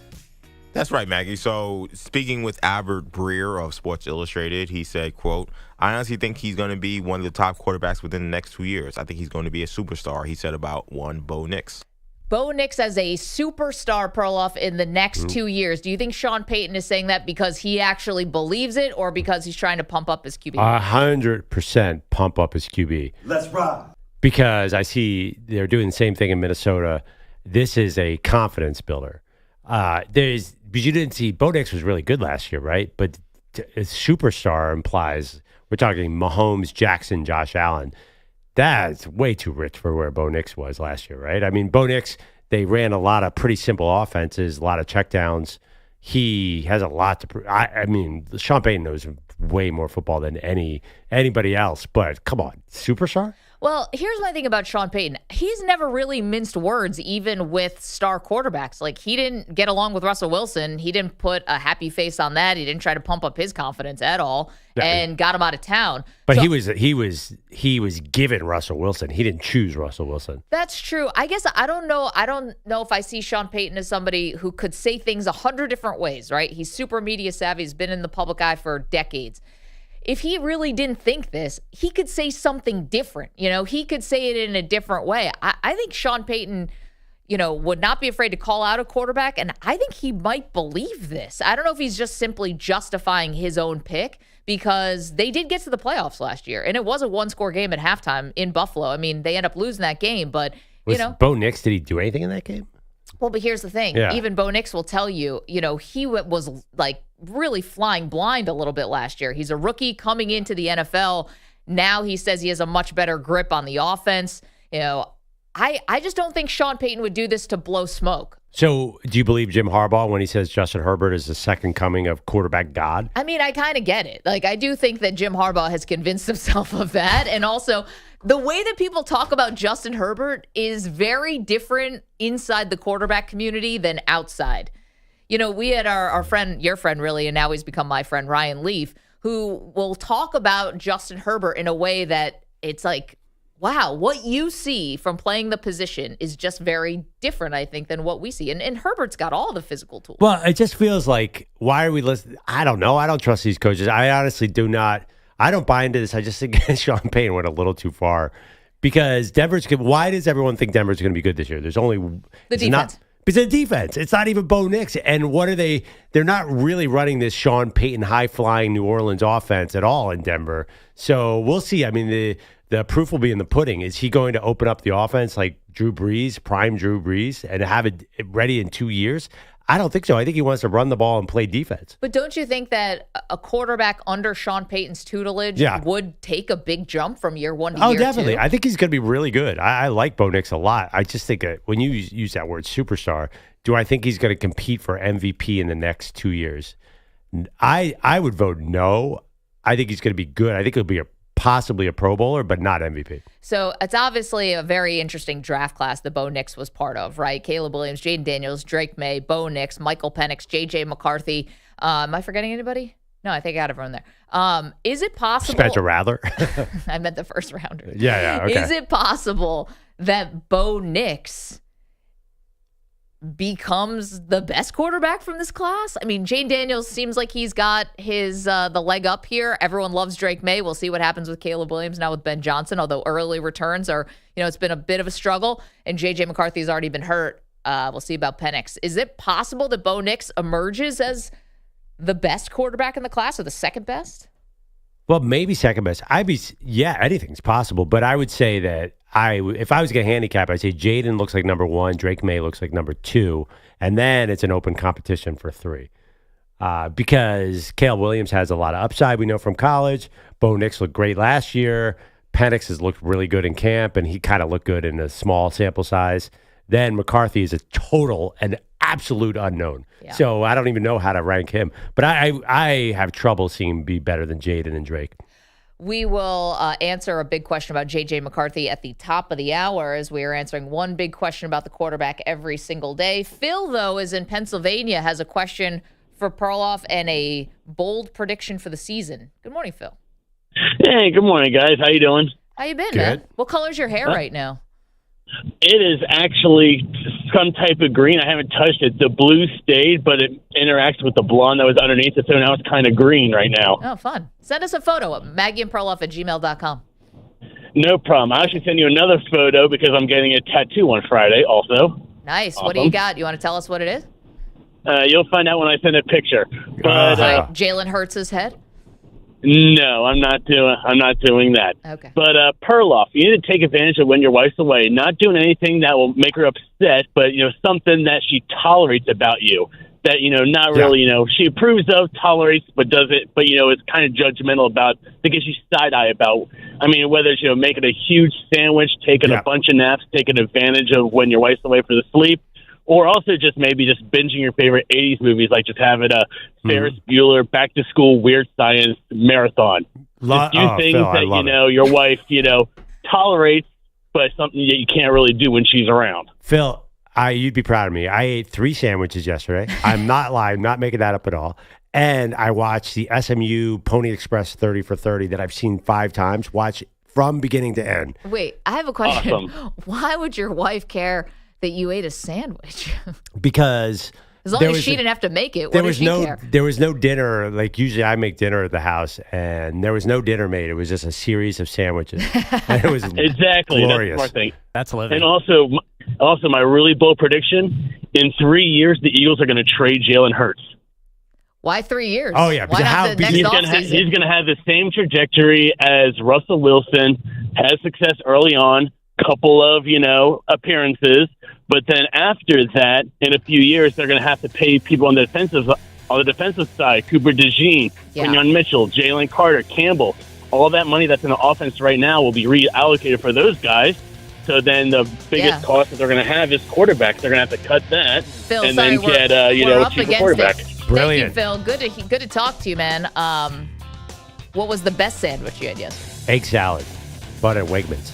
That's right, Maggie. So speaking with Albert Breer of Sports Illustrated, he said, quote, I honestly think he's going to be one of the top quarterbacks within the next 2 years. I think he's going to be a superstar, he said about one Bo Nix. Bo Nix as a superstar, Perloff, in the next 2 years. Do you think Sean Payton is saying that because he actually believes it or because he's trying to pump up his QB? 100% pump up his QB. Let's ride. Because I see they're doing the same thing in Minnesota. This is a confidence builder. Because you didn't see, Bo Nix was really good last year, right? But a superstar implies, we're talking Mahomes, Jackson, Josh Allen. That's way too rich for where Bo Nix was last year, right? I mean, Bo Nix, they ran a lot of pretty simple offenses, a lot of checkdowns. He has a lot to prove. I mean, Sean Payton knows way more football than any anybody else. But come on, superstar? Well, here's my thing about Sean Payton. He's never really minced words, even with star quarterbacks. Like, he didn't get along with Russell Wilson. He didn't put a happy face on that. He didn't try to pump up his confidence at all and got him out of town. But So, he was given Russell Wilson. He didn't choose Russell Wilson. that's true. I guess I don't know. I don't know if I see Sean Payton as somebody who could say things 100 different ways, right? He's super media savvy. He's been in the public eye for decades. If he really didn't think this, he could say something different. He could say it in a different way. I think Sean Payton, would not be afraid to call out a quarterback, and I think he might believe this. I don't know if he's just simply justifying his own pick, because they did get to the playoffs last year, and it was a one-score game at halftime in Buffalo. I mean, they end up losing that game, but, Bo Nix, did he do anything in that game? Well, but here's the thing. Yeah. Even Bo Nix will tell you, he was like really flying blind a little bit last year. He's a rookie coming into the NFL. Now he says he has a much better grip on the offense. I just don't think Sean Payton would do this to blow smoke. So do you believe Jim Harbaugh when he says Justin Herbert is the second coming of quarterback God? I mean, I kind of get it. Like, I do think that Jim Harbaugh has convinced himself of that. And also, the way that people talk about Justin Herbert is very different inside the quarterback community than outside. We had our friend, your friend really, and now he's become my friend, Ryan Leaf, who will talk about Justin Herbert in a way that it's like, wow, what you see from playing the position is just very different, I think, than what we see. And Herbert's got all the physical tools. Well, it just feels like, why are we listening? I don't know. I don't trust these coaches. I honestly do not. I don't buy into this. I just think Sean Payton went a little too far, because why does everyone think Denver's going to be good this year? There's only the defense. It's a defense. It's not even Bo Nix. And what are they? They're not really running this Sean Payton high-flying New Orleans offense at all in Denver. So we'll see. I mean, the proof will be in the pudding. Is he going to open up the offense like Drew Brees, prime Drew Brees, and have it ready in 2 years? I don't think so. I think he wants to run the ball and play defense. But don't you think that a quarterback under Sean Payton's tutelage would take a big jump from year one to year two? Oh, definitely. I think he's going to be really good. I like Bo Nix a lot. I just think that when you use that word superstar, do I think he's going to compete for MVP in the next 2 years? I would vote no. I think he's going to be good. I think he'll be possibly a Pro Bowler, but not MVP. So it's obviously a very interesting draft class that Bo Nix was part of, right? Caleb Williams, Jaden Daniels, Drake May, Bo Nix, Michael Penix, J.J. McCarthy. Am I forgetting anybody? No, I think I got everyone there. Is it possible? Spencer Rattler. I meant the first rounder. Yeah, okay. Is it possible that Bo Nix becomes the best quarterback from this class? I mean, Jane Daniels seems like he's got his the leg up here. Everyone loves Drake May. We'll see what happens with Caleb Williams now with Ben Johnson, although early returns are, it's been a bit of a struggle. And J.J. McCarthy's already been hurt. We'll see about Penix. Is it possible that Bo Nix emerges as the best quarterback in the class, or the second best? Well, maybe second best. Anything's possible. But I would say that if I was going to handicap, I'd say Jaden looks like number 1, Drake May looks like number 2, and then it's an open competition for 3. Because Caleb Williams has a lot of upside, we know from college. Bo Nix looked great last year. Penix has looked really good in camp, and he kind of looked good in a small sample size. Then McCarthy is a total and absolute unknown. Yeah. So I don't even know how to rank him. But I have trouble seeing him be better than Jaden and Drake. We will answer a big question about J.J. McCarthy at the top of the hour, as we are answering one big question about the quarterback every single day. Phil, though, is in Pennsylvania, has a question for Perloff and a bold prediction for the season. Good morning, Phil. Hey, good morning, guys. How you doing? How you been, man? What color's your hair right now? It is actually some type of green. I haven't touched it. The blue stayed, but it interacts with the blonde that was underneath it, so now it's kind of green right now. Oh, fun. Send us a photo at MaggieandPerloff@gmail.com. No problem. I'll actually send you another photo because I'm getting a tattoo on Friday also. Nice. Awesome. What do you got? You want to tell us what it is? You'll find out when I send a picture. But Jalen Hurts' head? No, I'm not doing that. Okay. But Perloff, you need to take advantage of when your wife's away. Not doing anything that will make her upset, but something that she tolerates about you. That not really, she approves of, tolerates, but does it, but is kind of judgmental about. That gives you side eye about. I mean, whether it's making a huge sandwich, taking a bunch of naps, taking advantage of when your wife's away for the sleep. Or also just maybe just binging your favorite 80s movies, like just having a Ferris Bueller Back to School Weird Science marathon. Just do things Phil, that, your wife, tolerates, but something that you can't really do when she's around. Phil, you'd be proud of me. I ate 3 sandwiches yesterday. I'm not lying, not making that up at all. And I watched the SMU Pony Express 30 for 30 that I've seen 5 times. Watch from beginning to end. Wait, I have a question. Awesome. Why would your wife care that you ate a sandwich? Because as long as she didn't have to make it, what does she care? There was no dinner. Like usually I make dinner at the house, and there was no dinner made. It was just a series of sandwiches. And it was exactly glorious. That's the smart thing. That's living. And also my really bold prediction: in 3 years, the Eagles are going to trade Jalen Hurts. Why 3 years? Oh, yeah. Why not the next he's offseason? going to have the same trajectory as Russell Wilson, has success early on, couple of, appearances. But then after that, in a few years, they're going to have to pay people on the defensive side, Cooper DeJean, Quinyon Mitchell, Jalen Carter, Campbell. All that money that's in the offense right now will be reallocated for those guys. So then the biggest cost that they're going to have is quarterbacks. They're going to have to cut that Phil, and sorry, then get a cheaper quarterback. Brilliant. Thank you, Phil. Good to talk to you, man. What was the best sandwich you had yesterday? Egg salad, but at Wegmans.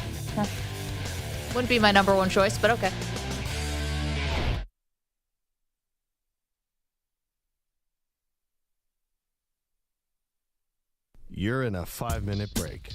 Wouldn't be my number one choice, but okay. You're in a 5-minute break.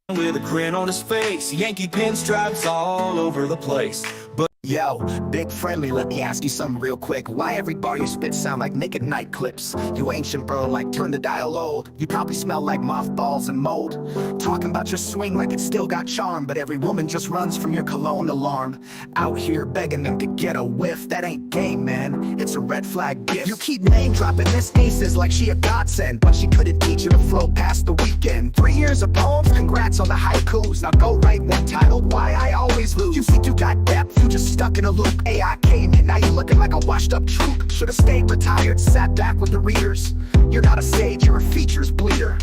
With a grin on his face, Yankee pinstripes all over the place. But yo, big friendly, let me ask you something real quick. Why every bar you spit sound like naked night clips? You ancient bro, like turn the dial old. You probably smell like mothballs and mold. Talking about your swing like it still got charm, but every woman just runs from your cologne alarm. Out here begging them to get a whiff. That ain't game, man, it's a red flag gift. You keep name dropping Miss Aces like she a godsend, but she couldn't teach you to flow past the weekend. 3 years of poems, congrats on the haikus. Now go write one titled Why I Always Lose. You think you got depth, you just stuck in a loop. AI came in, now you looking like a washed up troop. Should've stayed retired, sat back with the readers. You're not a sage, you're a features bleeder.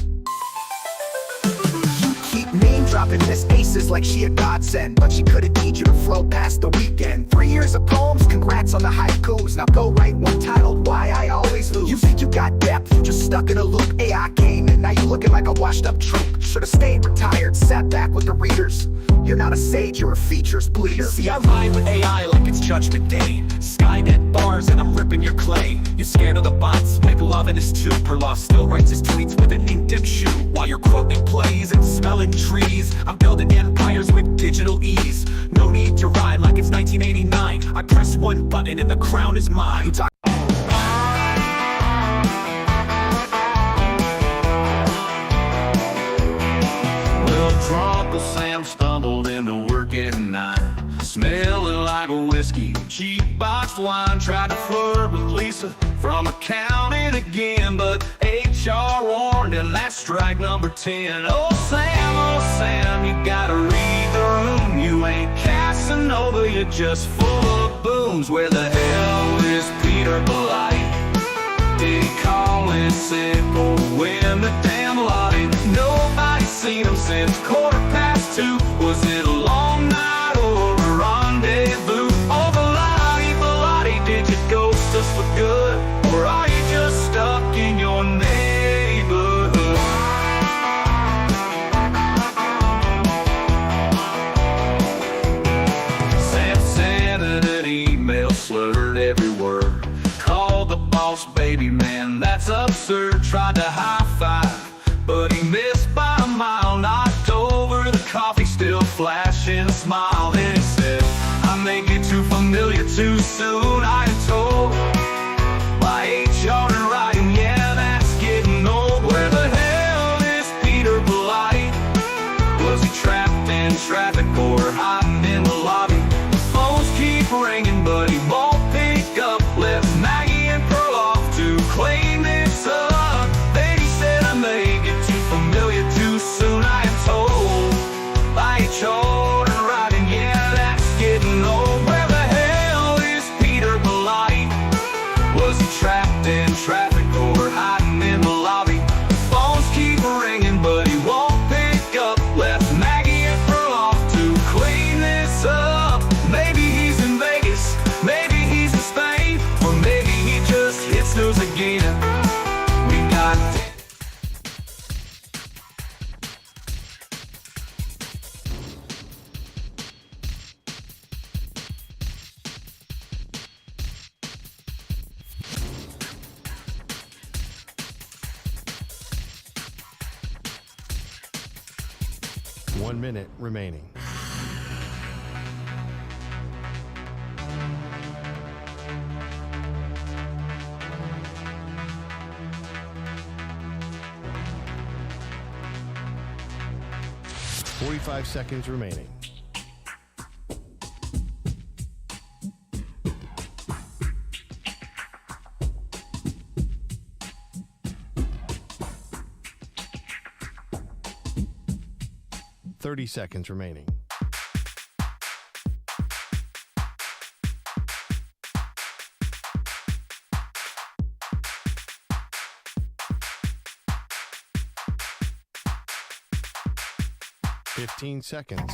Keep name dropping Miss Aces like she a godsend, but she couldn't teach you to flow past the weekend. 3 years of poems, congrats on the haikus. Now go write one titled Why I Always Lose. You think you got depth, you just stuck in a loop. AI came in, now you looking like a washed up troop. Should've stayed retired, sat back with the readers. You're not a sage, you're a features bleeder. see, I ride with AI like it's Judgment Day. Skynet bars and I'm ripping your clay. You're scared of the bots, make love in his tube. Perloff still writes his tweets with an ink-dipped shoe, while you're quoting plays and smelling trees. I'm building empires with digital ease. No need to ride like it's 1989. I press one button and the crown is mine. Well, drunk old Sam stumbled into work at night, smelling like a whiskey, cheap boxed wine. Tried to flirt with Lisa from accounting again, but HR warned him that's strike number 10. Oh Sam, you gotta read the room. You ain't Casanova, you're just full of booms. Where the hell is Peter Blight? Did he call in sick or win the damn lottery? Nobody's seen him since 2:15. Was it a long night or a rendezvous? Oh, Bellotti, did you ghost us for good? Or are you just stuck in your neighborhood? Sam sent an email, slurred every word. Called the boss, baby man, that's absurd. Tried to high-five, but he missed by a mile. Knocked over the coffee, still flashing a smile. Then he said, I may get too familiar too soon. I am told by HR and writing, yeah, that's getting old. Where the hell is Peter Blight? Was he trapped in traffic or hiding in the lobby? The phones keep ringing, but he won't pick up. Left Maggie and Perloff to clean this up. Then he said, I may get too familiar too soon. I am told by HR and writing, yeah, that's getting old. Where the hell is Peter Blight? 1 minute remaining. Forty-five seconds remaining. Seconds remaining. Fifteen seconds.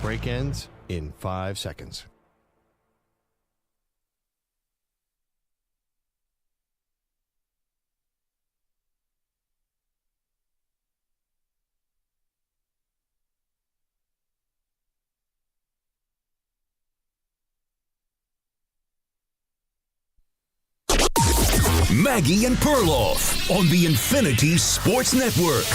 Break ends in 5 seconds. Maggie and Perloff on the Infinity Sports Network.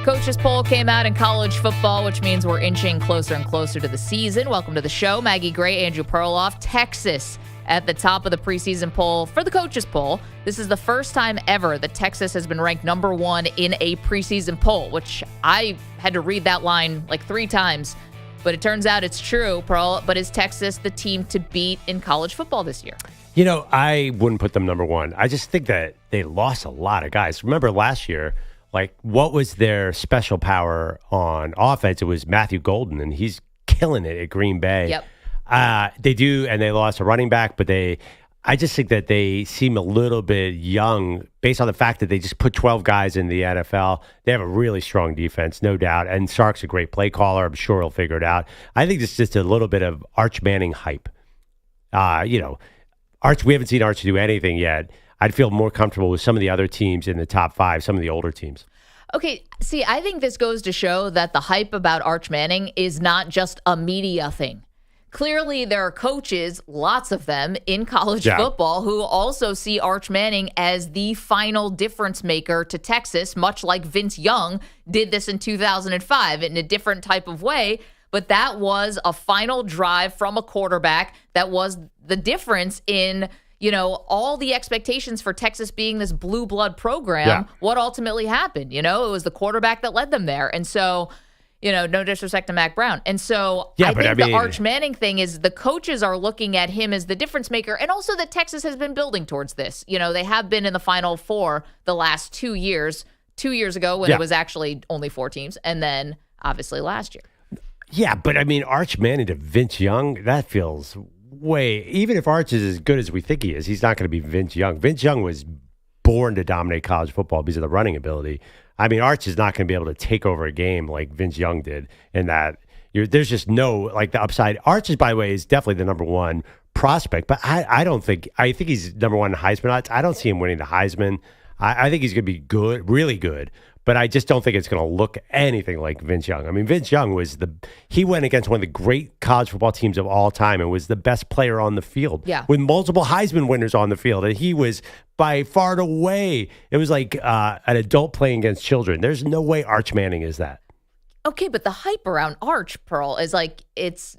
Coaches poll came out in college football, which means we're inching closer and closer to the season. Welcome to the show. Maggie Gray, Andrew Perloff. Texas at the top of the preseason poll for the coaches poll. This is the first time ever that Texas has been ranked number 1 in a preseason poll, which I had to read that line like 3 times. But it turns out it's true, Pearl. But is Texas the team to beat in college football this year? You know, I wouldn't put them number 1. I just think that they lost a lot of guys. Remember last year, like, what was their special power on offense? It was Matthew Golden, and he's killing it at Green Bay. Yep. They do, and they lost a running back, but I just think that they seem a little bit young based on the fact that they just put 12 guys in the NFL. They have a really strong defense, no doubt. And Sark's a great play caller. I'm sure he'll figure it out. I think it's just a little bit of Arch Manning hype. Arch, we haven't seen Arch do anything yet. I'd feel more comfortable with some of the other teams in the top 5, some of the older teams. Okay, see, I think this goes to show that the hype about Arch Manning is not just a media thing. Clearly, there are coaches, lots of them, in college football who also see Arch Manning as the final difference maker to Texas, much like Vince Young did this in 2005 in a different type of way. But that was a final drive from a quarterback that was the difference in, all the expectations for Texas being this blue blood program. What ultimately happened? It was the quarterback that led them there. And so, no disrespect to Mac Brown. And so I think the Arch Manning thing is the coaches are looking at him as the difference maker, and also that Texas has been building towards this. They have been in the Final Four the last 2 years. 2 years ago when it was actually only 4 teams, and then obviously last year. Yeah, but Arch Manning to Vince Young, that feels even if Arch is as good as we think he is, he's not going to be Vince Young. Vince Young was born to dominate college football because of the running ability. Arch is not going to be able to take over a game like Vince Young did in that. There's just no, the upside. Arch, by the way, is definitely the number 1 prospect, but I think he's number 1 in Heisman odds. I don't see him winning the Heisman. I think he's going to be good, really good, but I just don't think it's going to look anything like Vince Young. Vince Young he went against one of the great college football teams of all time and was the best player on the field with multiple Heisman winners on the field. And he was by far and away, it was like an adult playing against children. There's no way Arch Manning is that. Okay, but the hype around Arch, Pearl, is it's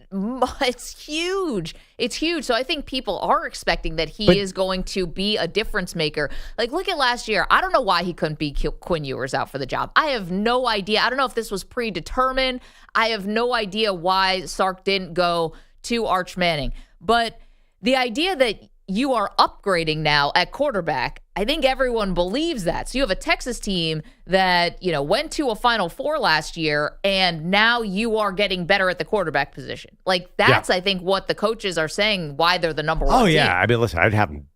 huge. It's huge. So I think people are expecting that he is going to be a difference maker. Look at last year. I don't know why he couldn't be Quinn Ewers out for the job. I have no idea. I don't know if this was predetermined. I have no idea why Sark didn't go to Arch Manning. But the idea that you are upgrading now at quarterback, I think everyone believes that. So you have a Texas team that, went to a Final Four last year, and now you are getting better at the quarterback position. That's, I think, what the coaches are saying, why they're the number 1 team. Listen, I'd have them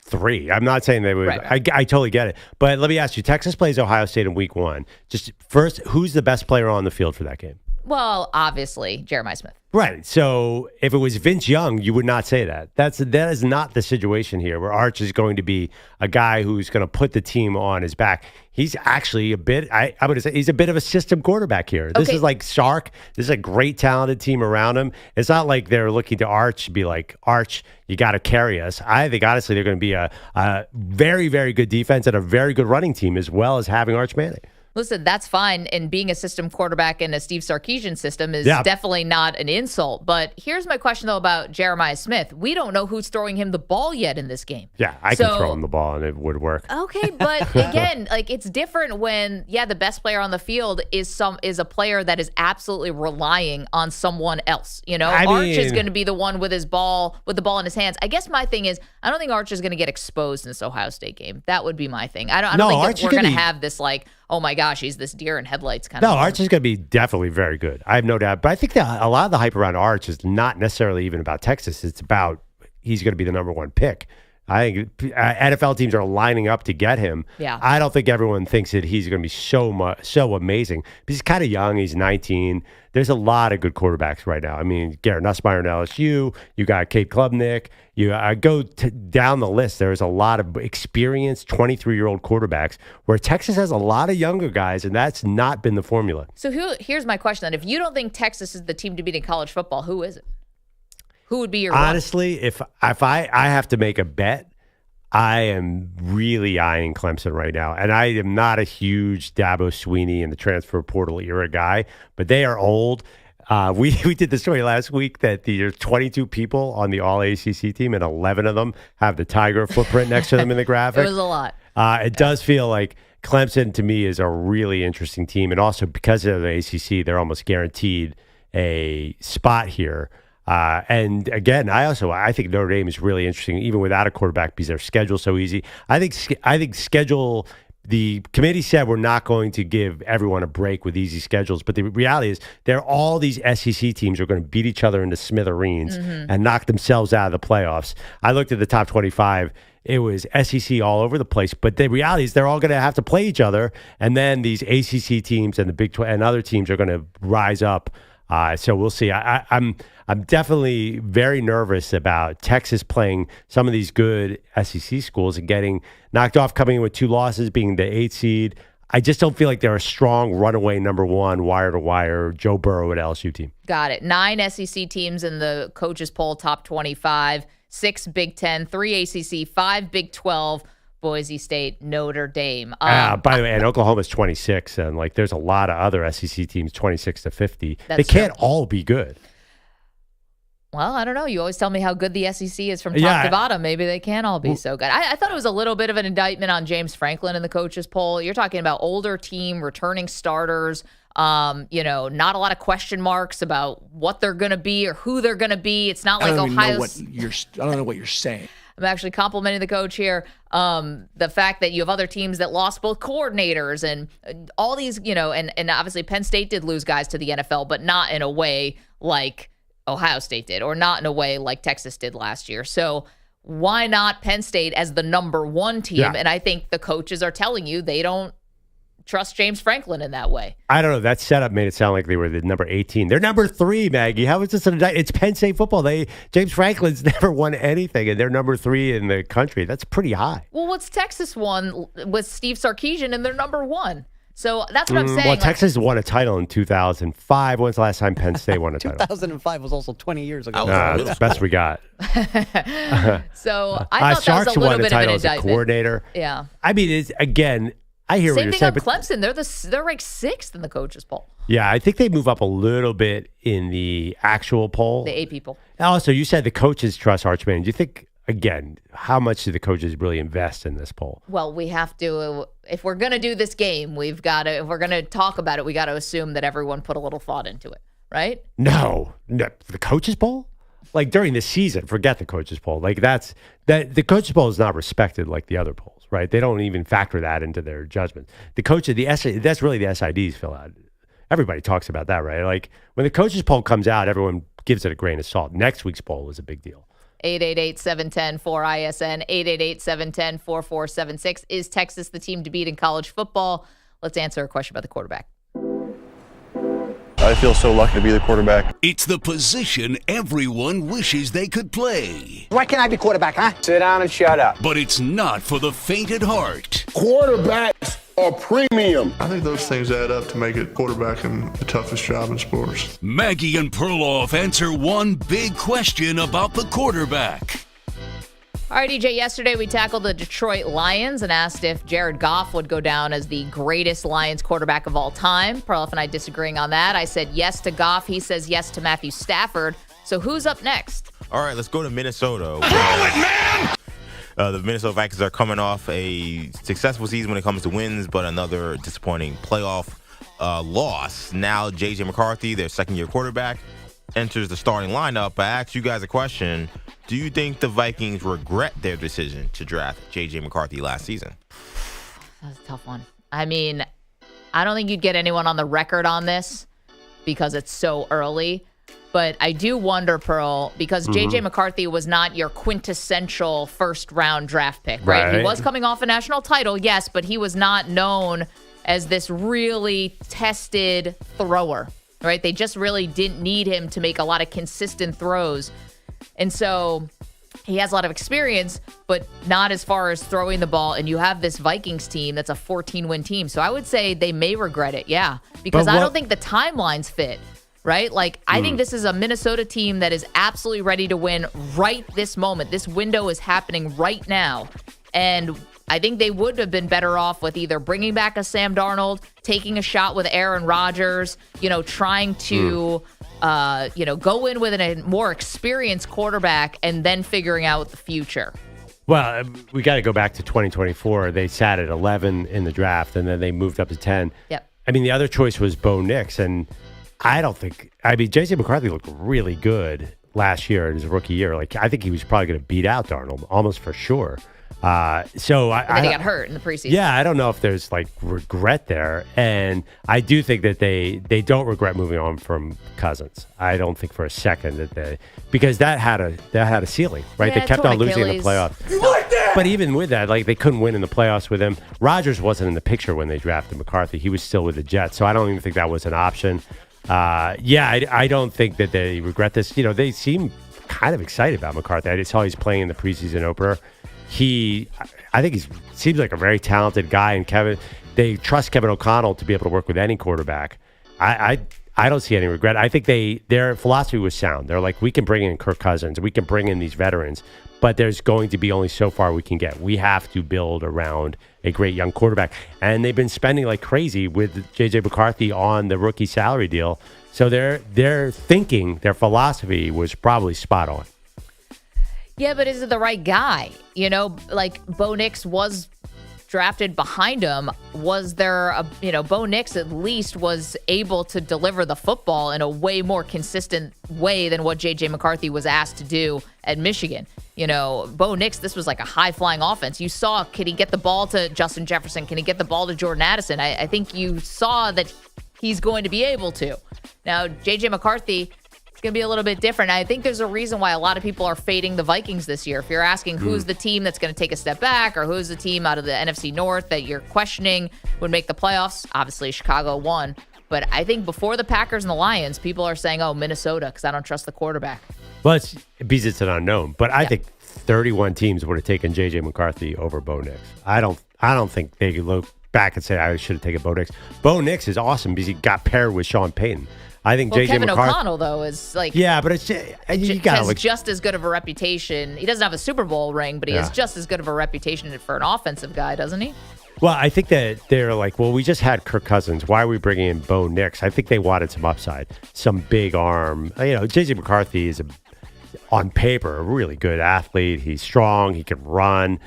3. I'm not saying they would. Right. I totally get it. But let me ask you, Texas plays Ohio State in week 1. Just first, who's the best player on the field for that game? Well, obviously, Jeremiah Smith. Right. So if it was Vince Young, you would not say that. That is not the situation here where Arch is going to be a guy who's going to put the team on his back. He's actually a bit, I would say, he's a bit of a system quarterback here. This is like Sark. This is a great, talented team around him. It's not like they're looking to Arch to be like, Arch, you got to carry us. I think, honestly, they're going to be a very, very good defense and a very good running team as well as having Arch Manning. Listen, that's fine. And being a system quarterback in a Steve Sarkisian system is definitely not an insult. But here's my question, though, about Jeremiah Smith. We don't know who's throwing him the ball yet in this game. Yeah, I can throw him the ball and it would work. Okay, but again, like it's different when, the best player on the field is a player that is absolutely relying on someone else. Arch is going to be the one with the ball in his hands. I guess my thing is, I don't think Arch is going to get exposed in this Ohio State game. That would be my thing. I don't think that we're going to have this like, oh my gosh, he's this deer in headlights kind of thing. No, Arch is going to be definitely very good. I have no doubt. But I think that a lot of the hype around Arch is not necessarily even about Texas. It's about he's going to be the number one pick. I think NFL teams are lining up to get him. Yeah. I don't think everyone thinks that he's going to be so amazing. But he's kind of young. He's 19. There's a lot of good quarterbacks right now. I mean, Garrett Nussmeier in LSU. You got Cade Klubnik. You go down the list. There's a lot of experienced 23-year-old quarterbacks where Texas has a lot of younger guys, and that's not been the formula. So here's my question then. If you don't think Texas is the team to beat in college football, who is it? Who would be your Honestly, if I have to make a bet, I am really eyeing Clemson right now. And I am not a huge Dabo Swinney and the transfer portal era guy, but they are old. We did the story last week that there's 22 people on the All-ACC team, and 11 of them have the Tiger footprint next to them in the graphic. It was a lot. It does feel like Clemson, to me, is a really interesting team. And also, because of the ACC, they're almost guaranteed a spot here. And again, I think Notre Dame is really interesting, even without a quarterback, because their schedule's so easy. I think schedule. The committee said we're not going to give everyone a break with easy schedules, but the reality is all these SEC teams are going to beat each other into smithereens and knock themselves out of the playoffs. I looked at the top 25. It was SEC all over the place, but the reality is they're all going to have to play each other, and then these ACC teams and the Big 12 and other teams are going to rise up. So we'll see. I'm definitely very nervous about Texas playing some of these good SEC schools and getting knocked off, coming in with 2 losses, being the 8th seed. I just don't feel like they're a strong runaway number one, wire-to-wire, Joe Burrow at LSU team. Got it. 9 SEC teams in the coaches poll, top 25, 6 Big 10, 3 ACC, 5 Big 12, Boise State, Notre Dame. By the way, and Oklahoma's 26, and there's a lot of other SEC teams 26 to 50. They can't all be good. Well, I don't know. You always tell me how good the SEC is from top to bottom. Maybe they can't all be so good. I thought it was a little bit of an indictment on James Franklin in the coaches poll. You're talking about older team, returning starters, not a lot of question marks about what they're going to be or who they're going to be. It's not like Ohio. I don't know what you're saying. I'm actually complimenting the coach here. The fact that you have other teams that lost both coordinators and all these, and obviously Penn State did lose guys to the NFL, but not in a way like Ohio State did, or not in a way like Texas did last year. So why not Penn State as the number one team? Yeah. And I think the coaches are telling you they don't trust James Franklin in that way. I don't know. That setup made it sound like they were the number 18. They're number 3, Maggie. How is this? It's Penn State football. James Franklin's never won anything, and they're number 3 in the country. That's pretty high. Well, what's Texas won with Steve Sarkisian, and they're number 1. So that's what I'm saying. Well, Texas won a title in 2005. When's the last time Penn State won a title? 2005 was also 20 years ago. That's the best we got. So I thought that was a little bit of an indictment. As a coordinator. Yeah. I mean, I hear what you're saying. Same thing on Clemson. They're ranked 6th in the coaches poll. Yeah, I think they move up a little bit in the actual poll. The AP poll. Also, you said the coaches trust Arch Manning. Do you think, again, how much do the coaches really invest in this poll? Well, we have to, if we're going to do this game, if we're going to talk about it, we got to assume that everyone put a little thought into it, right? No. The coaches poll? Like during the season, forget the coaches poll. The coaches poll is not respected like the other polls, right? They don't even factor that into their judgment. That's really the SIDs fill out. Everybody talks about that, right? Like when the coaches poll comes out, everyone gives it a grain of salt. Next week's poll is a big deal. 888-710-4ISN, 888-710-4476. Is Texas the team to beat in college football? Let's answer a question about the quarterback. I feel so lucky to be the quarterback. It's the position everyone wishes they could play. Why can't I be quarterback, huh? Sit down and shut up. But it's not for the faint at heart. Quarterbacks are premium. I think those things add up to make it quarterbacking the toughest job in sports. Maggie and Perloff answer one big question about the quarterback. All right, EJ, yesterday we tackled the Detroit Lions and asked if Jared Goff would go down as the greatest Lions quarterback of all time. Perloff and I disagreeing on that. I said yes to Goff. He says yes to Matthew Stafford. So who's up next? All right, let's go to Minnesota. The Minnesota Vikings are coming off a successful season when it comes to wins, but another disappointing playoff loss. Now, J.J. McCarthy, their second-year quarterback, enters the starting lineup. I asked you guys a question. Do you think the Vikings regret their decision to draft J.J. McCarthy last season? That's a tough one. I mean, I don't think you'd get anyone on the record on this because it's so early. But I do wonder, Pearl, because J.J. McCarthy was not your quintessential first-round draft pick, right? He was coming off a national title, yes, but he was not known as this really tested thrower, right? They just really didn't need him to make a lot of consistent throws. And so he has a lot of experience, but not as far as throwing the ball. And you have this Vikings team that's a 14-win team. So I would say they may regret it, yeah, because I don't think the timelines fit, right? Like, I think this is a Minnesota team that is absolutely ready to win right this moment. This window is happening right now. And I think they would have been better off with either bringing back a Sam Darnold, taking a shot with Aaron Rodgers, trying to go in with a more experienced quarterback and then figuring out the future. Well, we got to go back to 2024. They sat at 11 in the draft, and then they moved up to 10. Yep. I mean, the other choice was Bo Nix, and J.J. McCarthy looked really good last year in his rookie year. Like, I think he was probably going to beat out Darnold almost for sure. But then he got hurt in the preseason. Yeah, I don't know if there's regret there, and I do think that they don't regret moving on from Cousins. I don't think for a second because that had a ceiling, right? Yeah, they kept on losing in the playoffs. You like that? But even with that, they couldn't win in the playoffs with him. Rodgers wasn't in the picture when they drafted McCarthy. He was still with the Jets, so I don't even think that was an option. I don't think that they regret this. They seem kind of excited about McCarthy. I just saw he's playing in the preseason opener. I think he seems like a very talented guy, and they trust Kevin O'Connell to be able to work with any quarterback. I don't see any regret. I think their philosophy was sound. They're like, we can bring in Kirk Cousins, we can bring in these veterans, but there's going to be only so far we can get. We have to build around a great young quarterback, and they've been spending like crazy with J.J. McCarthy on the rookie salary deal. So their thinking, their philosophy was probably spot on. Yeah, but is it the right guy? Bo Nix was drafted behind him. Was there Bo Nix at least was able to deliver the football in a way more consistent way than what J.J. McCarthy was asked to do at Michigan. Bo Nix, this was like a high-flying offense. You saw, can he get the ball to Justin Jefferson? Can he get the ball to Jordan Addison? I think you saw that he's going to be able to. Now, J.J. McCarthy, it's going to be a little bit different. I think there's a reason why a lot of people are fading the Vikings this year. If you're asking who's the team that's going to take a step back or who's the team out of the NFC North that you're questioning would make the playoffs, obviously Chicago won. But I think before the Packers and the Lions, people are saying, Minnesota, because I don't trust the quarterback. Well, it's an unknown. But I think 31 teams would have taken J.J. McCarthy over Bo Nix. I don't think they could look back and say, I should have taken Bo Nix. Bo Nix is awesome because he got paired with Sean Payton. I think J.J. Kevin McCarthy, O'Connell, though, is like... Yeah, but it's you got has just as good of a reputation. He doesn't have a Super Bowl ring, but he has just as good of a reputation for an offensive guy, doesn't he? Well, I think that they're like, we just had Kirk Cousins. Why are we bringing in Bo Nix? I think they wanted some upside, some big arm. J.J. McCarthy is, on paper, a really good athlete. He's strong. He can run.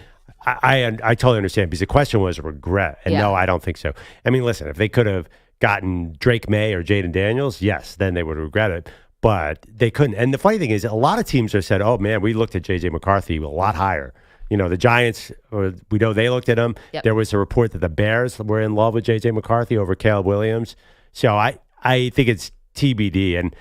I totally understand because the question was regret. And no, I don't think so. I mean, listen, if they could have gotten Drake May or Jaden Daniels, yes, then they would regret it. But they couldn't. And the funny thing is, a lot of teams have said, oh, man, we looked at J.J. McCarthy a lot higher. The Giants, we know they looked at him. Yep. There was a report that the Bears were in love with J.J. McCarthy over Caleb Williams. So I think it's TBD. And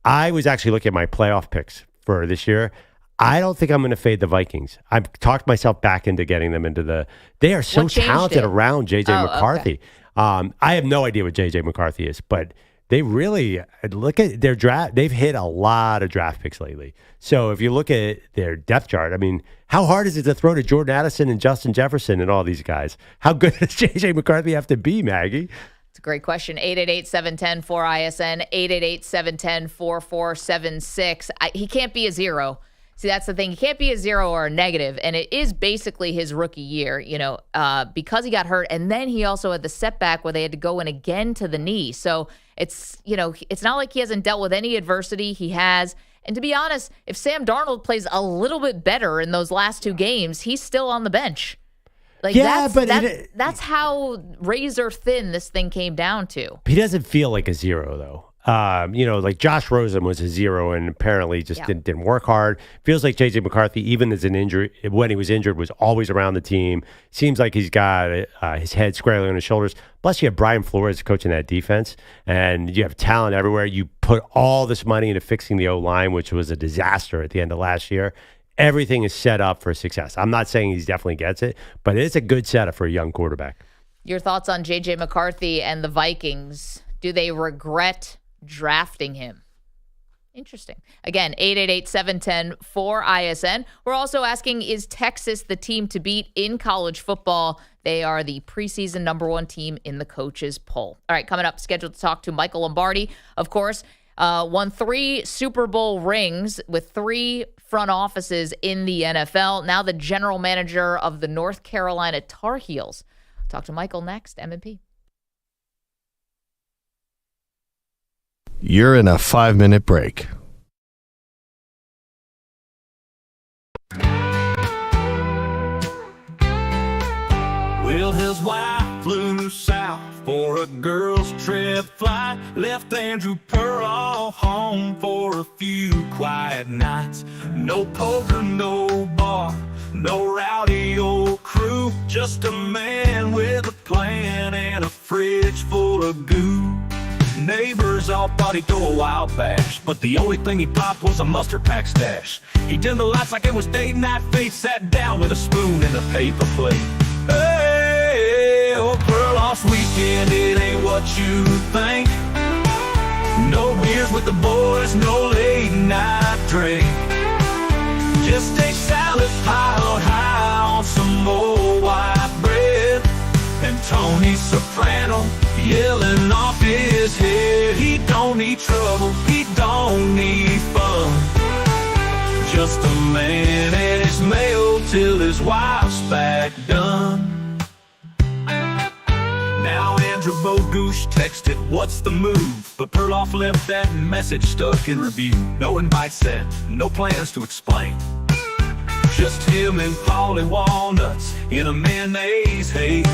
I was actually looking at my playoff picks for this year. I don't think I'm going to fade the Vikings. I've talked myself back into getting them into they are so talented around J.J. McCarthy. Okay. I have no idea what J.J. McCarthy is, but they really look at their draft. They've hit a lot of draft picks lately. So if you look at their depth chart, I mean, how hard is it to throw to Jordan Addison and Justin Jefferson and all these guys? How good does J.J. McCarthy have to be, Maggie? It's a great question. 888-710-4ISN, 888-710-4476. He can't be a zero. See, that's the thing. He can't be a zero or a negative, and it is basically his rookie year, because he got hurt, and then he also had the setback where they had to go in again to the knee. So it's not like he hasn't dealt with any adversity. He has. And to be honest, if Sam Darnold plays a little bit better in those last 2 games, he's still on the bench. That's how razor thin this thing came down to. He doesn't feel like a zero, though. Like Josh Rosen was a zero and apparently just didn't work hard. Feels like J.J. McCarthy, even as when he was injured, was always around the team. Seems like he's got his head squarely on his shoulders. Plus, you have Brian Flores coaching that defense, and you have talent everywhere. You put all this money into fixing the O-line, which was a disaster at the end of last year. Everything is set up for success. I'm not saying he definitely gets it, but it's a good setup for a young quarterback. Your thoughts on J.J. McCarthy and the Vikings? Do they regret drafting him? Interesting. Again, 888-710-4ISN. We're also asking, is Texas the team to beat in college football? They are the preseason #1 team in the coaches poll. All right, coming up, scheduled to talk to Michael Lombardi, of course. Won 3 Super Bowl rings with 3 front offices in the NFL. Now the general manager of the North Carolina Tar Heels. Talk to Michael next, M&P. You're in a 5-minute break. Well, his wife flew south for a girls' trip flight. Left Andrew Perloff home for a few quiet nights. No poker, no bar, no rowdy old crew. Just a man with a plan and a fridge full of goo. Neighbors all thought he'd throw a wild bash, but the only thing he popped was a mustard pack stash. He dimmed the lights like it was date night. Fate sat down with a spoon and a paper plate. Hey, old Perloff's weekend, it ain't what you think. No beers with the boys, no late night drink. Just a salad piled high on some old white bread. And Tony Soprano yelling off his head. He don't need trouble, he don't need fun. Just a man and his mail till his wife's back done. Now Andrew Bogusch texted, "What's the move?" But Perloff left that message stuck in review. No invite sent, no plans to explain. Just him and Paul and Walnuts in a mayonnaise haze.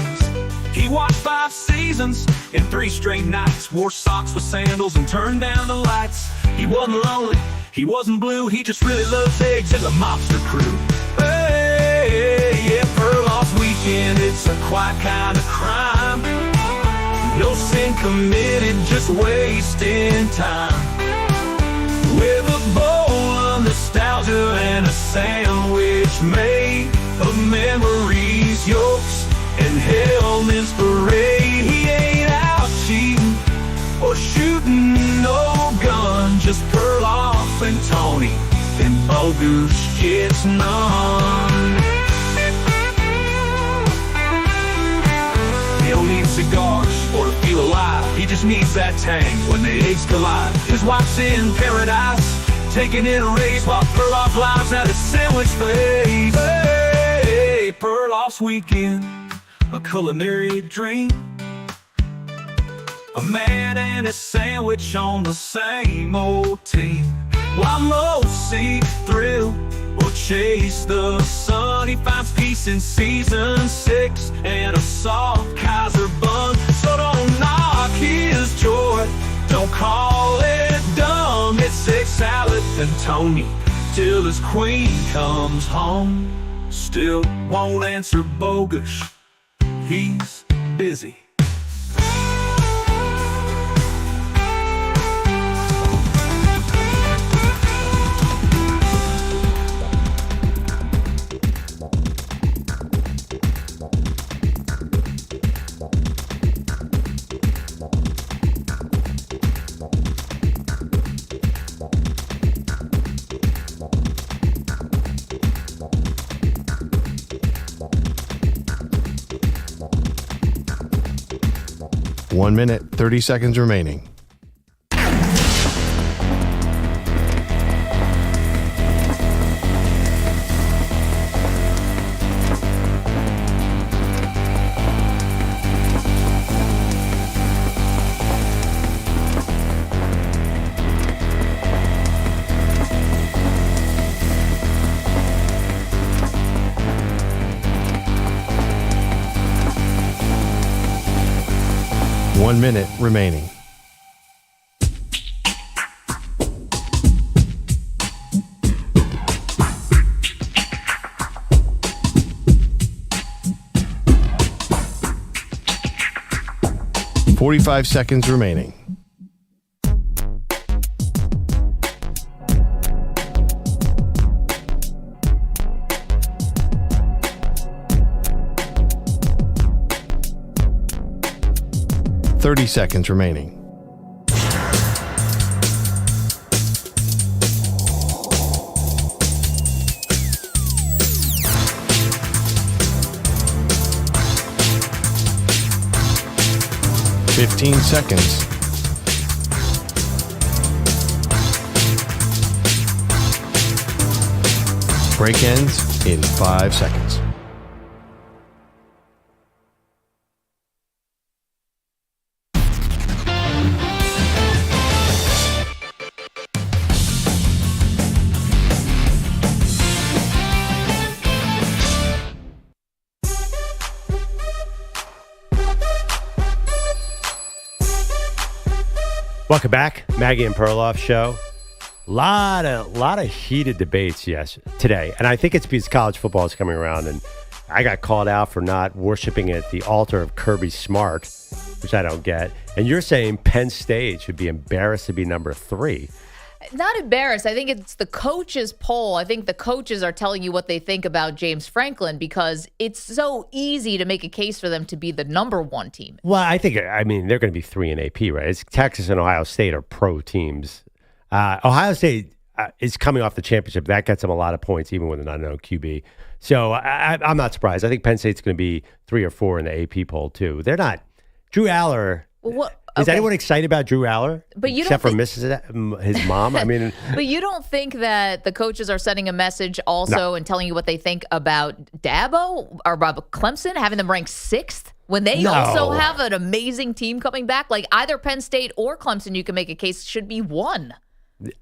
He watched 5 seasons in 3 straight nights. Wore socks with sandals and turned down the lights. He wasn't lonely, he wasn't blue. He just really loves eggs and the mobster crew. Hey, yeah, Perloff's weekend, it's a quiet kind of crime. No sin committed, just wasting time. With a bowl of nostalgia and a sandwich made of memories, yolks and Hellman's parade. He ain't out cheating or shooting no gun. Just Perloff and Tony and Bogusch gets none. He don't need cigars or to feel alive. He just needs that tang when the eggs collide. His wife's in paradise, taking in a race while Perloff lives at a sandwich place. Hey, Perloff's weekend, a culinary dream. A man and his sandwich on the same old team. While most seek thrill or chase the sun, he finds peace in season 6 and a soft Kaiser bun. So don't knock his joy, don't call it dumb. It's egg salad and Tony till his queen comes home. Still won't answer Bogusch, he's busy. 1 minute, 30 seconds remaining. One minute remaining. $45 seconds remaining. $30 seconds remaining. $15 seconds. Break ends in 5 seconds. Welcome back, Maggie and Perloff show. Lot of heated debates, today, and I think it's because college football is coming around, and I got called out for not worshiping at the altar of Kirby Smart, which I don't get. And you're saying Penn State should be embarrassed to be number 3. Not embarrassed. I think it's the coaches' poll. I think the coaches are telling you what they think about James Franklin because it's so easy to make a case for them to be the number 1 team. Well, I mean, they're going to be 3 in AP, right? It's Texas and Ohio State are pro teams. Ohio State is coming off the championship. That gets them a lot of points, even with an unknown QB. So I'm not surprised. I think Penn State's going to be 3 or 4 in the AP poll, too. They're not. Drew Aller. Is anyone excited about Drew Aller? But you except for his mom? I mean, but you don't think that the coaches are sending a message also and telling you what they think about Dabo or about Clemson, having them ranked 6th when they also have an amazing team coming back? Like either Penn State or Clemson, you can make a case should be 1.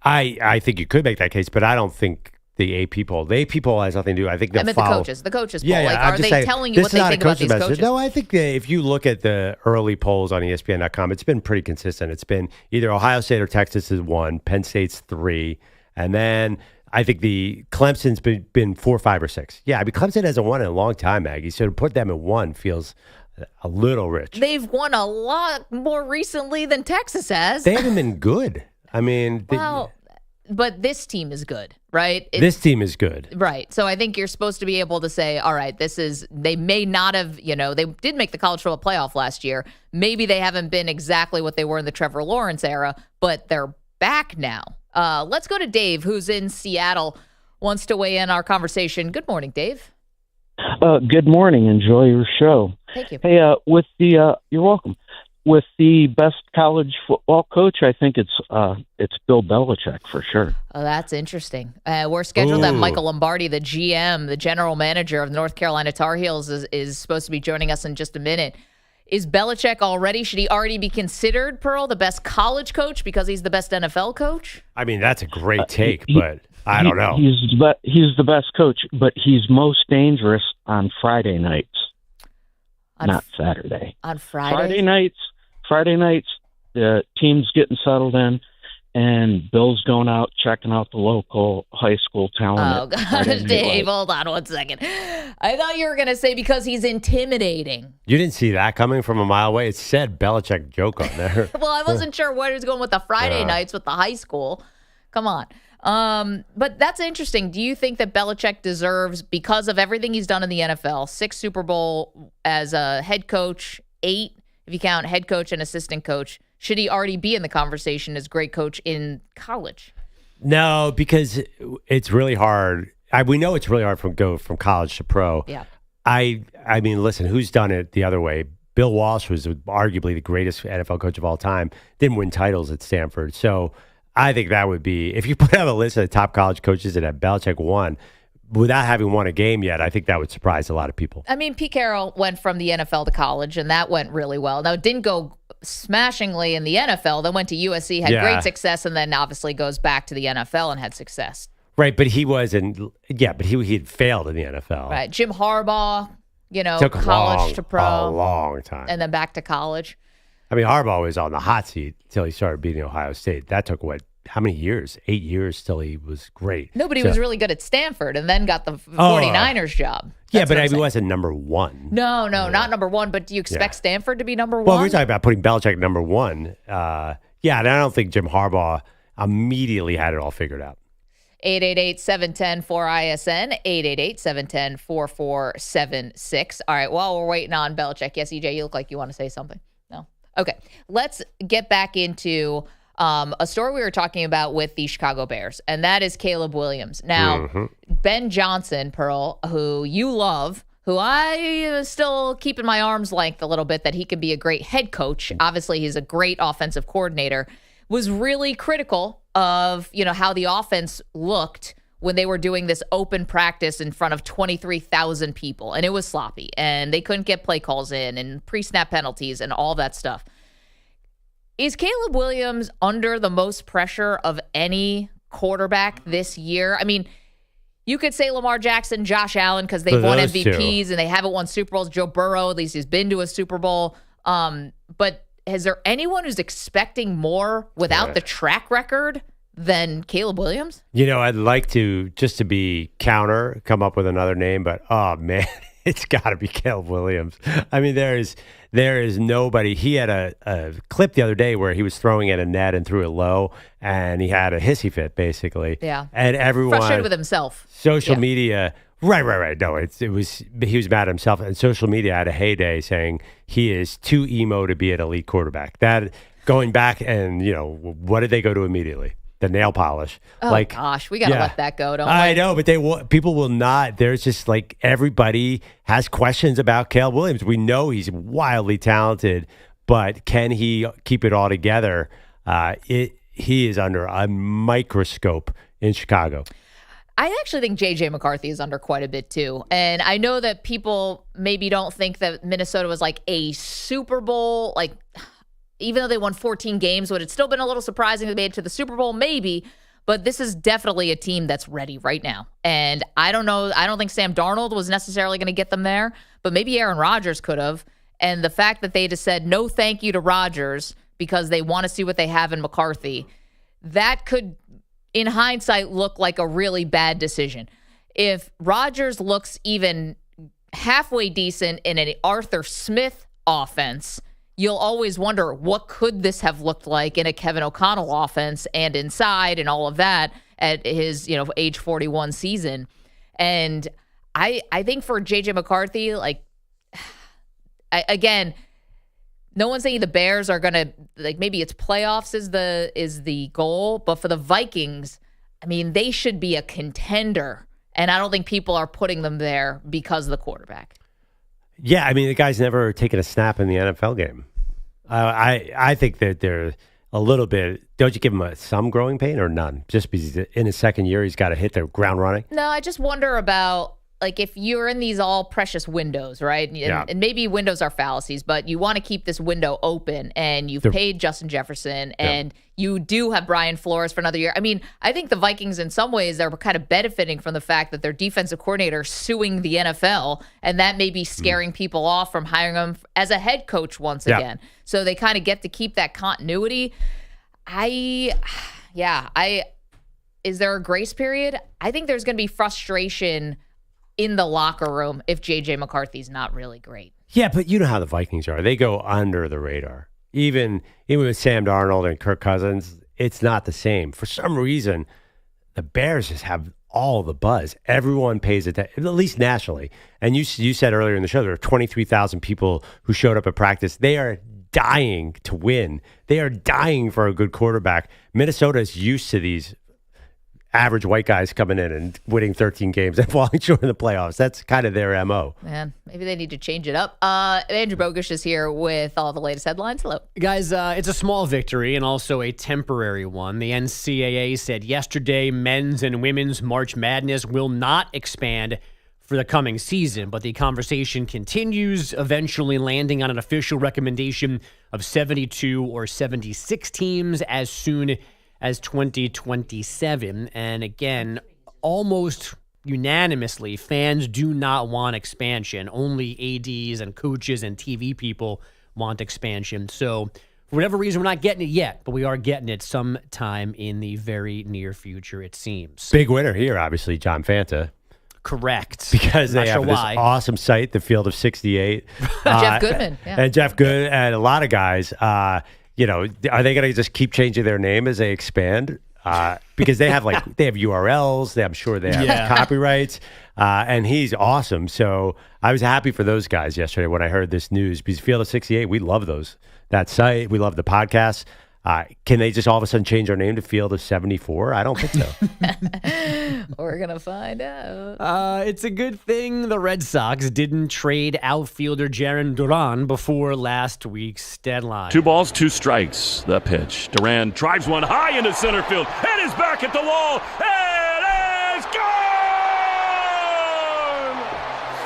I think you could make that case, but I don't think the AP poll. The AP poll has nothing to do. I think I meant the coaches poll. Yeah, like, are they telling you what they think about these coaches? No, I think that if you look at the early polls on ESPN.com, it's been pretty consistent. It's been either Ohio State or Texas is 1, Penn State's 3, and then I think the Clemson's been 4, 5, or 6. Yeah, I mean Clemson hasn't won in a long time, Maggie. So to put them at 1 feels a little rich. They've won a lot more recently than Texas has. They haven't been good. I mean, but this team is good, right? This team is good. Right. So I think you're supposed to be able to say, all right, they may not have, they did make the college football playoff last year. Maybe they haven't been exactly what they were in the Trevor Lawrence era, but they're back now. Let's go to Dave, who's in Seattle, wants to weigh in our conversation. Good morning, Dave. Good morning. Enjoy your show. Thank you. Hey, you're welcome. With the best college football coach, I think it's Bill Belichick for sure. Oh, that's interesting. We're scheduled that Michael Lombardi, the GM, the general manager of the North Carolina Tar Heels, is supposed to be joining us in just a minute. Is Belichick already? Should he already be considered, Pearl, the best college coach because he's the best NFL coach? I mean, that's a great take, but I don't know. He's the best coach, but he's most dangerous on Friday nights. Not Saturday. On Friday? Friday nights, the team's getting settled in, and Bill's going out, checking out the local high school talent. Oh, God, Dave, hold on 1 second. I thought you were going to say because he's intimidating. You didn't see that coming from a mile away? It said Belichick joke on there. Well, I wasn't sure where he was going with the Friday nights with the high school. Come on. But that's interesting. Do you think that Belichick deserves, because of everything he's done in the NFL, 6 Super Bowl as a head coach, 8 if you count head coach and assistant coach, should he already be in the conversation as great coach in college? No, because it's really hard. We know it's really hard from college to pro. Yeah. I mean, listen, who's done it the other way? Bill Walsh was arguably the greatest NFL coach of all time, didn't win titles at Stanford. So I think that would be, if you put out a list of the top college coaches that have Belichick won, without having won a game yet, I think that would surprise a lot of people. I mean, Pete Carroll went from the NFL to college, and that went really well. Now, it didn't go smashingly in the NFL. Then went to USC, had great success, and then obviously goes back to the NFL and had success. Right, but he wasn't, but he had failed in the NFL. Right. Jim Harbaugh, Took college to pro. A long time. And then back to college. I mean, Harbaugh was on the hot seat until he started beating Ohio State. That took, how many years? 8 years till he was great. Nobody was really good at Stanford and then got the 49ers job. But he wasn't number one. No, not number one. But do you expect Stanford to be number one? Well, we're talking about putting Belichick number one. And I don't think Jim Harbaugh immediately had it all figured out. 888-710-4ISN, 888-710-4476. All right, while we're waiting on Belichick, yes, EJ, you look like you want to say something. No? Okay, let's get back into a story we were talking about with the Chicago Bears, and that is Caleb Williams. Now, Ben Johnson, Pearl, who you love, who I still keep in my arm's length a little bit that he could be a great head coach. Obviously, he's a great offensive coordinator. Was really critical of, how the offense looked when they were doing this open practice in front of 23,000 people. And it was sloppy. And they couldn't get play calls in and pre-snap penalties and all that stuff. Is Caleb Williams under the most pressure of any quarterback this year? I mean, you could say Lamar Jackson, Josh Allen, because they've won MVPs and they haven't won Super Bowls. Joe Burrow, at least he's been to a Super Bowl. But is there anyone who's expecting more without the track record than Caleb Williams? I'd like to, just to be counter, come up with another name, but oh man, it's got to be Caleb Williams. I mean, there is nobody. He had a clip the other day where he was throwing at a net and threw it low, and he had a hissy fit basically. Yeah, and everyone frustrated with himself. Social media. Right. No, he was mad at himself, and social media had a heyday saying he is too emo to be an elite quarterback. That going back and what did they go to immediately? The nail polish. Oh gosh, we gotta let that go, don't we? I know, but people will not. There's just everybody has questions about Caleb Williams. We know he's wildly talented, but can he keep it all together? He is under a microscope in Chicago. I actually think J.J. McCarthy is under quite a bit, too. And I know that people maybe don't think that Minnesota was like a Super Bowl. Even though they won 14 games, would it still been a little surprising they made it to the Super Bowl? Maybe. But this is definitely a team that's ready right now. And I don't know. I don't think Sam Darnold was necessarily going to get them there. But maybe Aaron Rodgers could have. And the fact that they just said no thank you to Rodgers because they want to see what they have in McCarthy, that could, in hindsight, look like a really bad decision. If Rodgers looks even halfway decent in an Arthur Smith offense, you'll always wonder, what could this have looked like in a Kevin O'Connell offense and inside and all of that at his, age 41 season. And I think for J.J. McCarthy, again, no one's saying the Bears are going to, maybe it's playoffs is the goal, but for the Vikings, I mean, they should be a contender, and I don't think people are putting them there because of the quarterback. Yeah, I mean, the guy's never taken a snap in the NFL game. I think that they're a little bit, don't you give him some growing pain or none? Just because in his second year, he's got to hit the ground running? No, I just wonder about, if you're in these all precious windows, right? And maybe windows are fallacies, but you want to keep this window open, and you've paid Justin Jefferson, and you do have Brian Flores for another year. I mean, I think the Vikings, in some ways, they're kind of benefiting from the fact that their defensive coordinator is suing the NFL, and that may be scaring people off from hiring him as a head coach once again. So they kind of get to keep that continuity. Is there a grace period? I think there's going to be frustration in the locker room if J.J. McCarthy's not really great. Yeah, but you know how the Vikings are. They go under the radar. Even with Sam Darnold and Kirk Cousins, it's not the same. For some reason, the Bears just have all the buzz. Everyone pays attention, at least nationally. And you said earlier in the show, there are 23,000 people who showed up at practice. They are dying to win. They are dying for a good quarterback. Minnesota is used to these average white guys coming in and winning 13 games and falling short in the playoffs. That's kind of their MO. Man, maybe they need to change it up. Andrew Bogusch is here with all the latest headlines. Hello. Guys, it's a small victory and also a temporary one. The NCAA said yesterday men's and women's March Madness will not expand for the coming season, but the conversation continues, eventually landing on an official recommendation of 72 or 76 teams as soon as 2027. And again, almost unanimously, fans do not want expansion. Only ADs and coaches and TV people want expansion. So for whatever reason, we're not getting it yet, but we are getting it sometime in the very near future, it seems. Big winner here, obviously, John Fanta. Correct. Because they have this awesome site, the Field of 68. Jeff Goodman. Yeah. And Jeff Good and a lot of guys. Are they going to just keep changing their name as they expand? Because they have URLs. I'm sure they have copyrights. And he's awesome. So I was happy for those guys yesterday when I heard this news. Because Field of 68, we love that site. We love the podcast. Can they just all of a sudden change our name to Field of 74? I don't think so. We're going to find out. It's a good thing the Red Sox didn't trade outfielder Jarren Duran before last week's deadline. 2 balls, 2 strikes. The pitch. Duran drives one high into center field and is back at the wall. It is gone!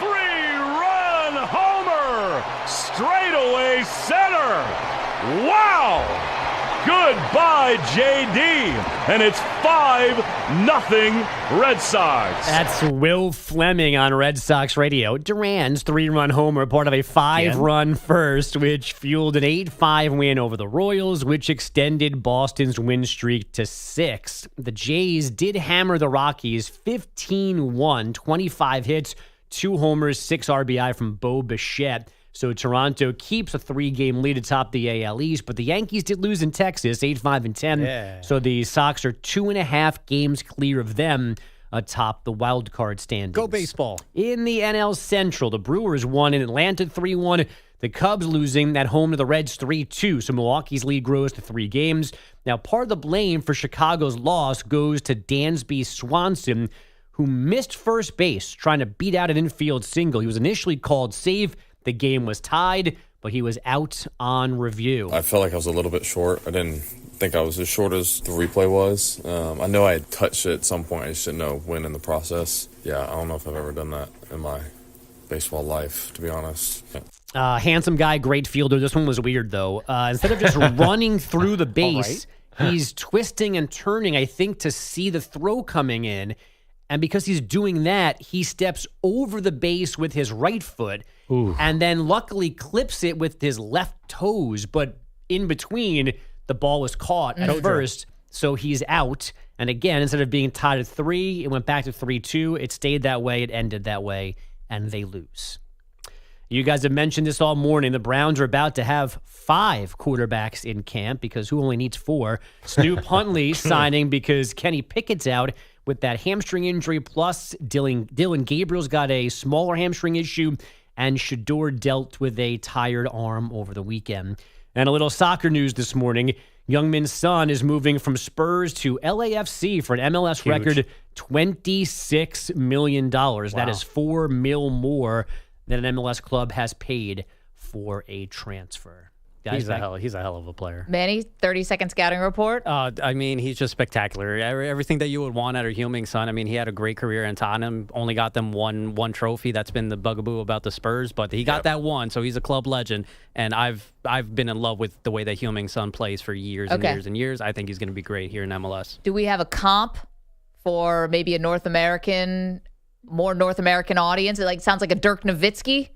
3-run homer! Straightaway center! Wow! Goodbye, JD. And it's 5-0 Red Sox. That's Will Fleming on Red Sox radio. Duran's 3-run homer, part of a 5-run first, which fueled an 8-5 win over the Royals, which extended Boston's win streak to 6. The Jays did hammer the Rockies 15-1, 25 hits, 2 homers, 6 RBI from Bogusch. So Toronto keeps a 3-game lead atop the AL East, but the Yankees did lose in Texas, 8-5-10. Yeah. So the Sox are 2.5 games clear of them atop the wild card standings. Go baseball. In the NL Central, the Brewers won in Atlanta 3-1. The Cubs losing at home to the Reds 3-2. So Milwaukee's lead grows to 3 games. Now, part of the blame for Chicago's loss goes to Dansby Swanson, who missed first base trying to beat out an infield single. He was initially called safe. The game was tied, but he was out on review. I felt like I was a little bit short. I didn't think I was as short as the replay was. I know I had touched it at some point. I just didn't know when in the process. Yeah, I don't know if I've ever done that in my baseball life, to be honest. Yeah. Handsome guy, great fielder. This one was weird, though. Instead of just running through the base, he's twisting and turning, I think, to see the throw coming in. And because he's doing that, he steps over the base with his right foot. Ooh. And then luckily clips it with his left toes. But in between, the ball was caught at first, so he's out. And again, instead of being tied at 3, it went back to 3-2. It stayed that way. It ended that way, and they lose. You guys have mentioned this all morning. The Browns are about to have 5 quarterbacks in camp because who only needs 4? Snoop Huntley signing because Kenny Pickett's out with that hamstring injury, plus Dylan Gabriel's got a smaller hamstring issue, and Shedeur dealt with a tired arm over the weekend. And a little soccer news this morning. Youngmin's son is moving from Spurs to LAFC for an MLS record $26 million. Wow. That is $4 million more than an MLS club has paid for a transfer. He's a hell of a player. Manny, 30-second scouting report. I mean, he's just spectacular. Everything that you would want out of Heung-min Son. I mean, he had a great career in Tottenham. Only got them one trophy. That's been the bugaboo about the Spurs, but he got that one, so he's a club legend. And I've been in love with the way that Heung-min Son plays for years and years and years. I think he's going to be great here in MLS. Do we have a comp for maybe a more North American audience? It sounds like a Dirk Nowitzki.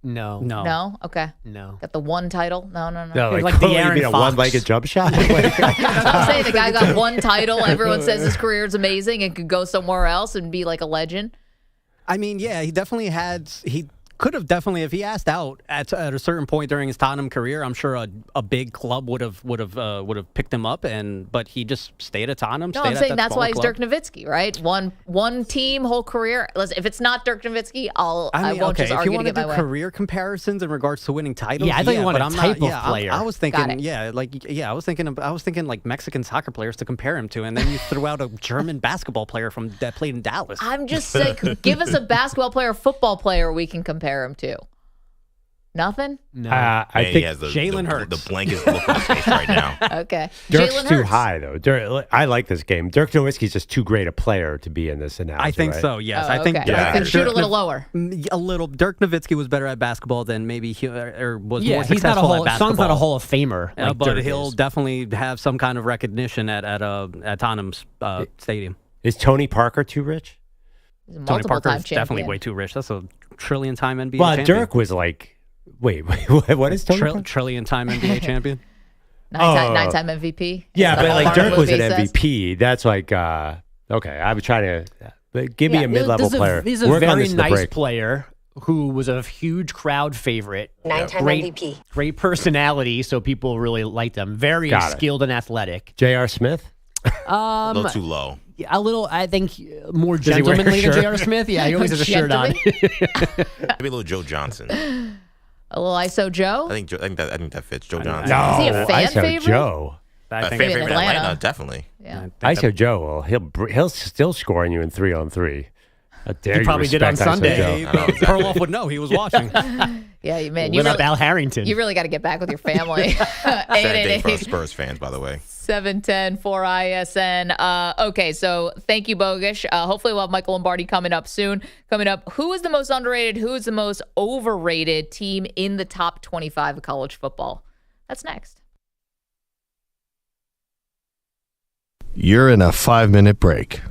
No. Okay. No. Got the one title. No. Like the Aaron Fox. A one-legged jump shot. That's what I'm saying. The guy got one title. Everyone says his career is amazing and could go somewhere else and be like a legend. I mean, yeah, he definitely had. He could have definitely, if he asked out at a certain point during his Tottenham career, I'm sure a big club would have picked him up, but he just stayed at Tottenham. No, I'm saying that's why he's Dirk Nowitzki, right? One team, whole career. Listen, if it's not Dirk Nowitzki, I won't just argue to get my way. If you want to do career comparisons in regards to winning titles, I thought you wanted a type of player. I was thinking, I was thinking like Mexican soccer players to compare him to, and then you threw out a German basketball player that played in Dallas. I'm just saying, give us a basketball player, football player we can compare him to. Nothing? No. I think he has Jalen Hurts. The blankest look on his face right now. Okay. Dirk's Jalen too Hurts. high, though. I like this game. Dirk Nowitzki's just too great a player to be in this analogy. I think right? so, yes. Oh, I think shoot a little lower. A little. Dirk Nowitzki was better at basketball than maybe was more he's successful at basketball. Son's not a Hall of Famer. Like but Dirk he'll is. definitely have some kind of recognition at Tottenham's stadium. Is Tony Parker too rich? He's a Tony multiple-time Parker's definitely champion. way too rich. That's a trillion-time NBA Well, champion. Dirk was like, wait, what is Tony Parker? Trillion-time NBA champion. Nine-time MVP. Yeah, but like Dirk was an movie says. MVP. That's like, okay, I would try to give me a mid-level player. He's a Work on very this in the nice break. player who was a huge crowd favorite. 9-time MVP. Great personality, so people really liked him. Very Got it. skilled and athletic. J.R. Smith? A little too low. A little, I think, more Does he wear a gentlemanly than shirt? J.R. Smith. Yeah, he always has a shirt on. Maybe a little Joe Johnson. A little ISO Joe? I think that fits. Joe Johnson. No, Is he a fan ISO favorite? Joe. Fan think favorite in Atlanta. Atlanta, definitely. Yeah. ISO Joe, he'll still score on you in 3-on-3. How dare He you probably did on respect ISO Sunday. Joe. I know, exactly. Perloff would know. He was watching. Yeah, man. Lit up Al Harrington. You really got to get back with your family. Sad day for 888 Spurs fans, by the way. 710 4ISN. Okay, so thank you, Bogusch. Hopefully we'll have Michael Lombardi coming up soon. Coming up, who is the most underrated, who is the most overrated team in the top 25 of college football? That's next. You're in a 5-minute break.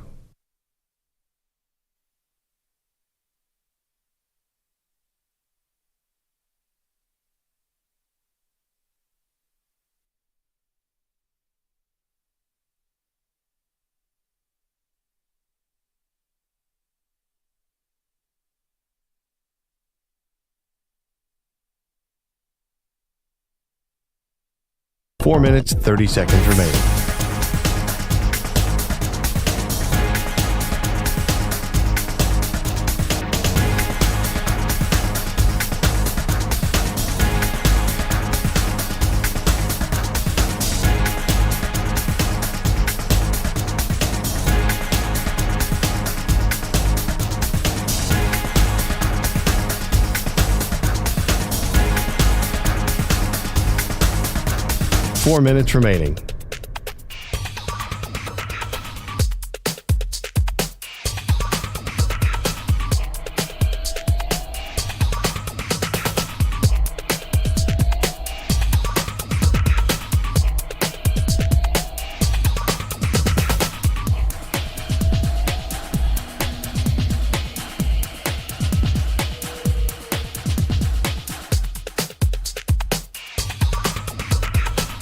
Four minutes, 30 seconds remaining. Four minutes remaining.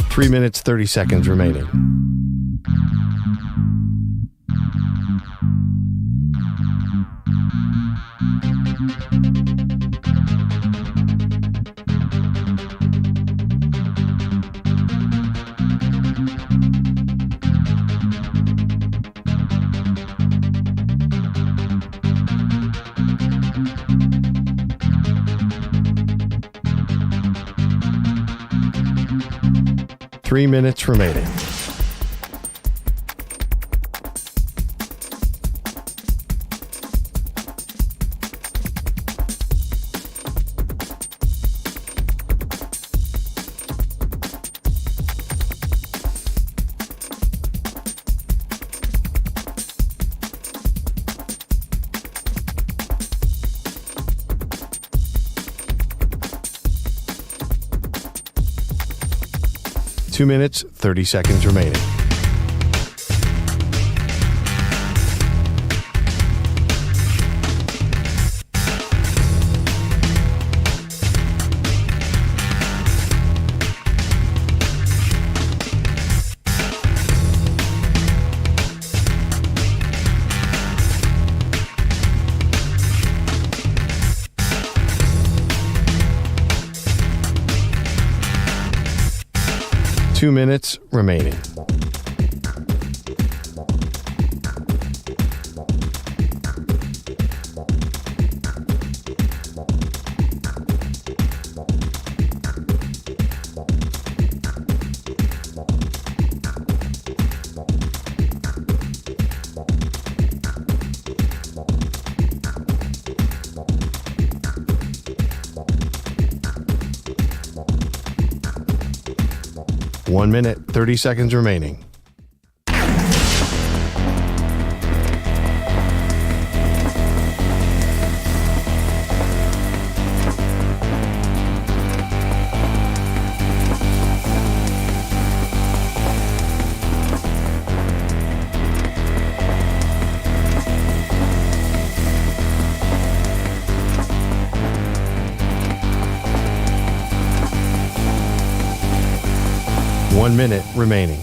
Three minutes, 30 seconds remaining. Three minutes remaining. Two minutes, 30 seconds remaining. 2 minutes remaining. One minute, 30 seconds remaining. One minute remaining.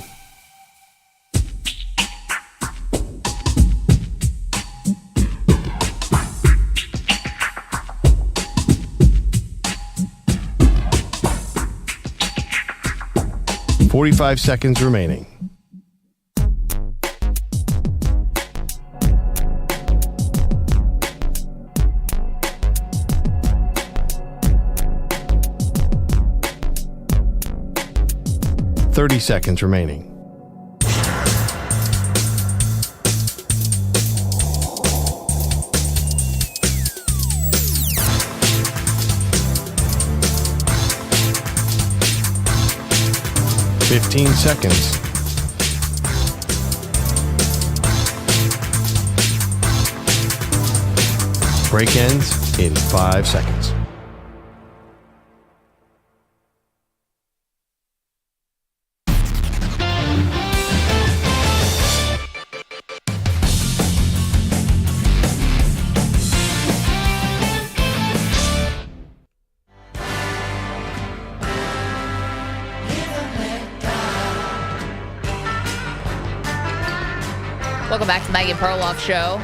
.45 seconds remaining. .30 seconds remaining. .15 seconds. Break ends in 5 seconds. Welcome back to the Maggie Perloff Show.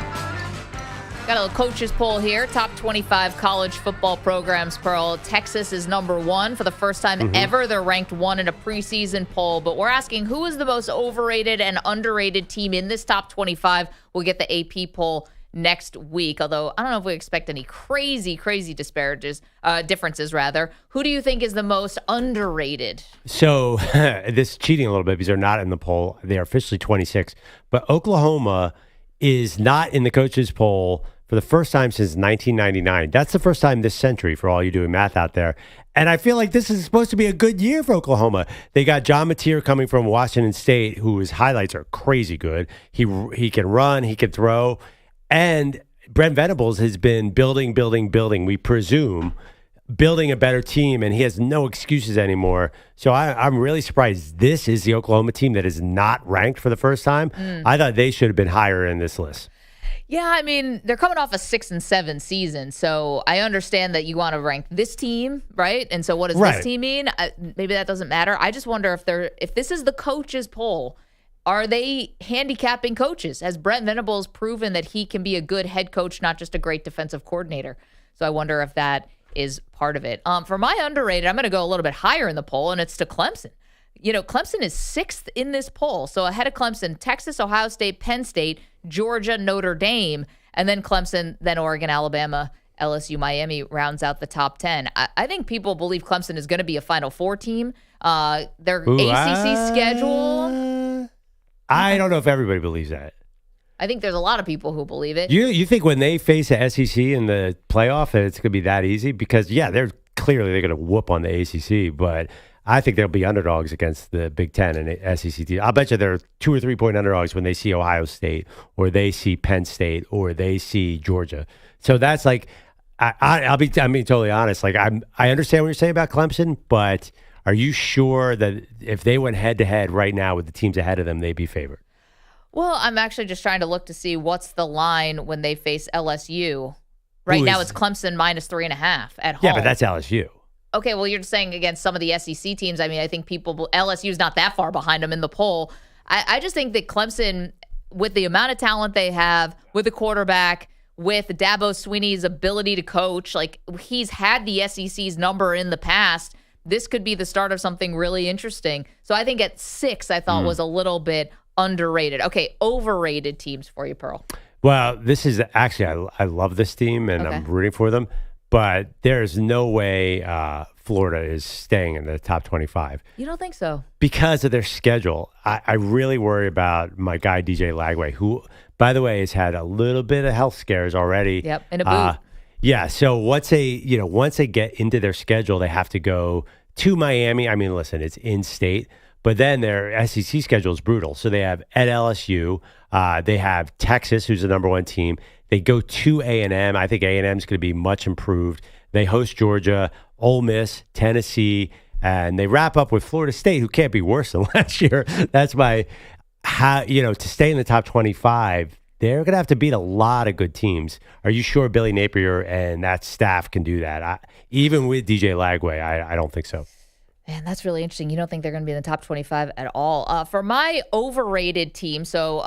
Got a little coaches poll here. Top 25 college football programs, Pearl. Texas is number 1 for the first time ever. They're ranked 1 in a preseason poll. But we're asking, who is the most overrated and underrated team in this top 25? We'll get the AP poll next week. Although I don't know if we expect any crazy differences rather. Who do you think is the most underrated? So this is cheating a little bit because they're not in the poll. They are officially 26. But Oklahoma is not in the coaches poll for the first time since 1999. That's the first time this century for all you doing math out there. And I feel like this is supposed to be a good year for Oklahoma. They got John Mateer coming from Washington State, whose highlights are crazy good. He can run, he can throw. And Brent Venables has been building, we presume, building a better team, and he has no excuses anymore. So I'm really surprised this is the Oklahoma team that is not ranked for the first time. I thought they should have been higher in this list. Yeah, I mean, they're coming off a 6-7 season, so I understand that you want to rank this team, right? And so what does this team mean? Maybe that doesn't matter. I just wonder if this is the coaches poll, are they handicapping coaches? Has Brent Venables proven that he can be a good head coach, not just a great defensive coordinator? So I wonder if that is part of it. For my underrated, I'm going to go a little bit higher in the poll, and it's to Clemson. You know, Clemson is 6th in this poll. So ahead of Clemson, Texas, Ohio State, Penn State, Georgia, Notre Dame, and then Clemson, then Oregon, Alabama, LSU, Miami rounds out the top 10. I think people believe Clemson is going to be a Final Four team. Their ACC schedule. I don't know if everybody believes that. I think there's a lot of people who believe it. You think when they face the SEC in the playoff that it's going to be that easy? Because, yeah, they're going to whoop on the ACC, but I think they'll be underdogs against the Big Ten and SEC teams. I'll bet you they're 2 or 3 point underdogs when they see Ohio State or they see Penn State or they see Georgia. So that's like, I'm being totally honest. Like I understand what you're saying about Clemson, but are you sure that if they went head to head right now with the teams ahead of them, they'd be favored? Well, I'm actually just trying to look to see what's the line when they face LSU. Right now it's Clemson -3.5 at home. Yeah, but that's LSU. Okay, well, you're just saying against some of the SEC teams. I mean, I think LSU's not that far behind them in the poll. I just think that Clemson, with the amount of talent they have, with the quarterback, with Dabo Swinney's ability to coach, like he's had the SEC's number in the past. this could be the start of something really interesting. So I think at 6, I thought was a little bit underrated. Okay, overrated teams for you, Pearl. Well, this is actually, I love this team, and I'm rooting for them, but there's no way Florida is staying in the top 25. You don't think so? Because of their schedule. I really worry about my guy, DJ Lagway, who, by the way, has had a little bit of health scares already. Yep, in a boot. Yeah, so once they get into their schedule, they have to go to Miami. I mean, listen, it's in-state, but then their SEC schedule is brutal. So they have at LSU, they have Texas, who's the number 1 team. They go to A&M. I think A&M is going to be much improved. They host Georgia, Ole Miss, Tennessee, and they wrap up with Florida State, who can't be worse than last year. That's to stay in the top 25. They're going to have to beat a lot of good teams. Are you sure Billy Napier and that staff can do that? Even with DJ Lagway, I don't think so. Man, that's really interesting. You don't think they're going to be in the top 25 at all. For my overrated team, so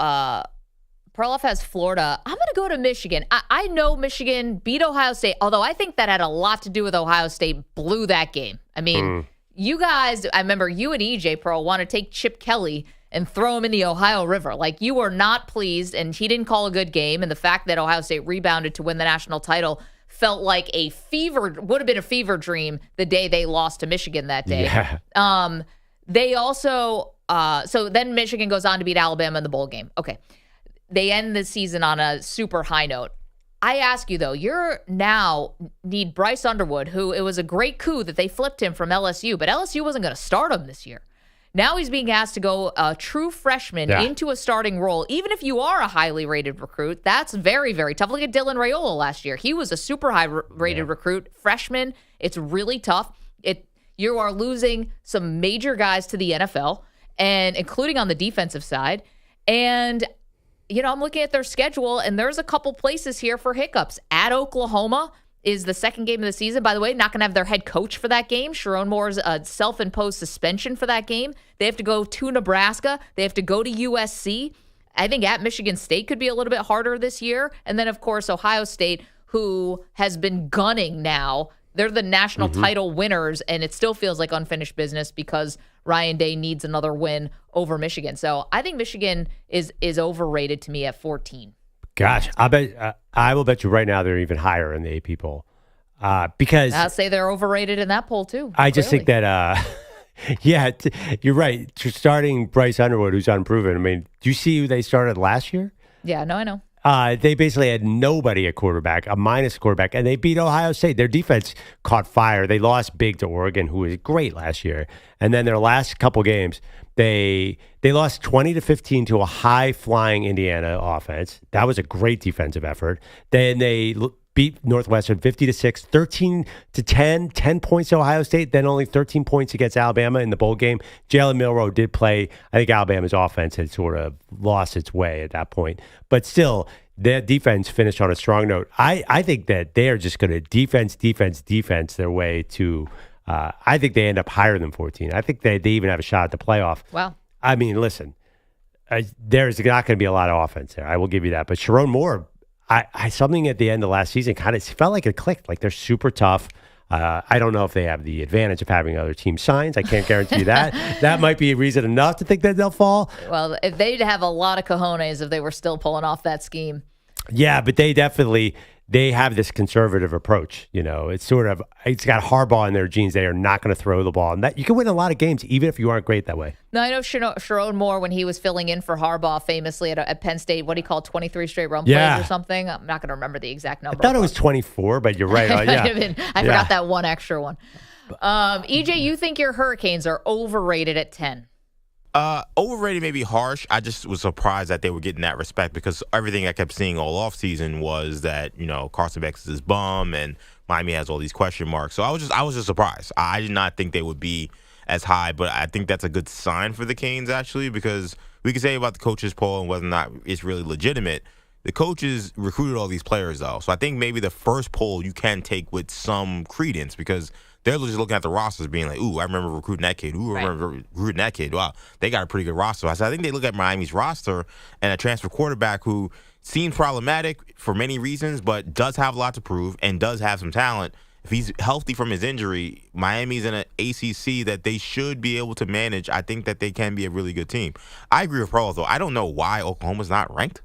Perloff has Florida. I'm going to go to Michigan. I know Michigan beat Ohio State, although I think that had a lot to do with Ohio State blew that game. I mean, you guys, I remember you and EJ, Pearl, want to take Chip Kelly and throw him in the Ohio River. Like, you were not pleased, and he didn't call a good game, and the fact that Ohio State rebounded to win the national title felt like would have been a fever dream the day they lost to Michigan that day. Yeah. They also, so then Michigan goes on to beat Alabama in the bowl game. Okay. They end the season on a super high note. I ask you, though, you're now need Bryce Underwood, who it was a great coup that they flipped him from LSU, but LSU wasn't going to start him this year. Now he's being asked to go a true freshman into a starting role. Even if you are a highly rated recruit, that's very, very tough. Look at Dylan Raiola last year. He was a super high rated recruit. Freshman, it's really tough. You are losing some major guys to the NFL, and including on the defensive side. And, I'm looking at their schedule, and there's a couple places here for hiccups. At Oklahoma is the second game of the season. By the way, not going to have their head coach for that game. Sharon Moore's self-imposed suspension for that game. They have to go to Nebraska. They have to go to USC. I think at Michigan State could be a little bit harder this year. And then, of course, Ohio State, who has been gunning now. They're the national title winners, and it still feels like unfinished business because Ryan Day needs another win over Michigan. So I think Michigan is overrated to me at 14. Gosh, I will bet you right now they're even higher in the AP poll because I'll say they're overrated in that poll too. I just think that, you're right. Starting Bryce Underwood, who's unproven. I mean, do you see who they started last year? Yeah, no, I know. They basically had nobody at quarterback, a minus quarterback, and they beat Ohio State. Their defense caught fire. They lost big to Oregon, who was great last year. And then their last couple games, they lost 20-15 to a high-flying Indiana offense. That was a great defensive effort. Then they beat Northwestern 50-6, 13-10, 10 points to Ohio State, then only 13 points against Alabama in the bowl game. Jalen Milroe did play. I think Alabama's offense had sort of lost its way at that point. But still, their defense finished on a strong note. I think that they are just going to defense their way to I think they end up higher than 14. I think they even have a shot at the playoff. Wow. I mean, listen, there's not going to be a lot of offense there. I will give you that. But Sharon Moore, I something at the end of last season kind of felt like it clicked. Like they're super tough. I don't know if they have the advantage of having other team signs. I can't guarantee that. That might be a reason enough to think that they'll fall. Well, if they'd have a lot of cojones if they were still pulling off that scheme. Yeah, but they have this conservative approach. It's it's got Harbaugh in their genes. They are not going to throw the ball. And that you can win a lot of games even if you aren't great that way. No, I know Sharon Moore, when he was filling in for Harbaugh famously at Penn State, what he called 23 straight run plays or something. I'm not going to remember the exact number. I thought it was 24, but you're right. I forgot that one extra one. EJ, you think your Hurricanes are overrated at 10? Overrated may be harsh. I just was surprised that they were getting that respect because everything I kept seeing all offseason was that, Carson Beck is his bum and Miami has all these question marks. So I was just surprised. I did not think they would be as high, but I think that's a good sign for the Canes, actually, because we can say about the coaches poll and whether or not it's really legitimate. The coaches recruited all these players, though. So I think maybe the first poll you can take with some credence because they're just looking at the rosters being like, ooh, I remember recruiting that kid. Ooh, I remember recruiting that kid. Wow, they got a pretty good roster. So I think they look at Miami's roster and a transfer quarterback who seems problematic for many reasons, but does have a lot to prove and does have some talent. if he's healthy from his injury, Miami's in an ACC that they should be able to manage. I think that they can be a really good team. I agree with Pearl, though. I don't know why Oklahoma's not ranked.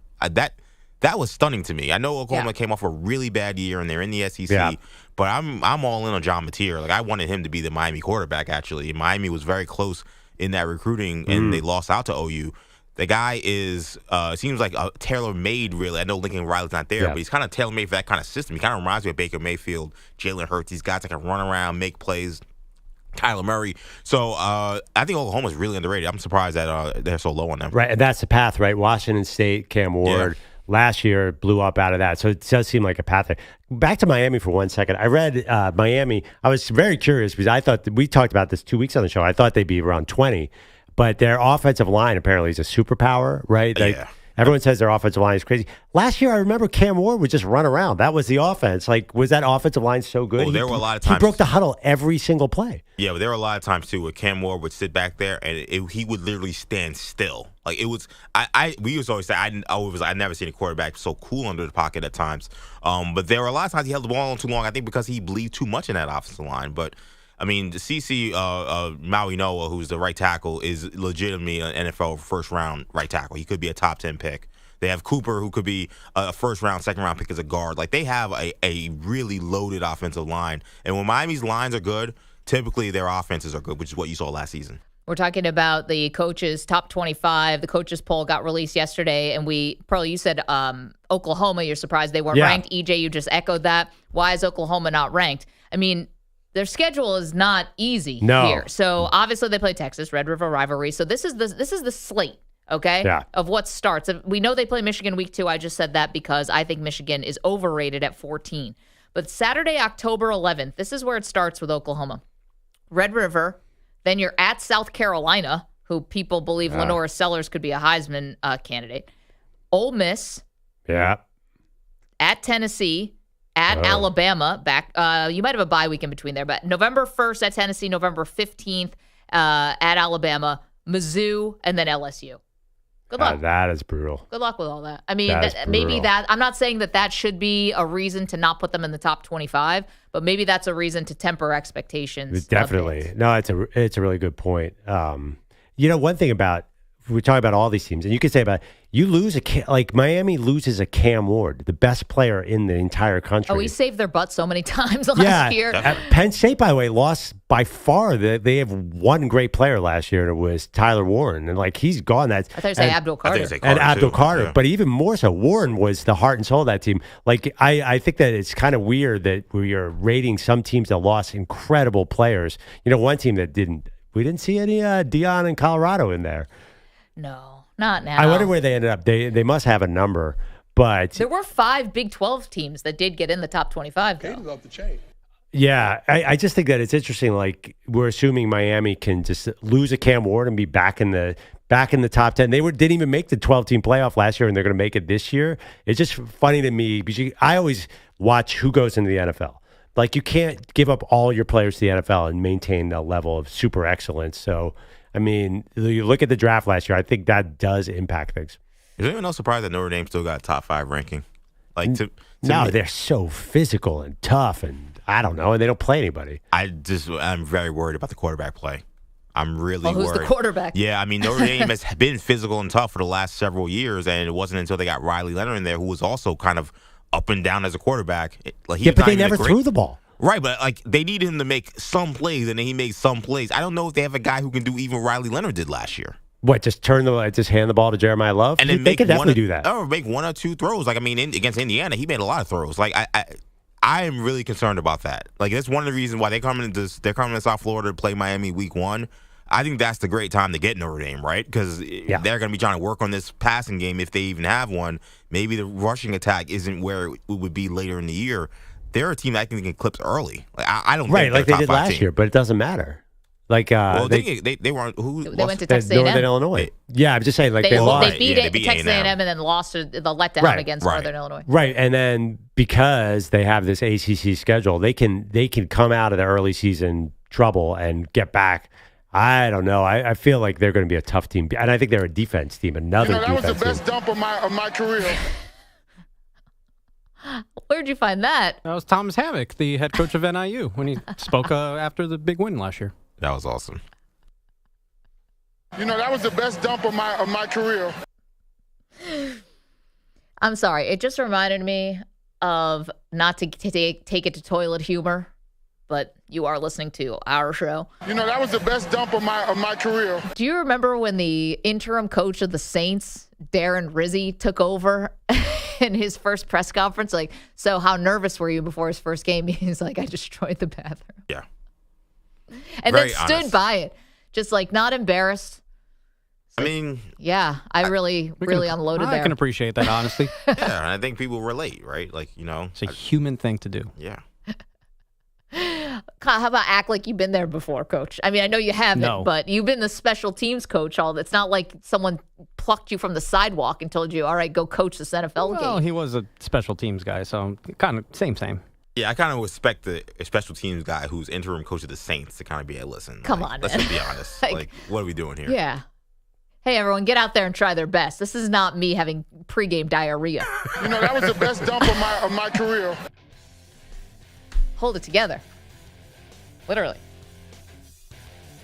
That was stunning to me. I know Oklahoma came off a really bad year and they're in the SEC, but I'm all in on John Mateer. Like I wanted him to be the Miami quarterback. Actually, Miami was very close in that recruiting, and they lost out to OU. The guy is seems like a tailor-made, really. I know Lincoln Riley's not there, but he's kind of tailor-made for that kind of system. He kind of reminds me of Baker Mayfield, Jalen Hurts. These guys that can run around, make plays. Kyler Murray. So I think Oklahoma's really underrated. I'm surprised that they're so low on them. Right, and that's the path, right? Washington State, Cam Ward. Last year blew up out of that. So it does seem like a path there. Back to Miami for 1 second. I read Miami. I was very curious because I thought we talked about this 2 weeks on the show. I thought they'd be around 20. But their offensive line apparently is a superpower, right? Everyone says their offensive line is crazy. Last year, I remember Cam Ward would just run around. That was the offense. Like, was that offensive line so good? Oh, there were a lot of times. He broke the huddle every single play. Yeah, but there were a lot of times, too, where Cam Ward would sit back there and he would literally stand still. Like, it was, we used to always say, I'd never seen a quarterback so cool under the pocket at times. But there were a lot of times he held the ball on too long, I think because he believed too much in that offensive line. But I mean, the CC Maui Noah, who's the right tackle, is legitimately an NFL first-round right tackle. He could be a top 10 pick. They have Cooper, who could be a first-round, second-round pick as a guard. Like, they have a really loaded offensive line. And when Miami's lines are good, typically their offenses are good, which is what you saw last season. We're talking about the coaches' top 25. The coaches' poll got released yesterday, and Pearl, you said Oklahoma, you're surprised they weren't ranked. EJ, you just echoed that. Why is Oklahoma not ranked? I mean, their schedule is not easy here. So obviously they play Texas, Red River rivalry. So this is the slate, okay, of what starts. We know they play Michigan week 2. I just said that because I think Michigan is overrated at 14. But Saturday, October 11th, this is where it starts with Oklahoma. Red River, then you're at South Carolina, who people believe Lenora Sellers could be a Heisman candidate. Ole Miss. Yeah. At Tennessee. At Alabama, you might have a bye week in between there, but November 1st at Tennessee, November 15th at Alabama, Mizzou, and then LSU. Good luck. That is brutal. Good luck with all that. I mean, I'm not saying that should be a reason to not put them in the top 25, but maybe that's a reason to temper expectations. Definitely. No, it's a really good point. One thing about, we talk about all these teams, and you can say about you lose Miami loses a Cam Ward, the best player in the entire country. Oh, he saved their butt so many times last year. Penn State, by the way, lost by far. They have one great player last year, and it was Tyler Warren, and he's gone. I thought you said Abdul Carter. And Abdul Carter, but even more so, Warren was the heart and soul of that team. I think that it's kind of weird that we are rating some teams that lost incredible players. One team that we didn't see any Deion and Colorado in there. No, not now. I wonder where they ended up. They must have a number, but there were 5 Big 12 teams that did get in the top 25. Gators off the chain. Yeah, I just think that it's interesting. We're assuming Miami can just lose a Cam Ward and be back in the top 10. They didn't even make the 12-team playoff last year, and they're going to make it this year. It's just funny to me because I always watch who goes into the NFL. You can't give up all your players to the NFL and maintain a level of super excellence. So, I mean, you look at the draft last year, I think that does impact things. Is anyone else surprised that Notre Dame still got a top 5 ranking? They're so physical and tough, and I don't know, and they don't play anybody. I'm very worried about the quarterback play. I'm really worried. Who's the quarterback? Yeah, I mean, Notre Dame has been physical and tough for the last several years, and it wasn't until they got Riley Leonard in there, who was also kind of up and down as a quarterback. But they never threw the ball. Right, but they needed him to make some plays, and then he made some plays. I don't know if they have a guy who can do even Riley Leonard did last year. What? Just hand the ball to Jeremiah Love, and then they could definitely do that, or make 1 or 2 throws. Against Indiana, he made a lot of throws. I am really concerned about that. That's one of the reasons why they're coming to South Florida to play Miami week 1. I think that's the great time to get Notre Dame, right? Because they're going to be trying to work on this passing game if they even have one. Maybe the rushing attack isn't where it would be later in the year. They're a team that can get clips early. I don't think they did last year, but it doesn't matter. They weren't. They went to Texas A&M. Northern Illinois. I'm just saying. They lost. They beat Texas A&M and then lost the letdown against Northern Illinois. Right, and then because they have this ACC schedule, they can come out of the early season trouble and get back. I don't know. I feel like they're going to be a tough team, and I think they're a defense team. That was the best dump of my career. Where'd you find that? That was Thomas Hammock, the head coach of NIU, when he spoke after the big win last year. That was awesome. You know, that was the best dump of my career. I'm sorry. It just reminded me of not to take it to toilet humor, but you are listening to our show. You know, that was the best dump of my career. Do you remember when the interim coach of the Saints, Darren Rizzi, took over in his first press conference? Like, so how nervous were you before his first game? He's like, I destroyed the bathroom. Yeah. And Very then stood honest. by it. Just like not embarrassed. I mean, Yeah, I really unloaded there. I can appreciate that, honestly. yeah, and I think people relate, right? Like, you know. It's a human thing to do. Yeah. How about act like you've been there before, Coach? I mean, I know you haven't, No. but you've been the special teams coach. It's not like someone plucked you from the sidewalk and told you, all right, go coach this NFL Well, game. he was a special teams guy, so kind of same. Yeah, I kind of respect the special teams guy who's interim coach of the Saints to kind of be a listen. Come like, on, let's man. just be honest. Like, like, what are we doing here? Yeah. Hey, everyone, get out there and try their best. This is not me having pregame diarrhea. You know, that was the best dump of my career. Hold it together. Literally.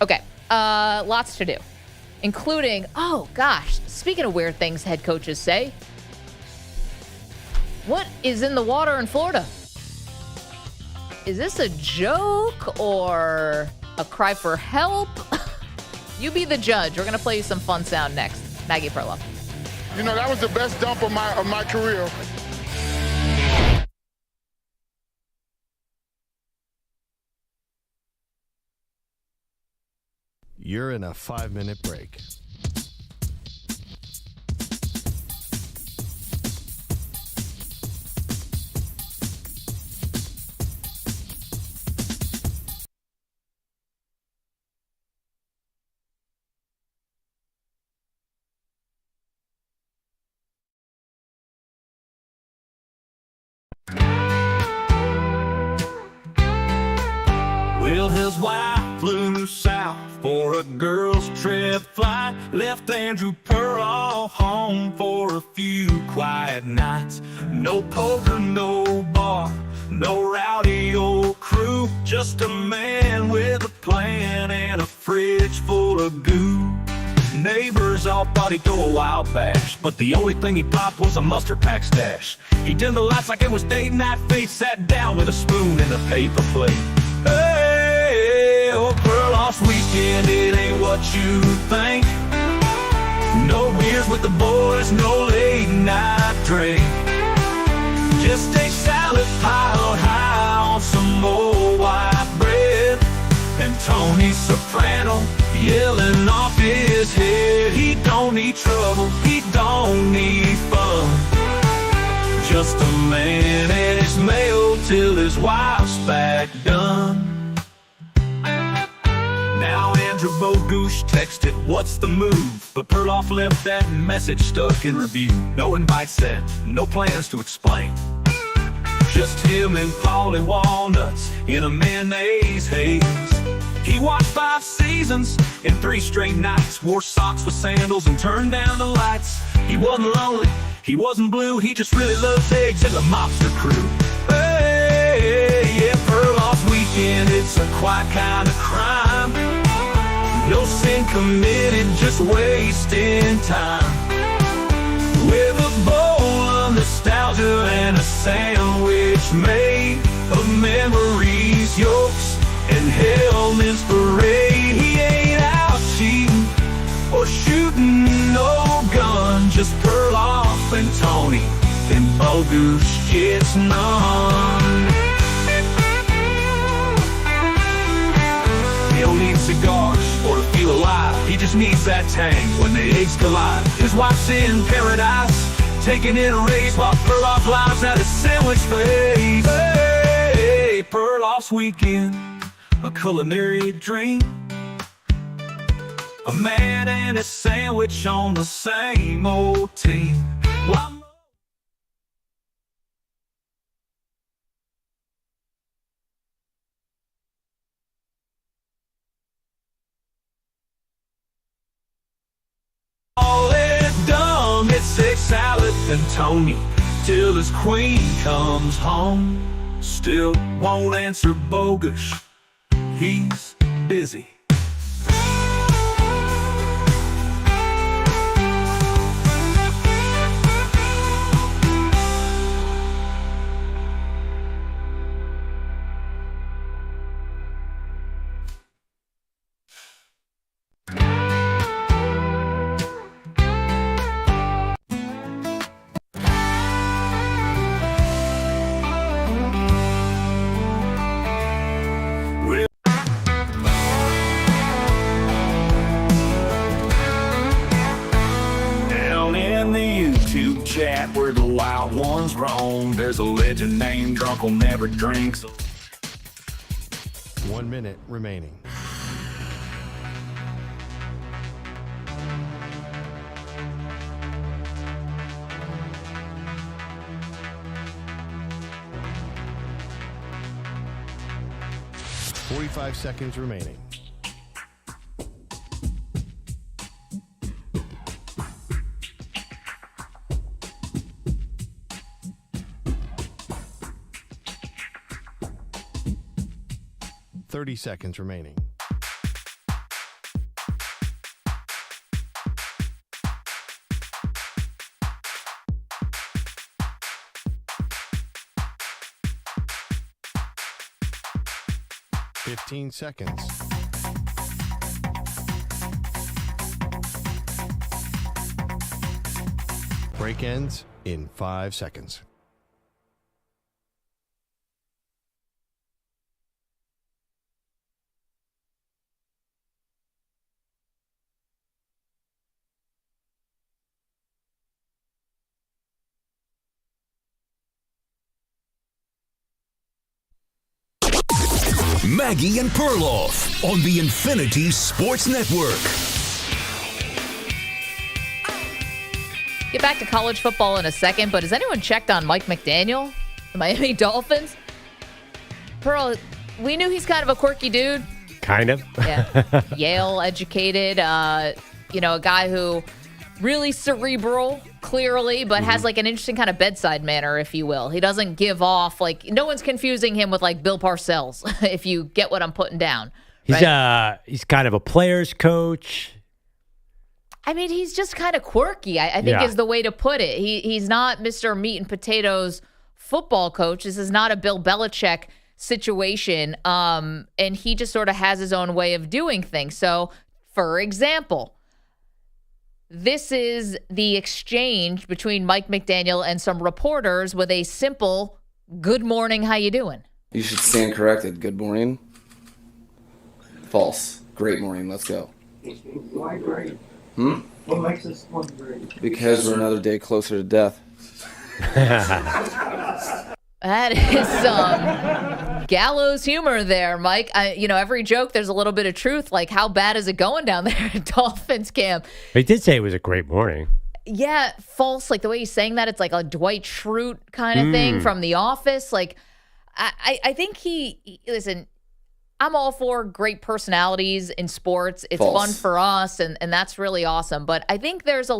Okay. Lots to do, including, oh, gosh, speaking of weird things head coaches say, what is in the water in Florida? Is this a joke or a cry for help? You be the judge. We're going to play you some fun sound next. Maggie Perloff. You know, that was the best dump of my career. You're in a 5-minute break. Well, his wife flew south for a girls' trip flight. Left Andrew Perloff home for a few quiet nights. No poker, no bar, no rowdy old crew. Just a man with a plan and a fridge full of goo. Neighbors all thought he'd throw a wild bash, but the only thing he popped was a mustard pack stash. He dimmed the lights like it was date night. Fate sat down with a spoon and a paper plate. Hey, oh, Perloff's weekend, it ain't what you think. No beers with the boys, no late night drink. Just a salad piled high on some old white bread. And Tony Soprano yelling off his head. He don't need trouble, he don't need fun. Just a man and his mail till his wife's back done. Now Andrew Bogusch texted, what's the move? But Perloff left that message stuck in review. No invite sent, no plans to explain. Just him and Paulie Walnuts in a mayonnaise haze. He watched 5 seasons in 3 straight nights. Wore socks with sandals and turned down the lights. He wasn't lonely, he wasn't blue. He just really loves eggs and the mobster crew. Hey, yeah, Perloff's weekend, it's a quiet kind of crime. No sin committed, just wasting time. With a bowl of nostalgia and a sandwich made of memories, yolks and helmets parade. He ain't out cheating or shooting no gun, just Perloff and Tony, and Bogusch gets none. He don't need cigars or to feel alive, he just needs that tang when the eggs collide. His wife's in paradise, taking in a race while Perloff lives at a sandwich phase. Hey, Perloff's weekend, a culinary dream. A man and a sandwich on the same old team. While all is done, it's egg salad and Tony till his queen comes home. Still won't answer Bogusch, he's busy. Down in the YouTube chat where the wild ones roam, there's a legend named Drunk'll Never Drinks. 1 minute remaining. $45 seconds remaining. $30 seconds remaining. $15 seconds. Break ends in 5 seconds. Maggie and Perloff on the Infinity Sports Network. Get back to college football in a second, but has anyone checked on Mike McDaniel, the Miami Dolphins? Pearl, we knew he's kind of a quirky dude. Kind of. Yeah. Yale educated, a guy who really cerebral, clearly, but has like an interesting kind of bedside manner, if you will. He doesn't give off, like, no one's confusing him with like Bill Parcells, if you get what I'm putting down. Right? He's kind of a player's coach. I mean, he's just kind of quirky, I think is the way to put it. He's not Mr. Meat and Potatoes football coach. This is not a Bill Belichick situation. And he just sort of has his own way of doing things. So, for example, this is the exchange between Mike McDaniel and some reporters with a simple, good morning, how you doing? You should stand corrected. Good morning. False. Great morning. Let's go. Why great? What makes this one great? Because we're another day closer to death. That is some gallows humor there, Mike. Every joke, there's a little bit of truth. Like, how bad is it going down there at Dolphins camp? He did say it was a great morning. Yeah, false. Like, the way he's saying that, it's like a Dwight Schrute kind of thing from The Office. Like, I think listen, I'm all for great personalities in sports. It's fun for us, and that's really awesome. But I think there's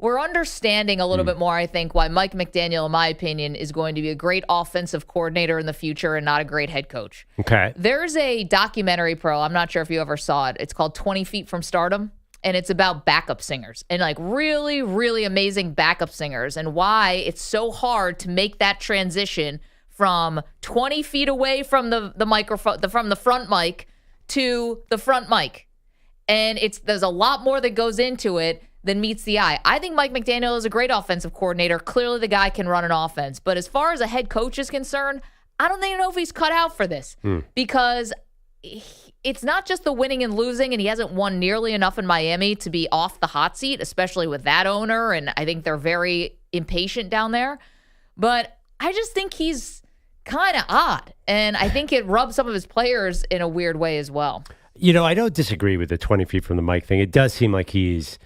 we're understanding a little bit more, I think, why Mike McDaniel, in my opinion, is going to be a great offensive coordinator in the future and not a great head coach. Okay. There's a documentary, Pro. I'm not sure if you ever saw it. It's called 20 Feet from Stardom, and it's about backup singers and like really, really amazing backup singers and why it's so hard to make that transition from 20 feet away from the microphone, from the front mic to the front mic. And there's a lot more that goes into it than meets the eye. I think Mike McDaniel is a great offensive coordinator. Clearly, the guy can run an offense. But as far as a head coach is concerned, I don't know if he's cut out for this because it's not just the winning and losing, and he hasn't won nearly enough in Miami to be off the hot seat, especially with that owner, and I think they're very impatient down there. But I just think he's kind of odd, and I think it rubs some of his players in a weird way as well. I don't disagree with the 20 feet from the mic thing. It does seem like he's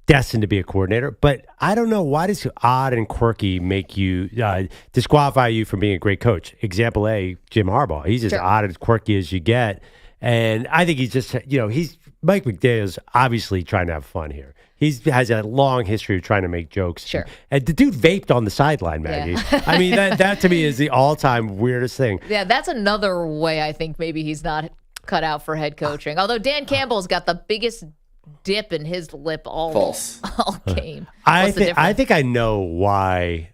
destined to be a coordinator, but I don't know, why does odd and quirky make you disqualify you from being a great coach? Example A, Jim Harbaugh. He's as odd and quirky as you get, and I think he's just he's Mike McDaniel's obviously trying to have fun here. He has a long history of trying to make jokes. Sure. And the dude vaped on the sideline, Maggie. Yeah. I mean, that to me is the all-time weirdest thing. Yeah, that's another way I think maybe he's not cut out for head coaching. Although Dan Campbell's got the biggest dip in his lip all game. I think I know why.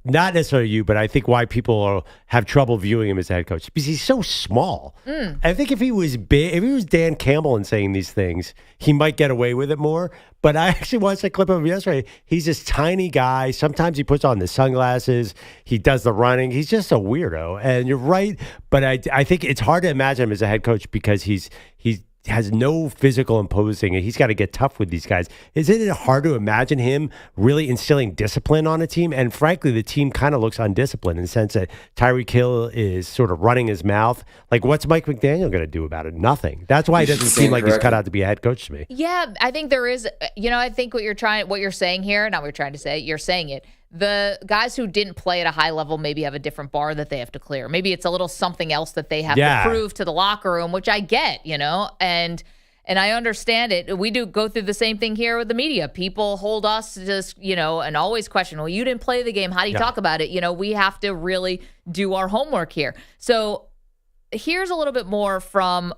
Not necessarily you, but I think why people have trouble viewing him as a head coach because he's so small. I think if he was big, if he was Dan Campbell and saying these things, he might get away with it more. But I actually watched a clip of him yesterday. He's this tiny guy. Sometimes he puts on the sunglasses. He does the running. He's just a weirdo. And you're right, but I think it's hard to imagine him as a head coach because he has no physical imposing, and he's got to get tough with these guys. Isn't it hard to imagine him really instilling discipline on a team? And frankly, the team kind of looks undisciplined in the sense that Tyreek Hill is sort of running his mouth. Like, what's Mike McDaniel going to do about it? Nothing. That's why it doesn't seem like he's cut out to be a head coach to me. Yeah, I think there is, I think what you're saying here, not what you're trying to say, you're saying it. The guys who didn't play at a high level maybe have a different bar that they have to clear. Maybe it's a little something else that they have to prove to the locker room, which I get, and I understand it. We do go through the same thing here with the media. People hold us to this, and always question, well, you didn't play the game. How do you talk about it? We have to really do our homework here. So here's a little bit more from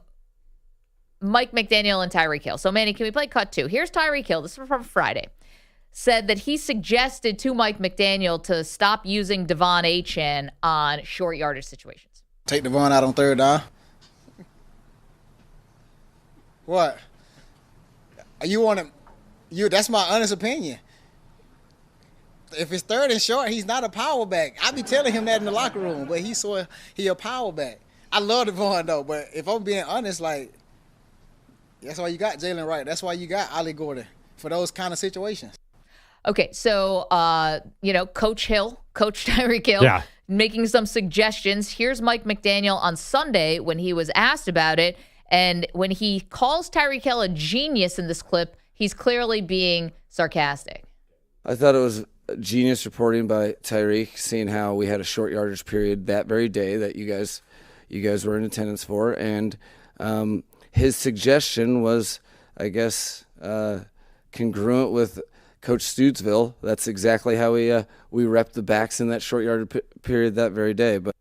Mike McDaniel and Tyreek Hill. So, Manny, can we play cut 2? Here's Tyreek Hill. This is from Friday. Said that he suggested to Mike McDaniel to stop using Devon Achane on short yardage situations. Take Devon out on third down. What? You want him? That's my honest opinion. If it's third and short, he's not a power back. I be telling him that in the locker room, but he a power back. I love Devon though, but if I'm being honest, that's why you got Jalen Wright. That's why you got Ollie Gordon for those kind of situations. Okay, so, Coach Tyreek Hill, making some suggestions. Here's Mike McDaniel on Sunday when he was asked about it. And when he calls Tyreek Hill a genius in this clip, he's clearly being sarcastic. I thought it was genius reporting by Tyreek, seeing how we had a short yardage period that very day that you guys were in attendance for. And his suggestion was, I guess, congruent with Coach Stootsville. That's exactly how we repped the backs in that short yardage period that very day. But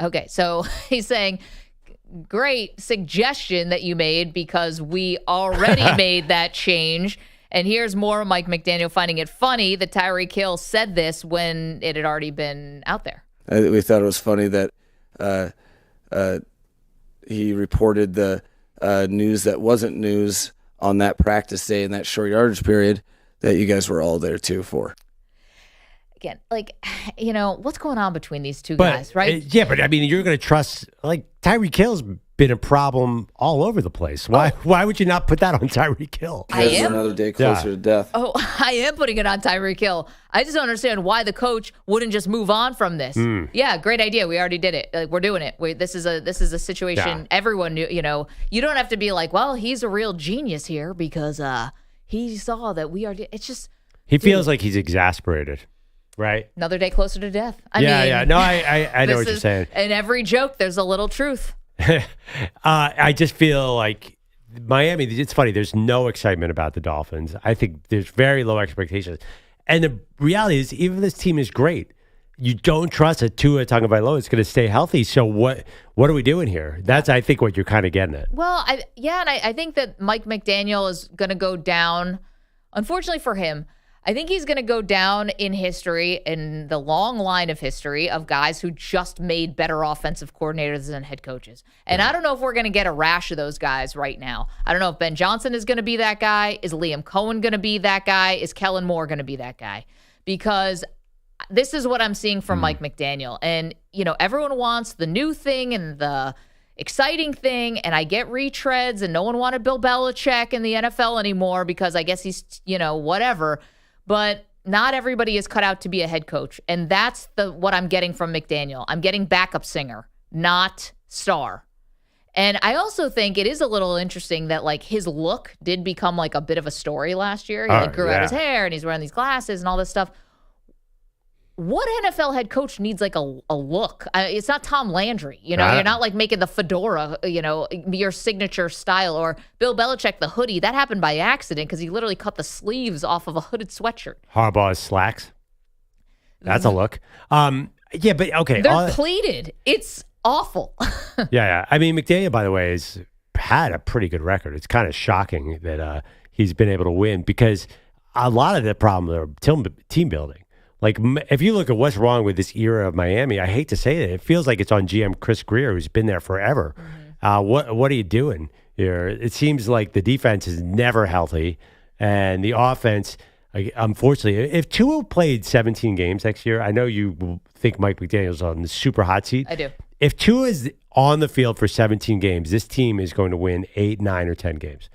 okay, so he's saying, great suggestion that you made because we already made that change. And here's more Mike McDaniel finding it funny that Tyreek Hill said this when it had already been out there. We thought it was funny that he reported the news that wasn't news on that practice day in that short yardage period that you guys were all there too for. Again, what's going on between these two guys, right? But I mean, you're going to trust, Tyreek Hill's been a problem all over the place. Why would you not put that on Tyreek Hill? I am another day closer to death. Oh, I am putting it on Tyreek Hill. I just don't understand why the coach wouldn't just move on from this. Yeah, great idea. We already did it. We're doing it. This is a situation everyone knew. You don't have to be like, well, he's a real genius here because he saw that we are. It's just he feels like he's exasperated. Right. Another day closer to death. I mean, No, I know what you're saying. In every joke, there's a little truth. I just feel like Miami, it's funny. There's no excitement about the Dolphins. I think there's very low expectations. And the reality is, even if this team is great, you don't trust that Tua Tagovailoa is going to stay healthy. So what are we doing here? That's, I think, what you're kind of getting at. Well, I think that Mike McDaniel is going to go down, unfortunately for him, I think he's going to go down in history, in the long line of history of guys who just made better offensive coordinators than head coaches. And I don't know if we're going to get a rash of those guys right now. I don't know if Ben Johnson is going to be that guy. Is Liam Cohen going to be that guy? Is Kellen Moore going to be that guy? Because this is what I'm seeing from Mike McDaniel. And, everyone wants the new thing and the exciting thing, and I get retreads, and no one wanted Bill Belichick in the NFL anymore because I guess he's, whatever. But not everybody is cut out to be a head coach. And that's what I'm getting from McDaniel. I'm getting backup singer, not star. And I also think it is a little interesting that his look did become a bit of a story last year. He grew out his hair and he's wearing these glasses and all this stuff. what NFL head coach needs like a look? It's not Tom Landry. You're not like making the fedora, your signature style, or Bill Belichick, the hoodie. That happened by accident because he literally cut the sleeves off of a hooded sweatshirt. Harbaugh's slacks. That's a look. Yeah, but okay. They're pleated. It's awful. Yeah. I mean, McDaniel, by the way, has had a pretty good record. It's kind of shocking that he's been able to win because a lot of the problem are team building. Like, if you look at what's wrong with this era of Miami, I hate to say it, it feels like it's on GM Chris Greer, who's been there forever. What are you doing here? It seems like the defense is never healthy, and the offense, unfortunately, if Tua played 17 games next year, I know you think Mike McDaniel's on the super hot seat. I do. If Tua is on the field for 17 games, this team is going to win 8, 9, or 10 games.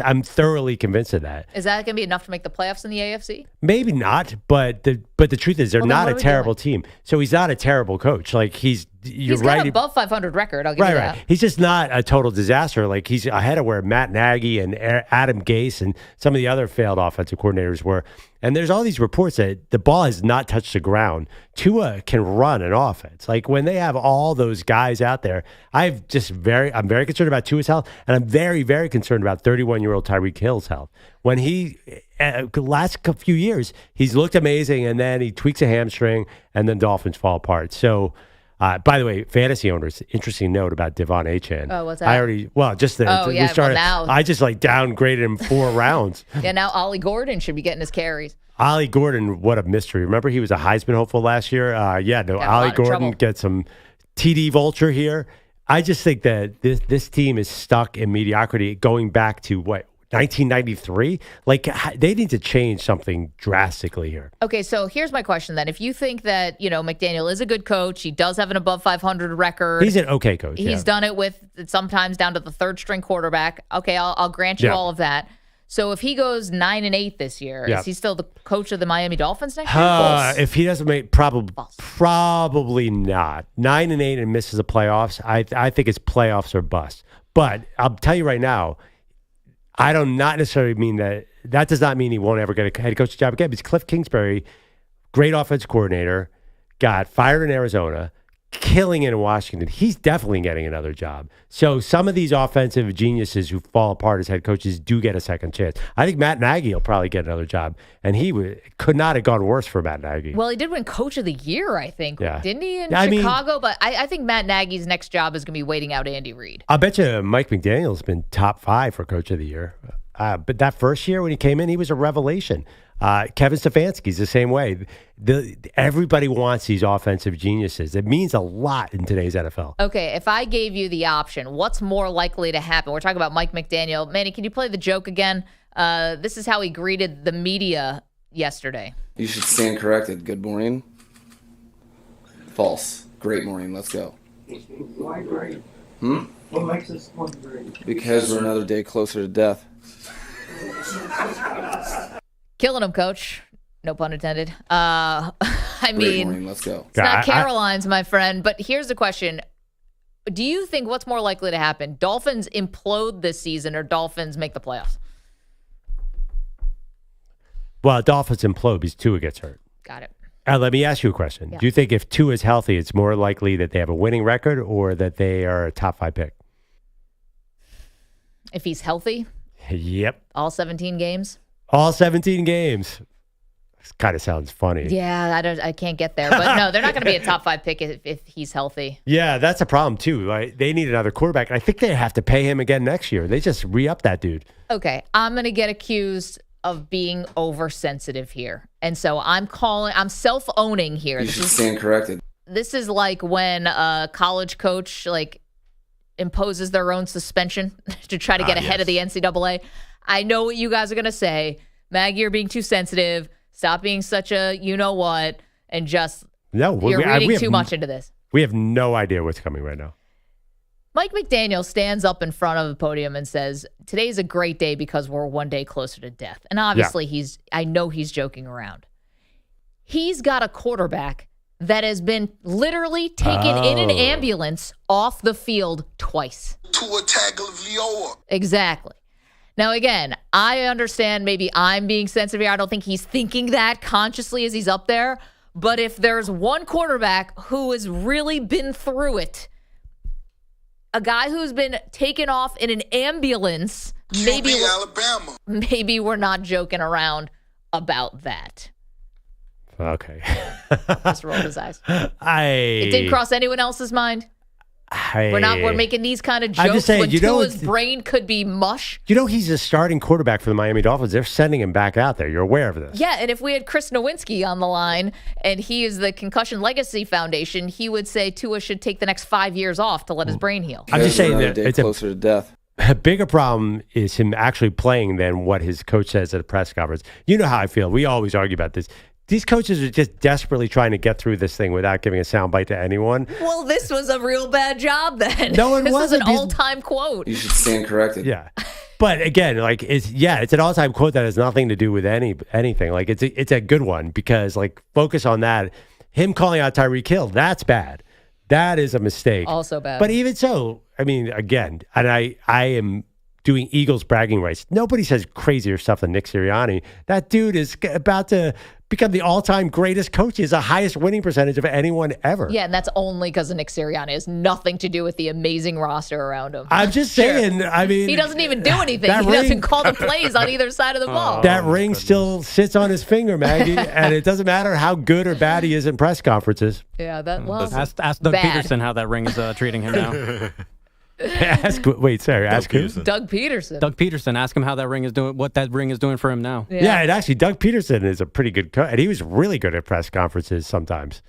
I'm thoroughly convinced of that. Is that going to be enough to make the playoffs in the AFC? Maybe not, but the truth is they're not a terrible team. So he's not a terrible coach. Like he's got an above 500 record. I'll give you that. He's just not a total disaster. Like he's ahead of where Matt Nagy and Adam Gase and some of the other failed offensive coordinators were. And there's all these reports that the ball has not touched the ground. Tua can run an offense. Like when they have all those guys out there, I'm very concerned about Tua's health, and I'm very, very concerned about 31-year-old Tyreek Hill's health. When he last few years, he's looked amazing, and then he tweaks a hamstring, and then Dolphins fall apart. So. By the way, fantasy owners, interesting note about Devon Achane. Oh, what's that? Now. I just downgraded him 4 rounds. Yeah, now Ollie Gordon should be getting his carries. Ollie Gordon, what a mystery. Remember he was a Heisman hopeful last year? Ollie Gordon gets some TD vulture here. I just think that this team is stuck in mediocrity going back to 1993? Like, they need to change something drastically here. Okay, so here's my question then. If you think that, McDaniel is a good coach, he does have an above 500 record. He's an okay coach. He's done it with sometimes down to the third string quarterback. Okay, I'll grant you all of that. So if he goes 9-8 this year, is he still the coach of the Miami Dolphins next year? If he doesn't make probably not. 9-8 and misses the playoffs, I think it's playoffs or bust. But I'll tell you right now, I do not necessarily mean that. That does not mean he won't ever get a head coach job again. Because Cliff Kingsbury, great offense coordinator, got fired in Arizona, killing it in Washington. He's definitely getting another job. So some of these offensive geniuses who fall apart as head coaches do get a second chance. I think Matt Nagy will probably get another job, and he could not have gone worse for Matt Nagy. Well, he did win Coach of the Year, I think, didn't he, in Chicago? But I think Matt Nagy's next job is going to be waiting out Andy Reid. I bet you Mike McDaniel's been top 5 for Coach of the Year. But that first year when he came in, he was a revelation. Kevin Stefanski's the same way. Everybody wants these offensive geniuses. It means a lot in today's NFL. Okay, if I gave you the option, what's more likely to happen? We're talking about Mike McDaniel. Manny, can you play the joke again? This is how he greeted the media yesterday. You should stand corrected. Good morning. False. Great morning. Let's go. Why great? What makes this one great? Because we're another day closer to death. Killing him, Coach. No pun intended. Great morning. Let's go. It's not Caroline's, my friend. But here's the question. Do you think what's more likely to happen? Dolphins implode this season or Dolphins make the playoffs? Well, Dolphins implode because Tua gets hurt. Got it. Let me ask you a question. Yeah. Do you think if Tua is healthy, it's more likely that they have a winning record or that they are a top 5 pick? If he's healthy? Yep. All 17 games? All 17 games. This kind of sounds funny. Yeah, I can't get there. But no, they're not going to be a top 5 pick if he's healthy. Yeah, that's a problem too. Right? They need another quarterback. I think they have to pay him again next year. They just re-up that dude. Okay, I'm going to get accused of being oversensitive here. And so I'm self-owning here. You should stand corrected. This is like when a college coach imposes their own suspension to try to get ahead of the NCAA. I know what you guys are going to say. Maggie, you're being too sensitive. Stop being such a you-know-what and just you're reading too much into this. We have no idea what's coming right now. Mike McDaniel stands up in front of the podium and says, today's a great day because we're one day closer to death. And obviously, I know he's joking around. He's got a quarterback that has been literally taken in an ambulance off the field twice. Exactly. Now, again, I understand maybe I'm being sensitive here. I don't think he's thinking that consciously as he's up there. But if there's one quarterback who has really been through it, a guy who's been taken off in an ambulance, maybe we're not joking around about that. Okay. Just rolled his eyes. It didn't cross anyone else's mind. We're making these kind of jokes when Tua's brain could be mush. You know he's a starting quarterback for the Miami Dolphins. They're sending him back out there. You're aware of this. Yeah, and if we had Chris Nowinski on the line and he is the Concussion Legacy Foundation, he would say Tua should take the next 5 years off to let his brain heal. I'm just saying that it's closer to death. A bigger problem is him actually playing than what his coach says at a press conference. You know how I feel. We always argue about this. These coaches are just desperately trying to get through this thing without giving a soundbite to anyone. Well, this was a real bad job then. No, it this wasn't. was an all-time quote. You should stand corrected. Yeah. But again, like it's an all-time quote that has nothing to do with anything. Like it's a good one because like focus on that. Him calling out Tyreek Hill, that's bad. That is a mistake. Also bad. But even so, I mean, again, and I am doing Eagles bragging rights. Nobody says crazier stuff than Nick Sirianni. That dude is about to become the all-time greatest coach. He has the highest winning percentage of anyone ever. Yeah, and that's only because of Nick Sirianni. It has nothing to do with the amazing roster around him. I'm just saying, I mean... He doesn't even do anything. He doesn't call the plays on either side of the ball. That ring still sits on his finger, Maggie, and it doesn't matter how good or bad he is in press conferences. Yeah, that was Ask Doug Peterson how that ring is treating him now. Ask who? Doug Peterson. Doug Peterson. Ask him how that ring is doing. What that ring is doing for him now. Yeah, and actually, Doug Peterson is a pretty good coach, and he was really good at press conferences sometimes.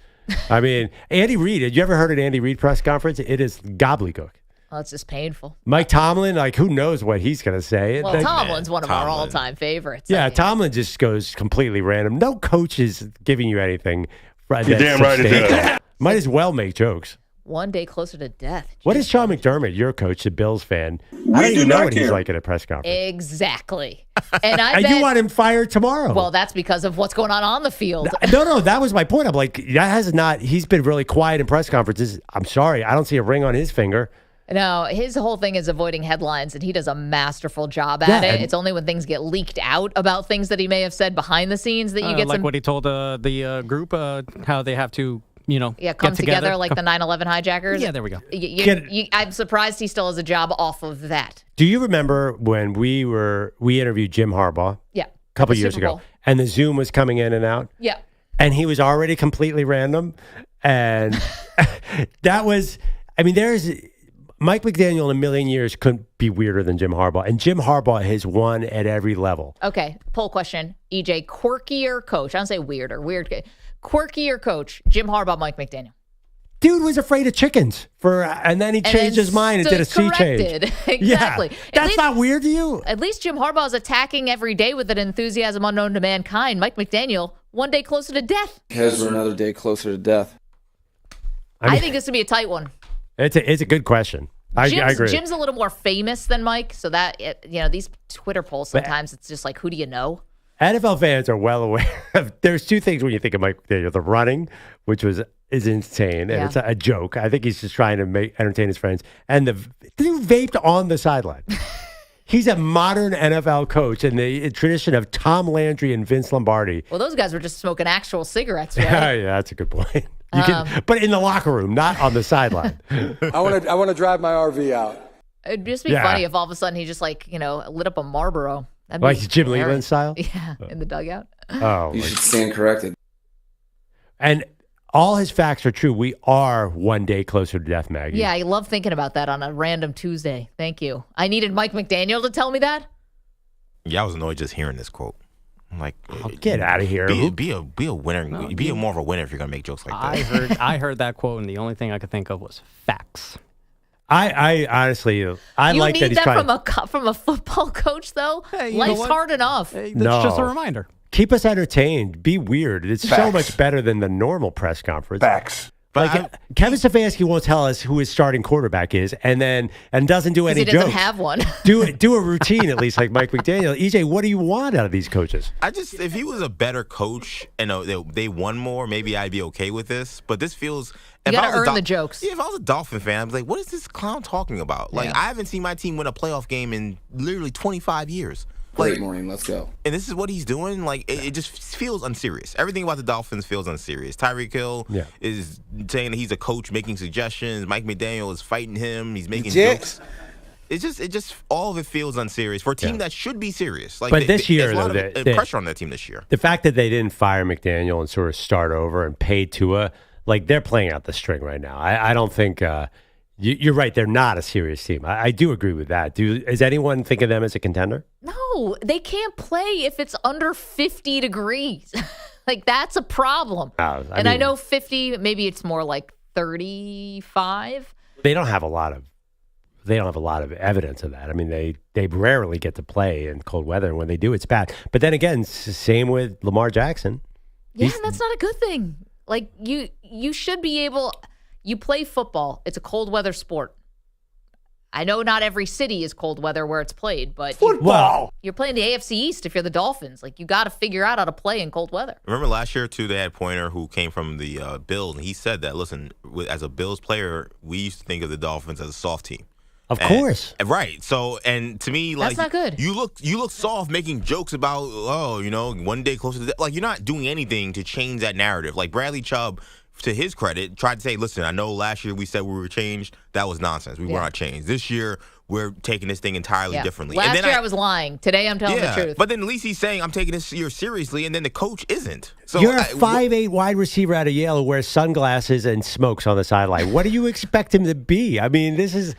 I mean, Andy Reid. Had you ever heard an Andy Reid press conference? It is gobbledygook. Well, it's just painful. Mike Tomlin, like who knows what he's going to say? Well, Tomlin's one of our all-time favorites. Yeah, Tomlin just goes completely random. No coach is giving you anything. You're damn right it does. Might as well make jokes. One day closer to death. What is Sean McDermott, your coach, a Bills fan? I don't even know what he's like at a press conference. Exactly. And you want him fired tomorrow. Well, that's because of what's going on the field. No, that was my point. I'm like, he's been really quiet in press conferences. I'm sorry. I don't see a ring on his finger. No, his whole thing is avoiding headlines, and he does a masterful job at it. It's only when things get leaked out about things that he may have said behind the scenes that you get like what he told the group, how they have to come together like the 9/11 hijackers. Yeah, there we go. I'm surprised he still has a job off of that. Do you remember when we interviewed Jim Harbaugh? Yeah, a couple years ago, and the Zoom was coming in and out. Yeah, and he was already completely random, and that was. I mean, there's Mike McDaniel in a million years couldn't be weirder than Jim Harbaugh, and Jim Harbaugh has won at every level. Okay, poll question: EJ, quirkier coach? I don't say weirder. Quirkier coach, Jim Harbaugh, Mike McDaniel. Dude was afraid of chickens and then he changed his mind and did a sea change. Exactly. Yeah. That's not weird to you. At least Jim Harbaugh is attacking every day with an enthusiasm unknown to mankind. Mike McDaniel, one day closer to death. Because we're another day closer to death. I think this would be a tight one. It's a good question. I agree. Jim's a little more famous than Mike, so that these Twitter polls sometimes it's just like, who do you know? NFL fans are well aware of. There's two things when you think of Mike McDaniel: the running, which is insane, and it's a joke. I think he's just trying to entertain his friends, and the dude vaped on the sideline. He's a modern NFL coach in the tradition of Tom Landry and Vince Lombardi. Well, those guys were just smoking actual cigarettes, right? Yeah, that's a good point. But in the locker room, not on the sideline. I want to drive my RV out. It'd just be funny if all of a sudden he just lit up a Marlboro. Like Jim Leland style? Yeah, in the dugout. Oh, you should stand corrected. And all his facts are true. We are one day closer to death, Maggie. Yeah, I love thinking about that on a random Tuesday. Thank you. I needed Mike McDaniel to tell me that. Yeah, I was annoyed just hearing this quote. I'm like, get out of here. Be a winner. No, be more of a winner if you're gonna make jokes like that. I heard that quote, and the only thing I could think of was facts. I honestly, like that he's trying. From a football coach, though. Hey, life's hard enough. Hey, that's just a reminder. Keep us entertained. Be weird. It's so much better than the normal press conference. Facts. But Kevin Stefanski won't tell us who his starting quarterback is, and doesn't do any jokes. He doesn't have one. do a routine at least, like Mike McDaniel. EJ, what do you want out of these coaches? If he was a better coach and they won more, maybe I'd be okay with this. But this feels. You gotta earn the jokes. Yeah, if I was a Dolphin fan, I'd be like, what is this clown talking about? Like, I haven't seen my team win a playoff game in literally 25 years. Great morning. Let's go. And this is what he's doing. Like, it just feels unserious. Everything about the Dolphins feels unserious. Tyreek Hill is saying that he's a coach making suggestions. Mike McDaniel is fighting him. He's making jokes. It just all of it feels unserious for a team that should be serious. Like, but this year, there's a lot of pressure on that team this year. The fact that they didn't fire McDaniel and sort of start over and pay Tua, like, they're playing out the string right now. I don't think you're right. They're not a serious team. I do agree with that. Is anyone think of them as a contender? No, they can't play if it's under 50 degrees. Like, that's a problem. I know 50, maybe it's more like 35. They don't have a lot of evidence of that. I mean, they rarely get to play in cold weather, and when they do, it's bad. But then again, same with Lamar Jackson. Yeah, and that's not a good thing. Like, you should be able. You play football. It's a cold weather sport. I know not every city is cold weather where it's played, but you're playing the AFC East if you're the Dolphins. Like, you got to figure out how to play in cold weather. Remember last year, too, they had Pointer who came from the Bills, and he said that, listen, as a Bills player, we used to think of the Dolphins as a soft team. Of course. Right. So, and to me, like, that's not good. You look soft making jokes about, one day closer to death. Like, you're not doing anything to change that narrative. Like, Bradley Chubb, to his credit, tried to say, listen, I know last year we said we were changed. That was nonsense. We were not changed. This year, we're taking this thing entirely differently. Last year I was lying. Today I'm telling the truth. But then at least he's saying, I'm taking this year seriously, and then the coach isn't. So you're a 5'8" wide receiver out of Yale who wears sunglasses and smokes on the sideline. What do you expect him to be? I mean, this is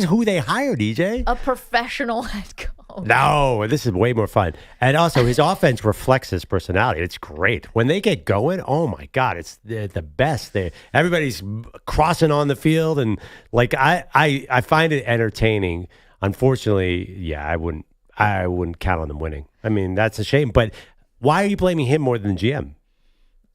who they hired, EJ. A professional head coach. No, this is way more fun. And also, his offense reflects his personality. It's great. When they get going, oh, my God, it's the best. Everybody's crossing on the field. And, like, I find it entertaining. Unfortunately, I wouldn't count on them winning. I mean, that's a shame. But why are you blaming him more than the GM?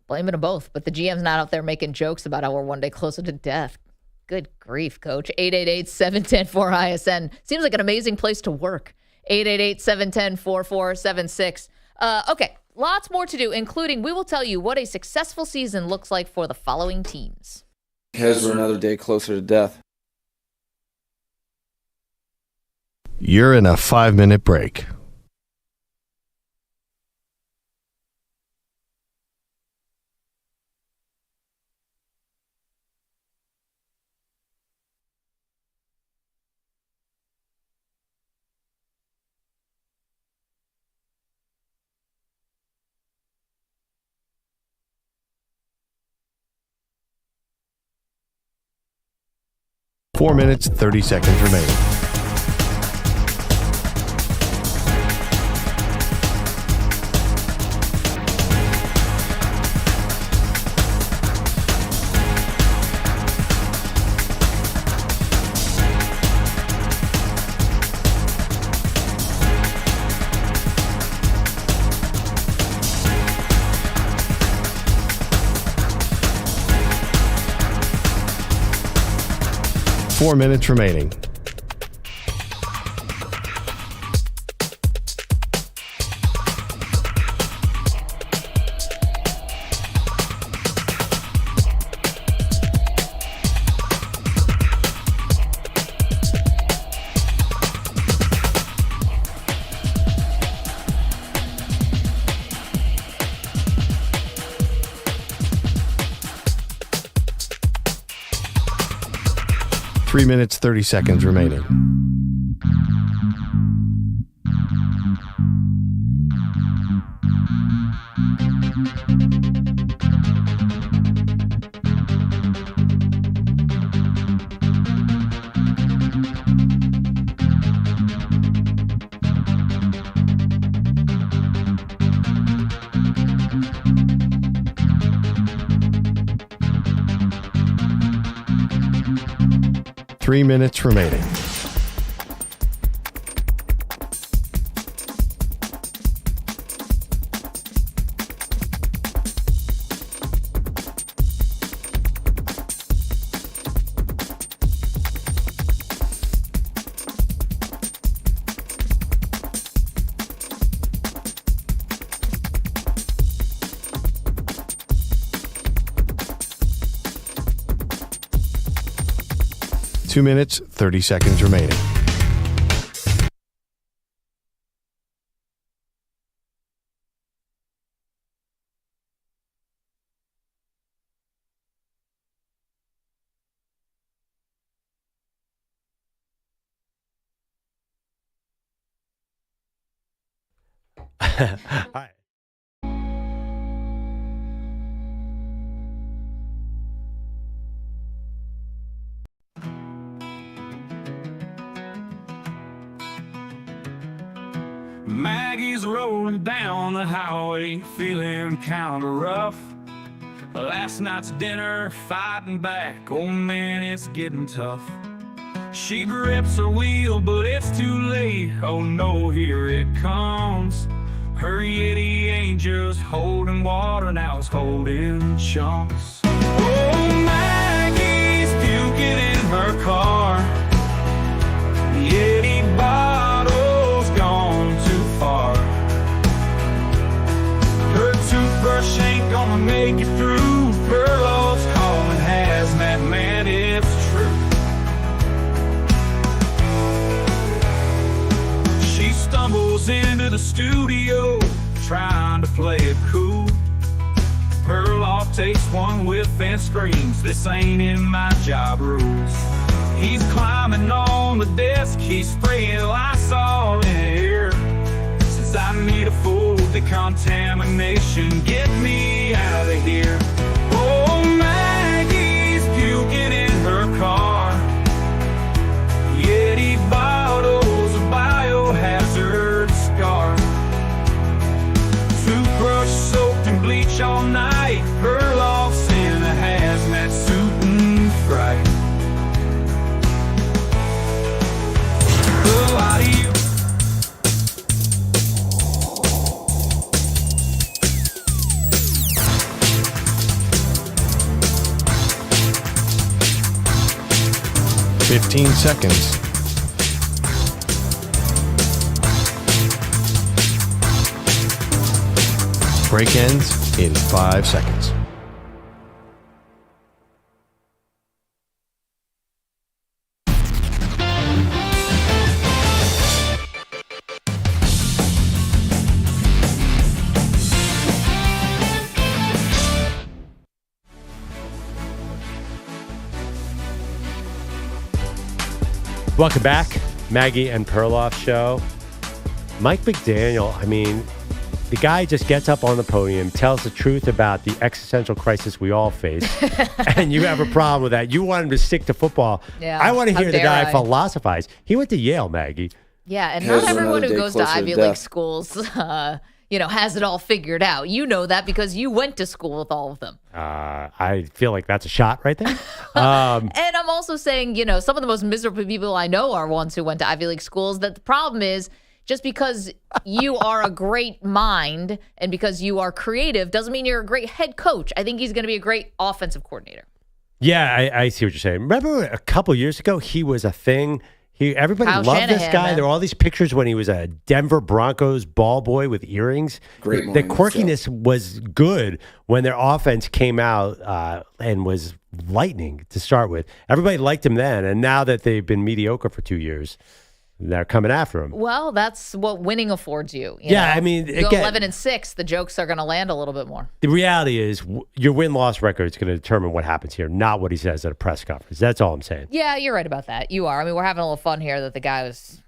Blaming them both. But the GM's not out there making jokes about how we're one day closer to death. Good grief, Coach. 888-710-4ISN. Seems like an amazing place to work. 888-710-4476. Okay, lots more to do, including we will tell you what a successful season looks like for the following teams. Because we're another day closer to death. You're in a 5-minute break. Four minutes, 30 seconds remaining. Four minutes remaining. Three minutes, 30 seconds remaining. Three minutes remaining. Two minutes, 30 seconds remaining. All right. Maggie's rolling down the highway, feeling kinda rough. Last night's dinner, fighting back, oh man, it's getting tough. She grips her wheel, but it's too late, oh no, here it comes. Her Yeti Angel's holding water, now it's holding chunks. Oh, Maggie's puking in her car. Yeti bottle's gone too far. Her toothbrush ain't gonna make it through. Perloff's calling hazmat, man, it's true. She stumbles into the studio, trying to play it cool. Perloff takes one whiff and screams, this ain't in my job rules. He's climbing on the desk, he's spraying Lysol in the air. Says I need a full decontamination, get me out of here. Oh, Maggie's puking in her car. Yeti bottles, a biohazard scar. Toothbrush soaked in bleach all night. Perloff's in a hazmat suit and fright. Oh, how do you 15 seconds. Break ends in 5 seconds. Welcome back. Maggie and Perloff show. Mike McDaniel, I mean, the guy just gets up on the podium, tells the truth about the existential crisis we all face, and you have a problem with that. You want him to stick to football. Yeah, I want to how hear the dare guy I? philosophize. He went to Yale, Maggie. Yeah, and Has not everyone another who day goes to closer to Ivy League death. schools, has it all figured out. You know that because you went to school with all of them. I feel like that's a shot right there. And I'm also saying, some of the most miserable people I know are ones who went to Ivy League schools. That the problem is just because you are a great mind and because you are creative doesn't mean you're a great head coach. I think he's going to be a great offensive coordinator. Yeah, I see what you're saying. Remember a couple years ago, he was a thing. Everybody Kyle loved this Shanahan, guy. man. There were all these pictures when he was a Denver Broncos ball boy with earrings. Great The moment, quirkiness was good when their offense came out and was lightning to start with. Everybody liked him then, and now that they've been mediocre for 2 years, they're coming after him. Well, that's what winning affords you. Yeah, know? I mean, You go again- 11-6, the jokes are going to land a little bit more. The reality is your win-loss record is going to determine what happens here, not what he says at a press conference. That's all I'm saying. Yeah, you're right about that. You are. I mean, we're having a little fun here that the guy was,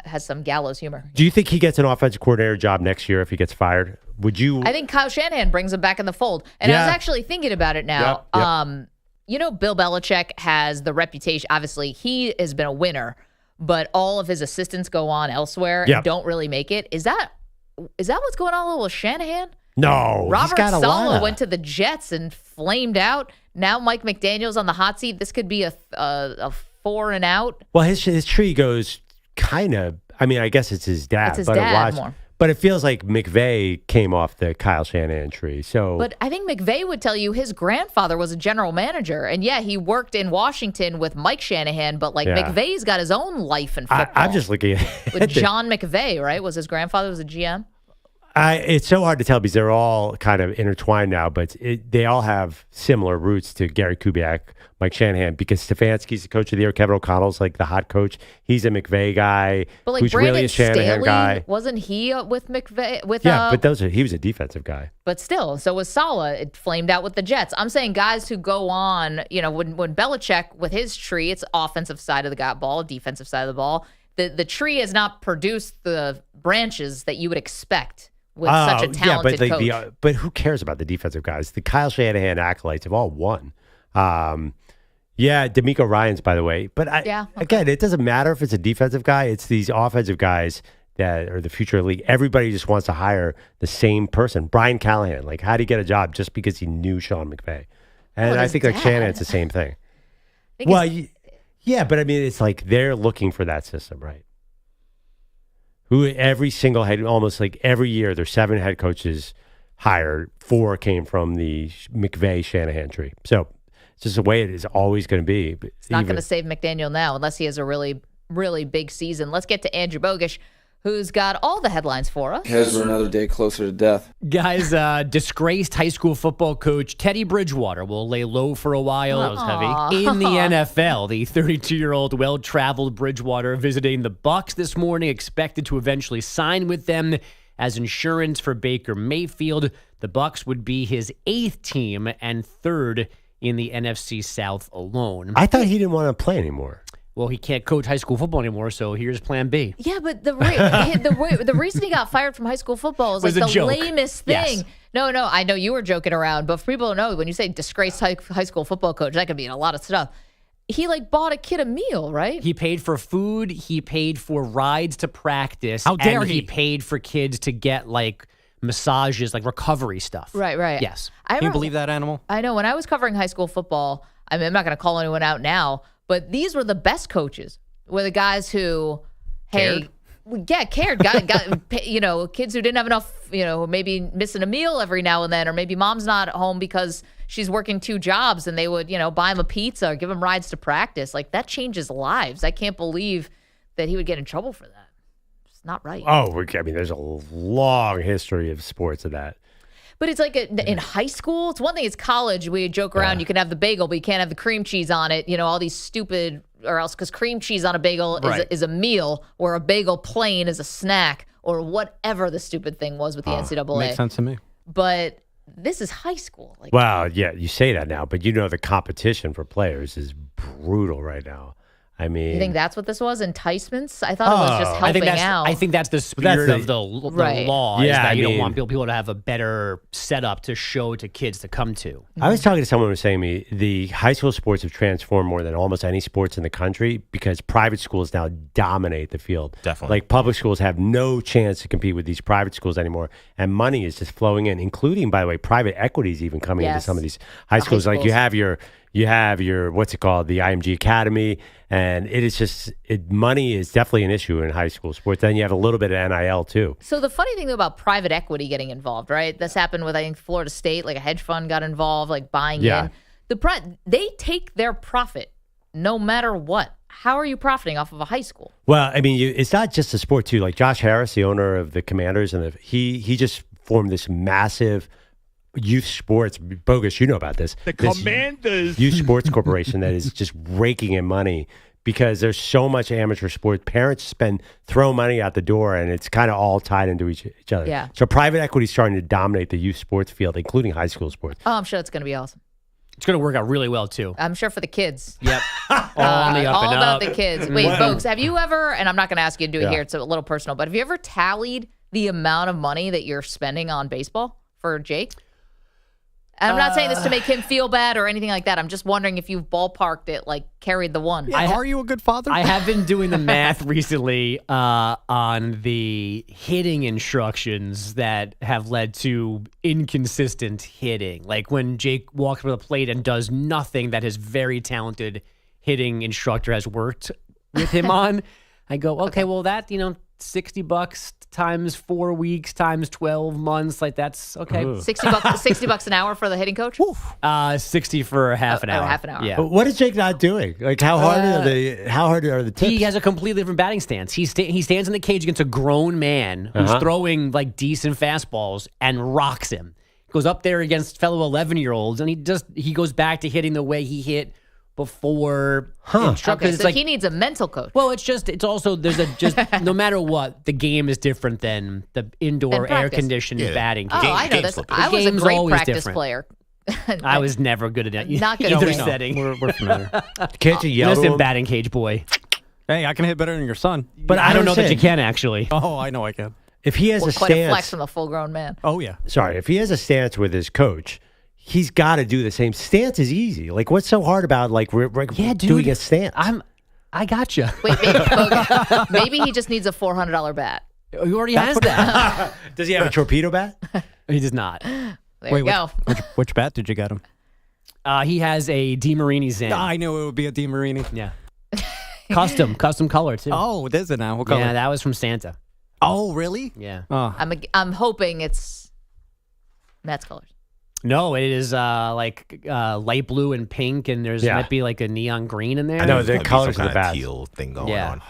has some gallows humor. Do you think he gets an offensive coordinator job next year if he gets fired? Would you? I think Kyle Shanahan brings him back in the fold. And I Yeah. was actually thinking about it now. Yep. Bill Belichick has the reputation. Obviously, he has been a winner, but all of his assistants go on elsewhere Yep. and don't really make it. Is that what's going on with Shanahan? No, Robert he's got a lot Saleh of- went to the Jets and flamed out. Now Mike McDaniel's on the hot seat. This could be a 4 and out. Well, his tree goes kind of. I mean, I guess it's his dad. It's his but dad more. But it feels like McVay came off the Kyle Shanahan tree. So, But I think McVay would tell you his grandfather was a general manager. And yeah, he worked in Washington with Mike Shanahan, but Yeah. McVay's got his own life in football. I'm just looking at with John McVay, right? Was his grandfather was a GM? It's so hard to tell because they're all kind of intertwined now, but they all have similar roots to Gary Kubiak, Mike Shanahan, because Stefanski's the coach of the year. Kevin O'Connell's like the hot coach. He's a McVay guy But like who's Brandon really a Shanahan Staley, guy. wasn't he with McVay? But he was a defensive guy. But still, so was Saleh. It flamed out with the Jets. I'm saying guys who go on, when Belichick with his tree, it's offensive side of the ball, defensive side of the ball. The tree has not produced the branches that you would expect with such a talented coach. But who cares about the defensive guys? The Kyle Shanahan acolytes have all won. D'Amico Ryans, by the way. But again, it doesn't matter if it's a defensive guy. It's these offensive guys that are the future of the league. Everybody just wants to hire the same person. Brian Callahan, like, how did he get a job just because he knew Sean McVay? And I think like Shanahan's the same thing. Well, yeah, but I mean, it's like they're looking for that system, right? Every single head, almost like every year, there's 7 head coaches hired. 4 came from the McVay-Shanahan tree. So it's just the way it is always going to be. It's not going to save McDaniel now unless he has a really, really big season. Let's get to Andrew Bogusch, who's got all the headlines for us. Heads were another day closer to death. Guys, disgraced high school football coach Teddy Bridgewater will lay low for a while. That was heavy. In the NFL. The 32-year-old well-traveled Bridgewater visiting the Bucs this morning, expected to eventually sign with them as insurance for Baker Mayfield. The Bucs would be his 8th team and 3rd in the NFC South alone. I thought he didn't want to play anymore. Well, he can't coach high school football anymore, so here's plan B. Yeah, but the reason he got fired from high school football is like the joke. lamest thing. Yes. No, I know you were joking around, but for people to know, when you say disgraced high school football coach, that could mean a lot of stuff. He like bought a kid a meal, right? He paid for food. He paid for rides to practice. How dare and he? He paid for kids to get like massages, like recovery stuff. Right. Yes. Can you believe that, Animal? I know. When I was covering high school football, I mean, I'm not going to call anyone out now, but these were the best coaches. Were the guys who, cared. Got kids who didn't have enough, maybe missing a meal every now and then, or maybe mom's not at home because she's working 2 jobs, and they would, buy him a pizza or give him rides to practice. Like, that changes lives. I can't believe that he would get in trouble for that. It's not right. Oh, I mean, there's a long history of sports of that. But it's like in high school, it's one thing. It's college. We joke around. You can have the bagel, but you can't have the cream cheese on it. All these stupid, or else because cream cheese on a bagel is a meal, or a bagel plain is a snack, or whatever the stupid thing was with the NCAA. Makes sense to me. But this is high school. Like, wow, yeah, you say that now, but the competition for players is brutal right now. I mean, you think that's what this was? Enticements? I thought it was just helping out. I think that's the spirit of the law. Yeah, is that you don't want people to have a better setup to show to kids to come to. I was talking to someone who was saying to me, the high school sports have transformed more than almost any sports in the country because private schools now dominate the field. Definitely. Like, public schools have no chance to compete with these private schools anymore, and money is just flowing in, including, by the way, private equities even coming into some of these high schools. Like, you have your what's it called, the IMG Academy, and it is just money is definitely an issue in high school sports. Then you have a little bit of NIL too. So the funny thing though about private equity getting involved, right? This happened with, I think, Florida State. Like, a hedge fund got involved, like buying in. They take their profit no matter what. How are you profiting off of a high school? Well, I mean, it's not just a sport too. Like Josh Harris, the owner of the Commanders, and he just formed this massive youth sports. Bogusch, you know about this. The Commanders. Youth Sports Corporation that is just raking in money because there's so much amateur sport. Parents throw money out the door, and it's kind of all tied into each other. Yeah. So private equity is starting to dominate the youth sports field, including high school sports. Oh, I'm sure it's going to be awesome. It's going to work out really well, too. I'm sure for the kids. Yep. All on the up all and about up. the kids. Wait, Bogusch, have you ever, and I'm not going to ask you to do it here, it's a little personal, but have you ever tallied the amount of money that you're spending on baseball for Jake? And I'm not saying this to make him feel bad or anything like that. I'm just wondering if you've ballparked it, like carried the one. Yeah, are you a good father? I have been doing the math recently on the hitting instructions that have led to inconsistent hitting. Like when Jake walks to the plate and does nothing that his very talented hitting instructor has worked with him on, I go, okay, well, that, $60 times 4 weeks times 12 months, like that's okay. $60 an hour for the hitting coach? 60 for half an hour. Half an hour. Yeah. But what is Jake not doing? Like, how hard are the tips? He has a completely different batting stance. He stands in the cage against a grown man who's throwing like decent fastballs and rocks him. Goes up there against fellow 11-year-olds, and he goes back to hitting the way he hit before instructors. Okay, so he needs a mental coach. Well, it's also no matter what, the game is different than the indoor air conditioned batting. Oh, I know this. I was a great practice player. I was never good at that. Not good either at setting. We're familiar. Can't you yell? Listen, batting cage boy. Hey, I can hit better than your son. But I don't know that you can actually. Oh, I know I can. If he has a quite a stance, flex from a full-grown man. Oh, yeah. sorry, if he has a stance with his coach, he's got to do the same. Stance is easy. Like, what's so hard about doing a stance? I gotcha. Wait, maybe he just needs a $400 bat. He already has that. Does he have a torpedo bat? He does not. There you go. Which bat did you get him? He has a DeMarini Zen. I knew it would be a DeMarini. Yeah. Custom color too. Oh, it is it now? What color? Yeah, that was from Santa. Oh, really? Yeah. Oh. I'm hoping it's Mets colors. No, it is light blue and pink, and might be like a neon green in there. I know the Gotta be colors some of the kinda bats. teal thing going Yeah. on.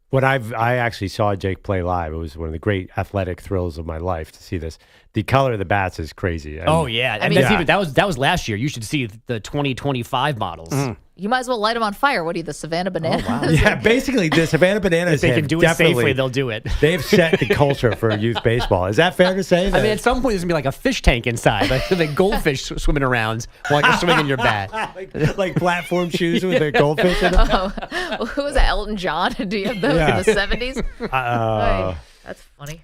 When I actually saw Jake play live, it was one of the great athletic thrills of my life to see this. The color of the bats is crazy. And Oh yeah, I mean, that was last year. You should see the 2025 models. You might as well light them on fire. What are you, the Savannah Banana? Yeah, basically the Savannah Bananas. If they can do it safely, they'll do it. They've set the culture for youth baseball. Is that fair to say? I mean, at some point there's gonna be like a fish tank inside, like the goldfish swimming around while you're swinging your bat, like platform shoes with their goldfish in them. Well, who was that? Elton John? Do you have those in the 70s? That's funny.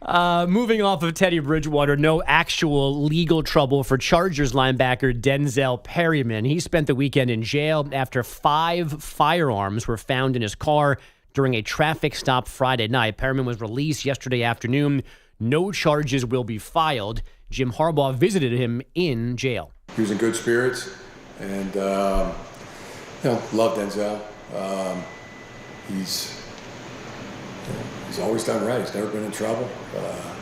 Moving off of Teddy Bridgewater, no actual legal trouble for Chargers linebacker Denzel Perryman. He spent the weekend in jail after 5 firearms were found in his car during a traffic stop Friday night. Perryman was released yesterday afternoon. No charges will be filed. Jim Harbaugh visited him in jail. He was in good spirits, and love Denzel. He's always done right. He's never been in trouble.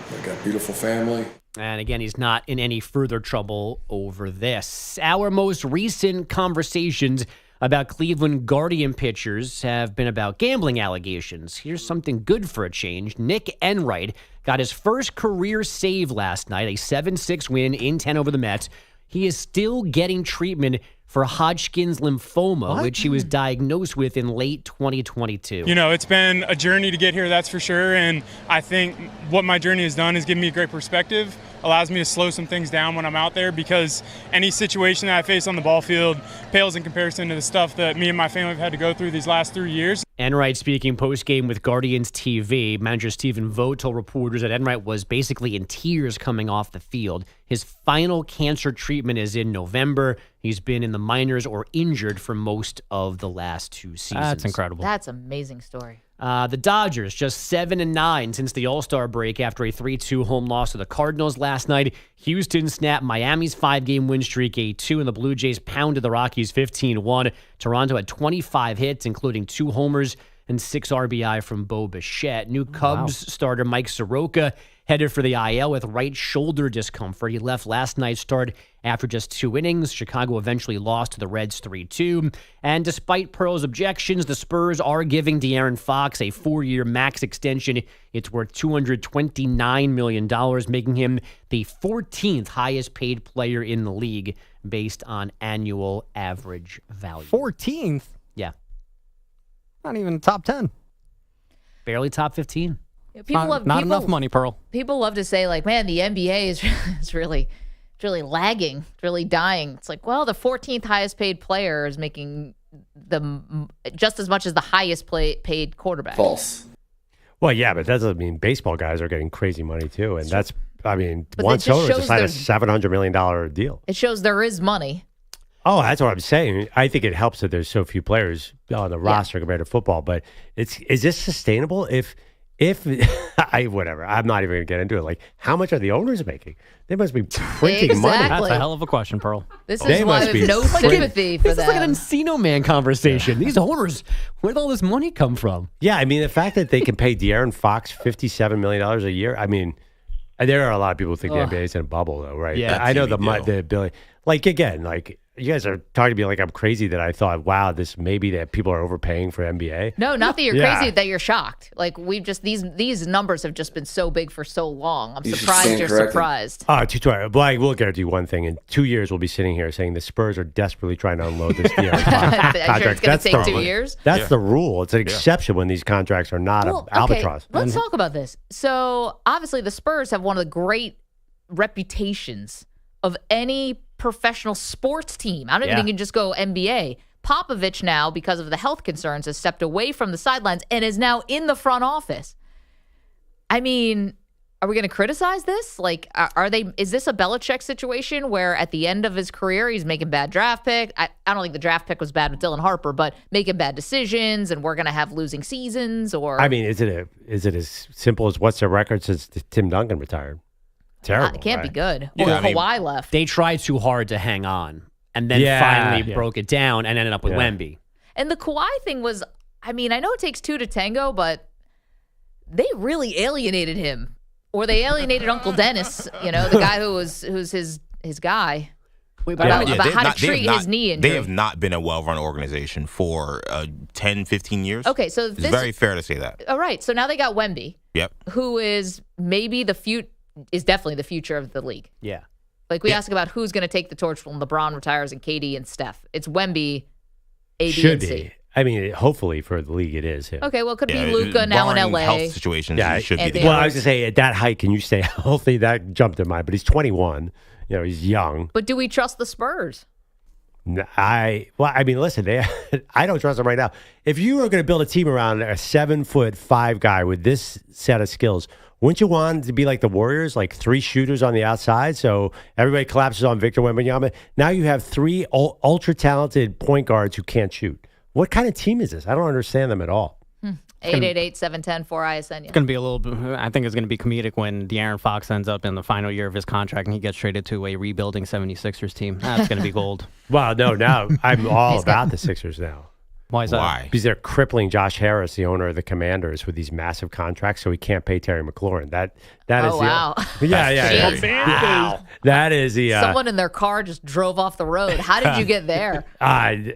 They've got a beautiful family. And again, he's not in any further trouble over this. Our most recent conversations about Cleveland Guardian pitchers have been about gambling allegations. Here's something good for a change. Nick Enright got his first career save last night, a 7-6 win in 10 over the Mets. He is still getting treatment for Hodgkin's lymphoma, which he was diagnosed with in late 2022. You know, it's been a journey to get here, that's for sure. And I think what my journey has done is given me a great perspective, allows me to slow some things down when I'm out there, because any situation that I face on the ball field pales in comparison to the stuff that me and my family have had to go through these last 3 years. Enright speaking post-game with Guardians TV. Manager Stephen Vogt told reporters that Enright was basically in tears coming off the field. His final cancer treatment is in November. He's been in the minors or injured for most of the last 2 seasons. That's incredible. That's an amazing story. The Dodgers just 7-9 since the All-Star break after a 3-2 home loss to the Cardinals last night. Houston snapped Miami's 5-game win streak 8-2, and the Blue Jays pounded the Rockies 15-1. Toronto had 25 hits, including 2 homers and 6 RBI from Bogusch. New Cubs starter Mike Soroka headed for the IL with right shoulder discomfort. He left last night's start after just 2 innings. Chicago eventually lost to the Reds 3-2. And despite Pearl's objections, the Spurs are giving De'Aaron Fox a 4-year max extension. It's worth $229 million, making him the 14th highest paid player in the league based on annual average value. 14th? Yeah. Not even top 10. Barely top 15. Not enough money, Pearl. People love to say, like, man, the NBA is really lagging, really dying. It's like, well, the 14th highest paid player is making just as much as the highest paid quarterback. False. Well, yeah, but that doesn't mean baseball guys are getting crazy money too, and that's, I mean, But Juan it just Soto just shows signed a there's- $700 million deal. It shows there is money. Oh, that's what I'm saying. I think it helps that there's so few players on the roster compared to football. But is this sustainable? If whatever, I'm not even going to get into it. Like, how much are the owners making? They must be printing money. That's a hell of a question, Pearl. This is why we have no sympathy for This is like them. an Encino Man conversation. These owners, where'd all this money come from? Yeah, I mean, the fact that they can pay De'Aaron Fox $57 million a year, I mean, there are a lot of people who think the NBA is in a bubble, though, right? Yeah, I know TV the ability. Like, again, like, you guys are talking to me like I'm crazy that I thought, wow, this maybe that people are overpaying for NBA. No, not that you're Yeah. crazy, that you're shocked. Like, we've just, these numbers have just been so big for so long. I'm You should surprised stand you're corrected. surprised. Oh, but I will guarantee you one thing. In 2 years, we'll be sitting here saying the Spurs are desperately trying to unload this De'Aaron Fox Are you sure it's going to take 2 years? That's the rule. It's an exception when these contracts are not an albatross. Let's talk about this. So, obviously, the Spurs have one of the great reputations of any professional sports team. I don't even think you can just go NBA. Popovich now, because of the health concerns, has stepped away from the sidelines and is now in the front office. I mean, Are we going to criticize this? Like, is this a Belichick situation where at the end of his career, he's making bad draft picks? I don't think the draft pick was bad with Dylan Harper, but making bad decisions and we're going to have losing seasons or. I mean, is it as simple as what's their record since Tim Duncan retired? Terrible. It can't be good. Yeah, Or Kawhi left. They tried too hard to hang on and then finally broke it down and ended up with Wemby. And the Kawhi thing was, I mean, I know it takes two to tango, but they really alienated him. Or they alienated Uncle Dennis, the guy who's his guy. About how to treat his knee injury. They have not been a well-run organization for 10, 15 years. Okay, so it's very fair to say that. All right, so now they got Wemby. Yep. Who is maybe is definitely the future of the league. Yeah. Like we ask about who's going to take the torch when LeBron retires and KD and Steph. It's Wemby, A, B, and C. I mean, hopefully for the league it is him. Okay, well, it could be Luka now in LA. Health situations, he should be. Well, I was going to say, at that height, can you stay healthy? That jumped in mind. But he's 21. He's young. But do we trust the Spurs? I mean, listen, I don't trust them right now. If you were going to build a team around a 7'5" guy with this set of skills, wouldn't you want it to be like the Warriors, like 3 shooters on the outside, so everybody collapses on Victor Wembanyama? Now you have 3 ultra-talented point guards who can't shoot. What kind of team is this? I don't understand them at all. 888-710-4ISN. It's going to be I think it's going to be comedic when De'Aaron Fox ends up in the final year of his contract and he gets traded to a rebuilding 76ers team. That's going to be gold. Well, no, now I'm all about the Sixers now. Why is that? Why? Because they're crippling Josh Harris, the owner of the Commanders, with these massive contracts, so he can't pay Terry McLaurin. That is wow. Yeah. Wow. That is the someone in their car just drove off the road. How did you get there? I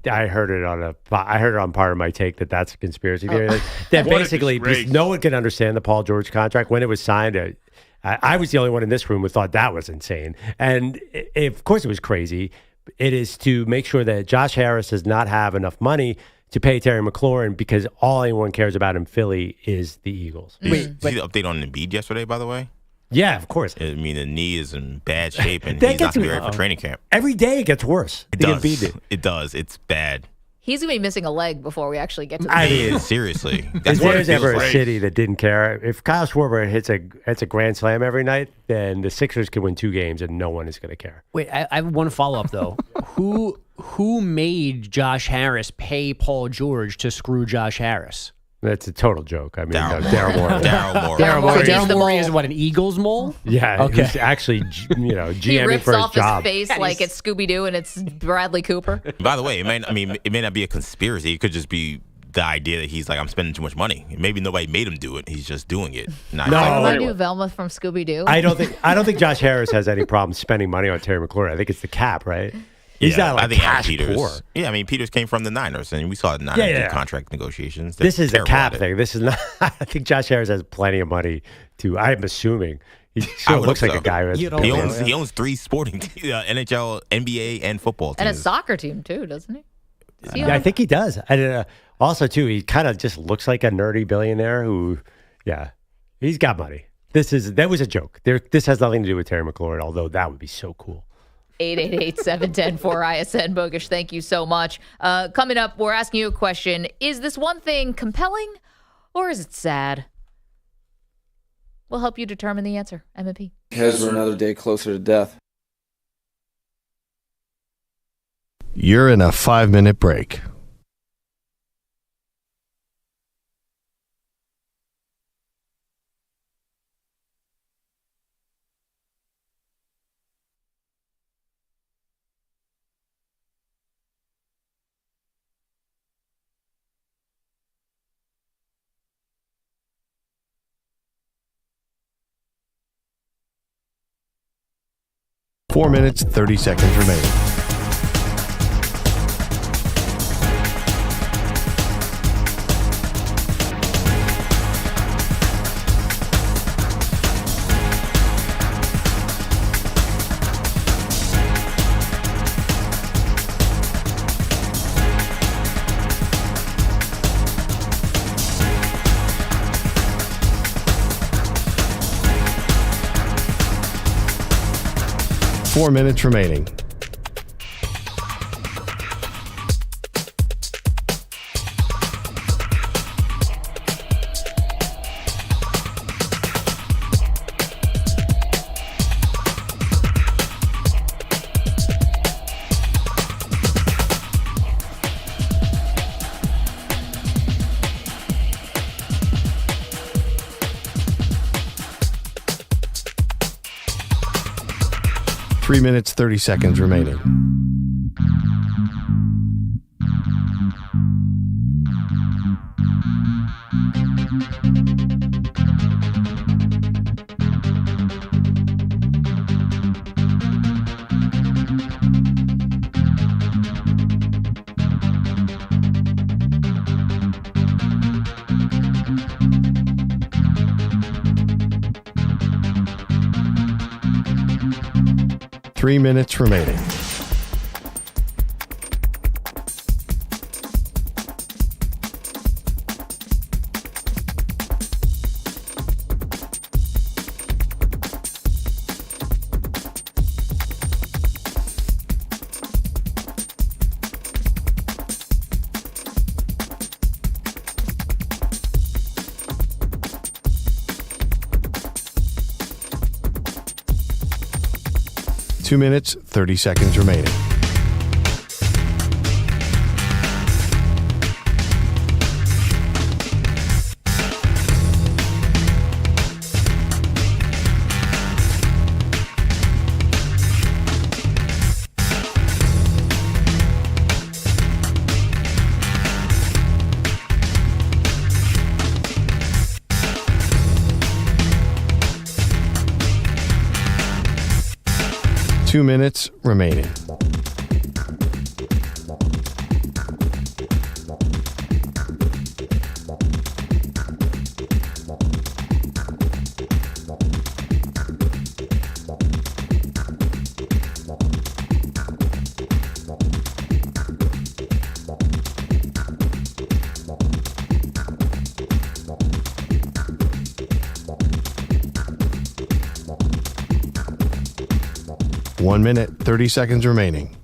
heard it on part of my take that's a conspiracy theory. That basically because no one can understand the Paul George contract when it was signed. I was the only one in this room who thought that was insane, and of course it was crazy. It is to make sure that Josh Harris does not have enough money to pay Terry McLaurin because all anyone cares about in Philly is the Eagles. Did you see the update on Embiid yesterday, by the way? Yeah, of course. I mean, the knee is in bad shape, and he's not going to be ready for training camp. Every day it gets worse. It does. It does. It's bad. He's going to be missing a leg before we actually get to the I mean, seriously. If there's ever a city that didn't care, if Kyle Schwarber hits a grand slam every night, then the Sixers can win 2 games and no one is going to care. Wait, I have one follow-up, though. Who made Josh Harris pay Paul George to screw Josh Harris? That's a total joke. I mean, Daryl Morey. Daryl Morey is what, an Eagles mole? Yeah, okay. He's actually, GMing he rips for his off job. his face like it's Scooby-Doo and it's Bradley Cooper. By the way, it may not be a conspiracy. It could just be the idea that he's like, I'm spending too much money. Maybe nobody made him do it. He's just doing it. I knew Velma from Scooby-Doo. I don't think Josh Harris has any problem spending money on Terry McLaurin. I think it's the cap, right? He's not like I think cash Peters. poor. Yeah, I mean, Peters came from the Niners, and we saw the Niners do contract negotiations. This is a cap thing. This is not. I think Josh Harris has plenty of money to. I'm assuming he sort of looks like a guy who has. He owns 3 sporting NHL, NBA, and football teams, and a soccer team too, doesn't he? I think he does. And also, too, he kind of just looks like a nerdy billionaire who, he's got money. That was a joke. This has nothing to do with Terry McLaurin, although that would be so cool. 888-710-4ISN. Bogusch, thank you so much. Coming up, we're asking you a question. Is this one thing compelling or is it sad? We'll help you determine the answer. M&P. Because we're another day closer to death. You're in a 5-minute break. Four minutes, 30 seconds remaining. Four minutes remaining. 3 minutes, 30 seconds remaining. Three minutes remaining. Two minutes, 30 seconds remaining. Two minutes remaining. One minute, 30 seconds remaining.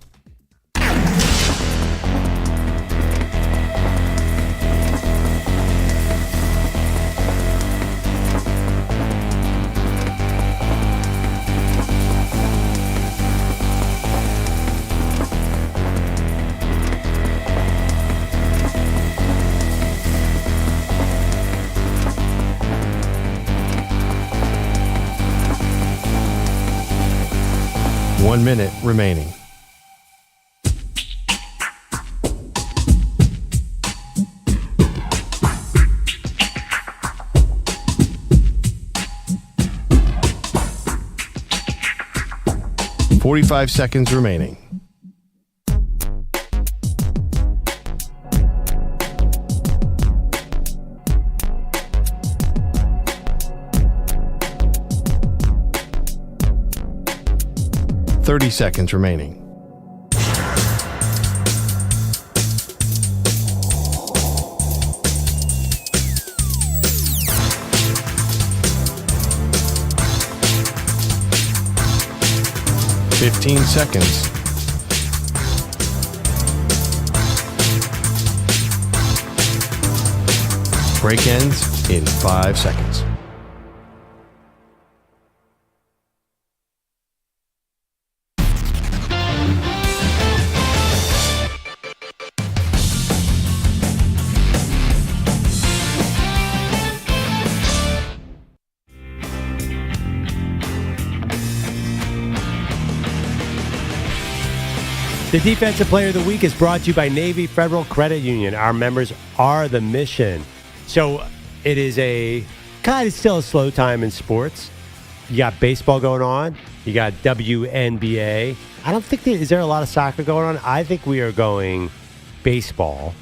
One minute remaining. .45 seconds remaining. .30 seconds remaining. .15 seconds. Break ends in 5 seconds. The Defensive Player of the Week is brought to you by Navy Federal Credit Union. Our members are the mission. So it is a kind of still a slow time in sports. You got baseball going on. You got WNBA. I don't think is there a lot of soccer going on? I think we are going baseball.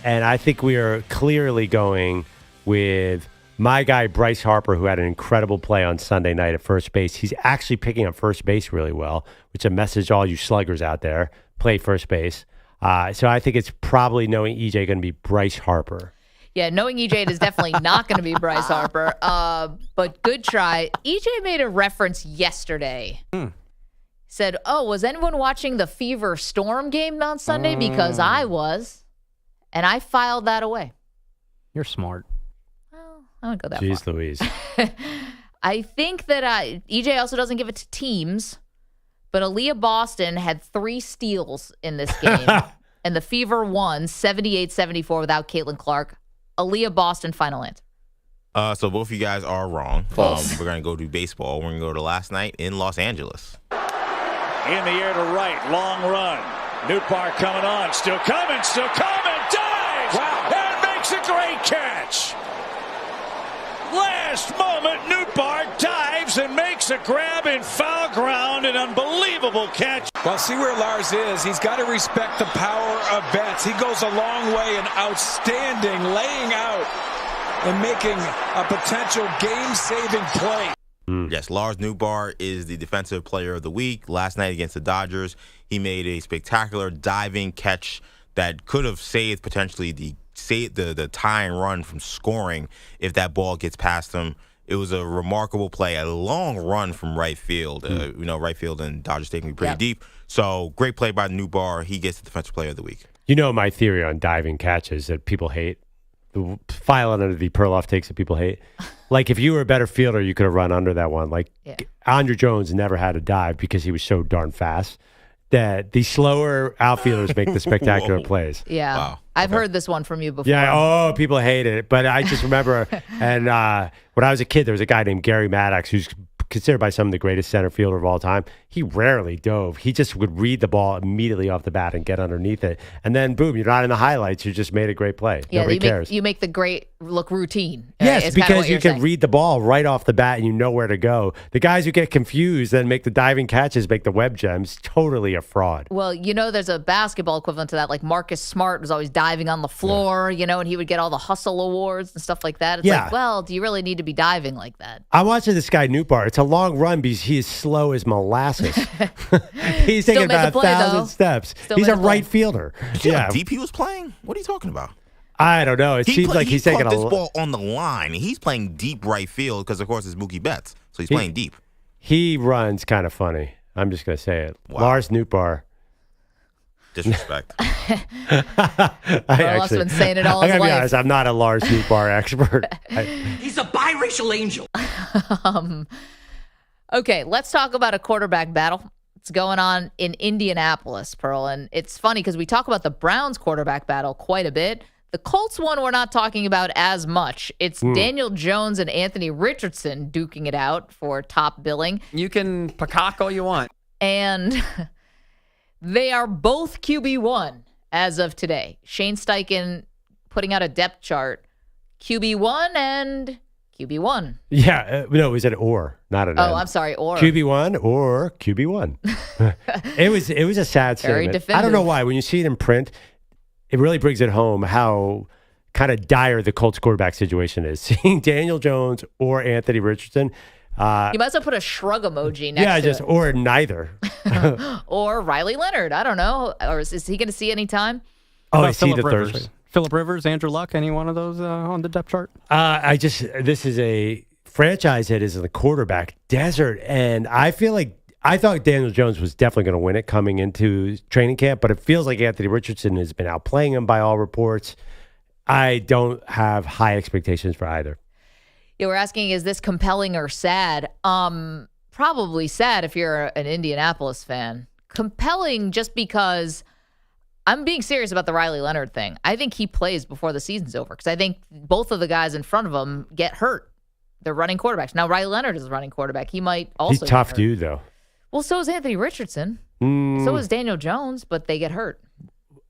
And I think we are clearly going with my guy, Bryce Harper, who had an incredible play on Sunday night at first base. He's actually picking up first base really well, which is a message to all you sluggers out there. Play first base. So I think it's probably knowing EJ going to be Bryce Harper. Yeah, knowing EJ, it is definitely not going to be Bryce Harper. But good try. EJ made a reference yesterday. Said, was anyone watching the Fever Storm game on Sunday? Because I was. And I filed that away. You're smart. I don't go that Jeez far. Louise. I think that EJ also doesn't give it to teams, but Aaliyah Boston had 3 steals in this game, and the Fever won 78-74 without Caitlin Clark. Aaliyah Boston, final answer. So both of you guys are wrong. False. We're going to go to baseball. We're going to go to last night in Los Angeles. in the air to right. Long run. Newbar coming on. Still coming. Dives! Wow. And makes a great catch. Last moment, Newbar dives and makes a grab in foul ground. An unbelievable catch. Well, see where Lars is. He's got to respect the power of Betts. He goes a long way in outstanding laying out and making a potential game-saving play. Yes, Lars Newbar is the defensive player of the week. Last night against the Dodgers, he made a spectacular diving catch that could have saved potentially the tying run from scoring if that ball gets past him. It was a remarkable play, a long run from right field. Right field in Dodger Stadium can be pretty deep. So great play by Newbar. He gets the defensive player of the week. You know my theory on diving catches that people hate. The file under the Perloff takes that people hate. Like, if you were a better fielder, you could have run under that one. Like, Andrew Jones never had a dive because he was so darn fast that the slower outfielders make the spectacular plays. Yeah. Wow. I've heard this one from you before. Yeah. People hate it. But I just remember, and when I was a kid, there was a guy named Gary Maddox who's considered by some of the greatest center fielder of all time. He rarely dove. He just would read the ball immediately off the bat and get underneath it. And then, boom, you're not in the highlights. You just made a great play. Yeah, Nobody cares. You make the great look routine. Yes, because you can read the ball right off the bat and you know where to go. The guys who get confused and make the diving catches, make the web gems, totally a fraud. Well, there's a basketball equivalent to that. Like Marcus Smart was always diving on the floor, and he would get all the hustle awards and stuff like that. It's like, well, do you really need to be diving like that? I'm watching this guy, Newbar. It's a long run because he is slow as molasses. He's taking about 1,000 steps. He's a right fielder. Yeah. Deep he was playing? What are you talking about? I don't know. It seems like he's taking this ball on the line. He's playing deep right field because, of course, it's Mookie Betts. So he's playing deep. He runs kind of funny. I'm just going to say it. Wow. Lars Newbar. Disrespect. Perloff's been saying it all his life. I gotta be honest, I'm not a Lars Newbar expert. He's a biracial angel. Okay, let's talk about a quarterback battle. It's going on in Indianapolis, Pearl. And it's funny because we talk about the Browns quarterback battle quite a bit. The Colts one we're not talking about as much. It's Daniel Jones and Anthony Richardson duking it out for top billing. You can peacock all you want. And they are both QB1 as of today. Shane Steichen putting out a depth chart. QB1 and QB1. Yeah. No, it was an or, not an Oh, and. I'm sorry, or. QB1 or QB1. It was a sad Very statement. definitive. I don't know why. When you see it in print, it really brings it home how kind of dire the Colts quarterback situation is. Seeing Daniel Jones or Anthony Richardson. You might as well put a shrug emoji next to it. Or neither. Or Riley Leonard. I don't know. Or is he going to see any time? Oh, I see the Rivers. Thursday. Phillip Rivers, Andrew Luck, any one of those on the depth chart? This is a franchise that is in the quarterback desert, and I feel like I thought Daniel Jones was definitely going to win it coming into training camp, but it feels like Anthony Richardson has been outplaying him by all reports. I don't have high expectations for either. Yeah, we're asking, is this compelling or sad? Probably sad if you're an Indianapolis fan. Compelling just because I'm being serious about the Riley Leonard thing. I think he plays before the season's over because I think both of the guys in front of him get hurt. They're running quarterbacks. Now, Riley Leonard is a running quarterback. He might also He's a tough dude, though. Well, so is Anthony Richardson. So is Daniel Jones, but they get hurt.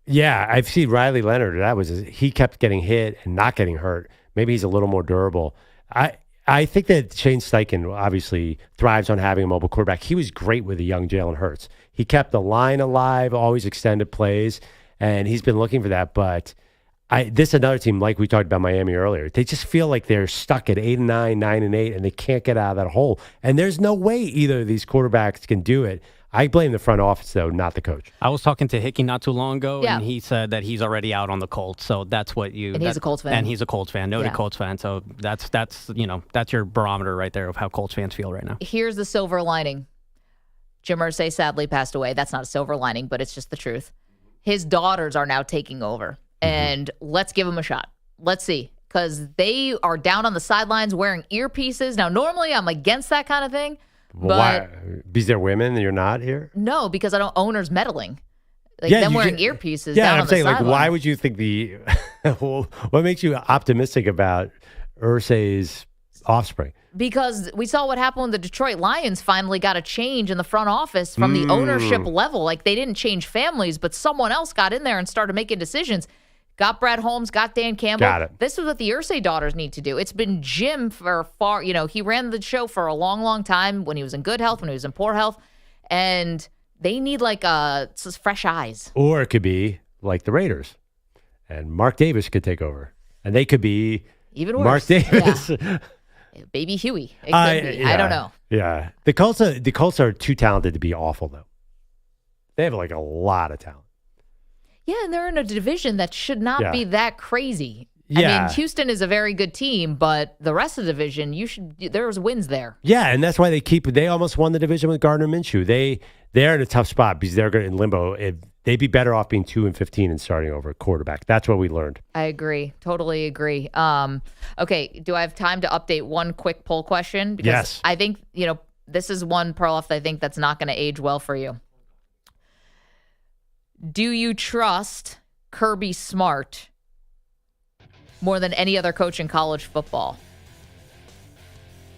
Yeah, I've seen Riley Leonard. He kept getting hit and not getting hurt. Maybe he's a little more durable. I think that Shane Steichen obviously thrives on having a mobile quarterback. He was great with the young Jalen Hurts. He kept the line alive, always extended plays, and he's been looking for that. But this is another team, like we talked about Miami earlier. They just feel like they're stuck at 8-9, 9-8, and they can't get out of that hole. And there's no way either of these quarterbacks can do it. I blame the front office, though, not the coach. I was talking to Hickey not too long ago, and he said that he's already out on the Colts. So that's what you. And he's a Colts fan. And he's a Colts fan, noted Colts fan. So that's your barometer right there of how Colts fans feel right now. Here's the silver lining. Jim Irsay sadly passed away. That's not a silver lining, but it's just the truth. His daughters are now taking over, and let's give them a shot. Let's see, because they are down on the sidelines wearing earpieces. Now, normally I'm against that kind of thing. Well, why? Because they're women and you're not here? No, because I don't owners meddling. Them wearing earpieces down on I'm saying, the sideline. why would you think what makes you optimistic about Irsay's offspring? because we saw what happened when the Detroit Lions finally got a change in the front office from the ownership level. Like, they didn't change families, but someone else got in there and started making decisions. Got Brad Holmes, got Dan Campbell. Got it. This is what the Irsay daughters need to do. It's been Jim for he ran the show for a long, long time when he was in good health, when he was in poor health. And they need fresh eyes. Or it could be like the Raiders. And Mark Davis could take over. And they could be even worse. Mark Davis. Yeah. Baby Huey. It could be. I don't know. Yeah. The Colts are too talented to be awful, though. They have a lot of talent. Yeah, and they're in a division that should not be that crazy. Yeah. I mean, Houston is a very good team, but the rest of the division, there's wins there. Yeah, and that's why they almost won the division with Gardner Minshew. They're in a tough spot because they're in limbo. They'd be better off being 2-15 and starting over at quarterback. That's what we learned. I agree. Totally agree. Okay, do I have time to update one quick poll question? Because yes. I think, this is one, Perloff, I think that's not going to age well for you. Do you trust Kirby Smart more than any other coach in college football?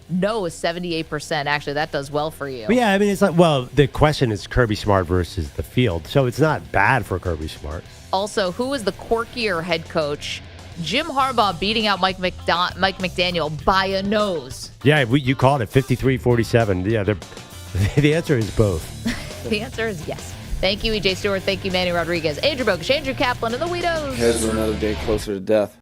No is 78%. Actually, that does well for you. But yeah, I mean, it's the question is Kirby Smart versus the field. So it's not bad for Kirby Smart. Also, who is the quirkier head coach? Jim Harbaugh beating out Mike McDaniel by a nose. Yeah, you called it 53-47. Yeah, the answer is both. The answer is yes. Thank you, EJ Stewart. Thank you, Manny Rodriguez, Andrew Bogusch, Andrew Kaplan, and the Weedos. Heads are another day closer to death.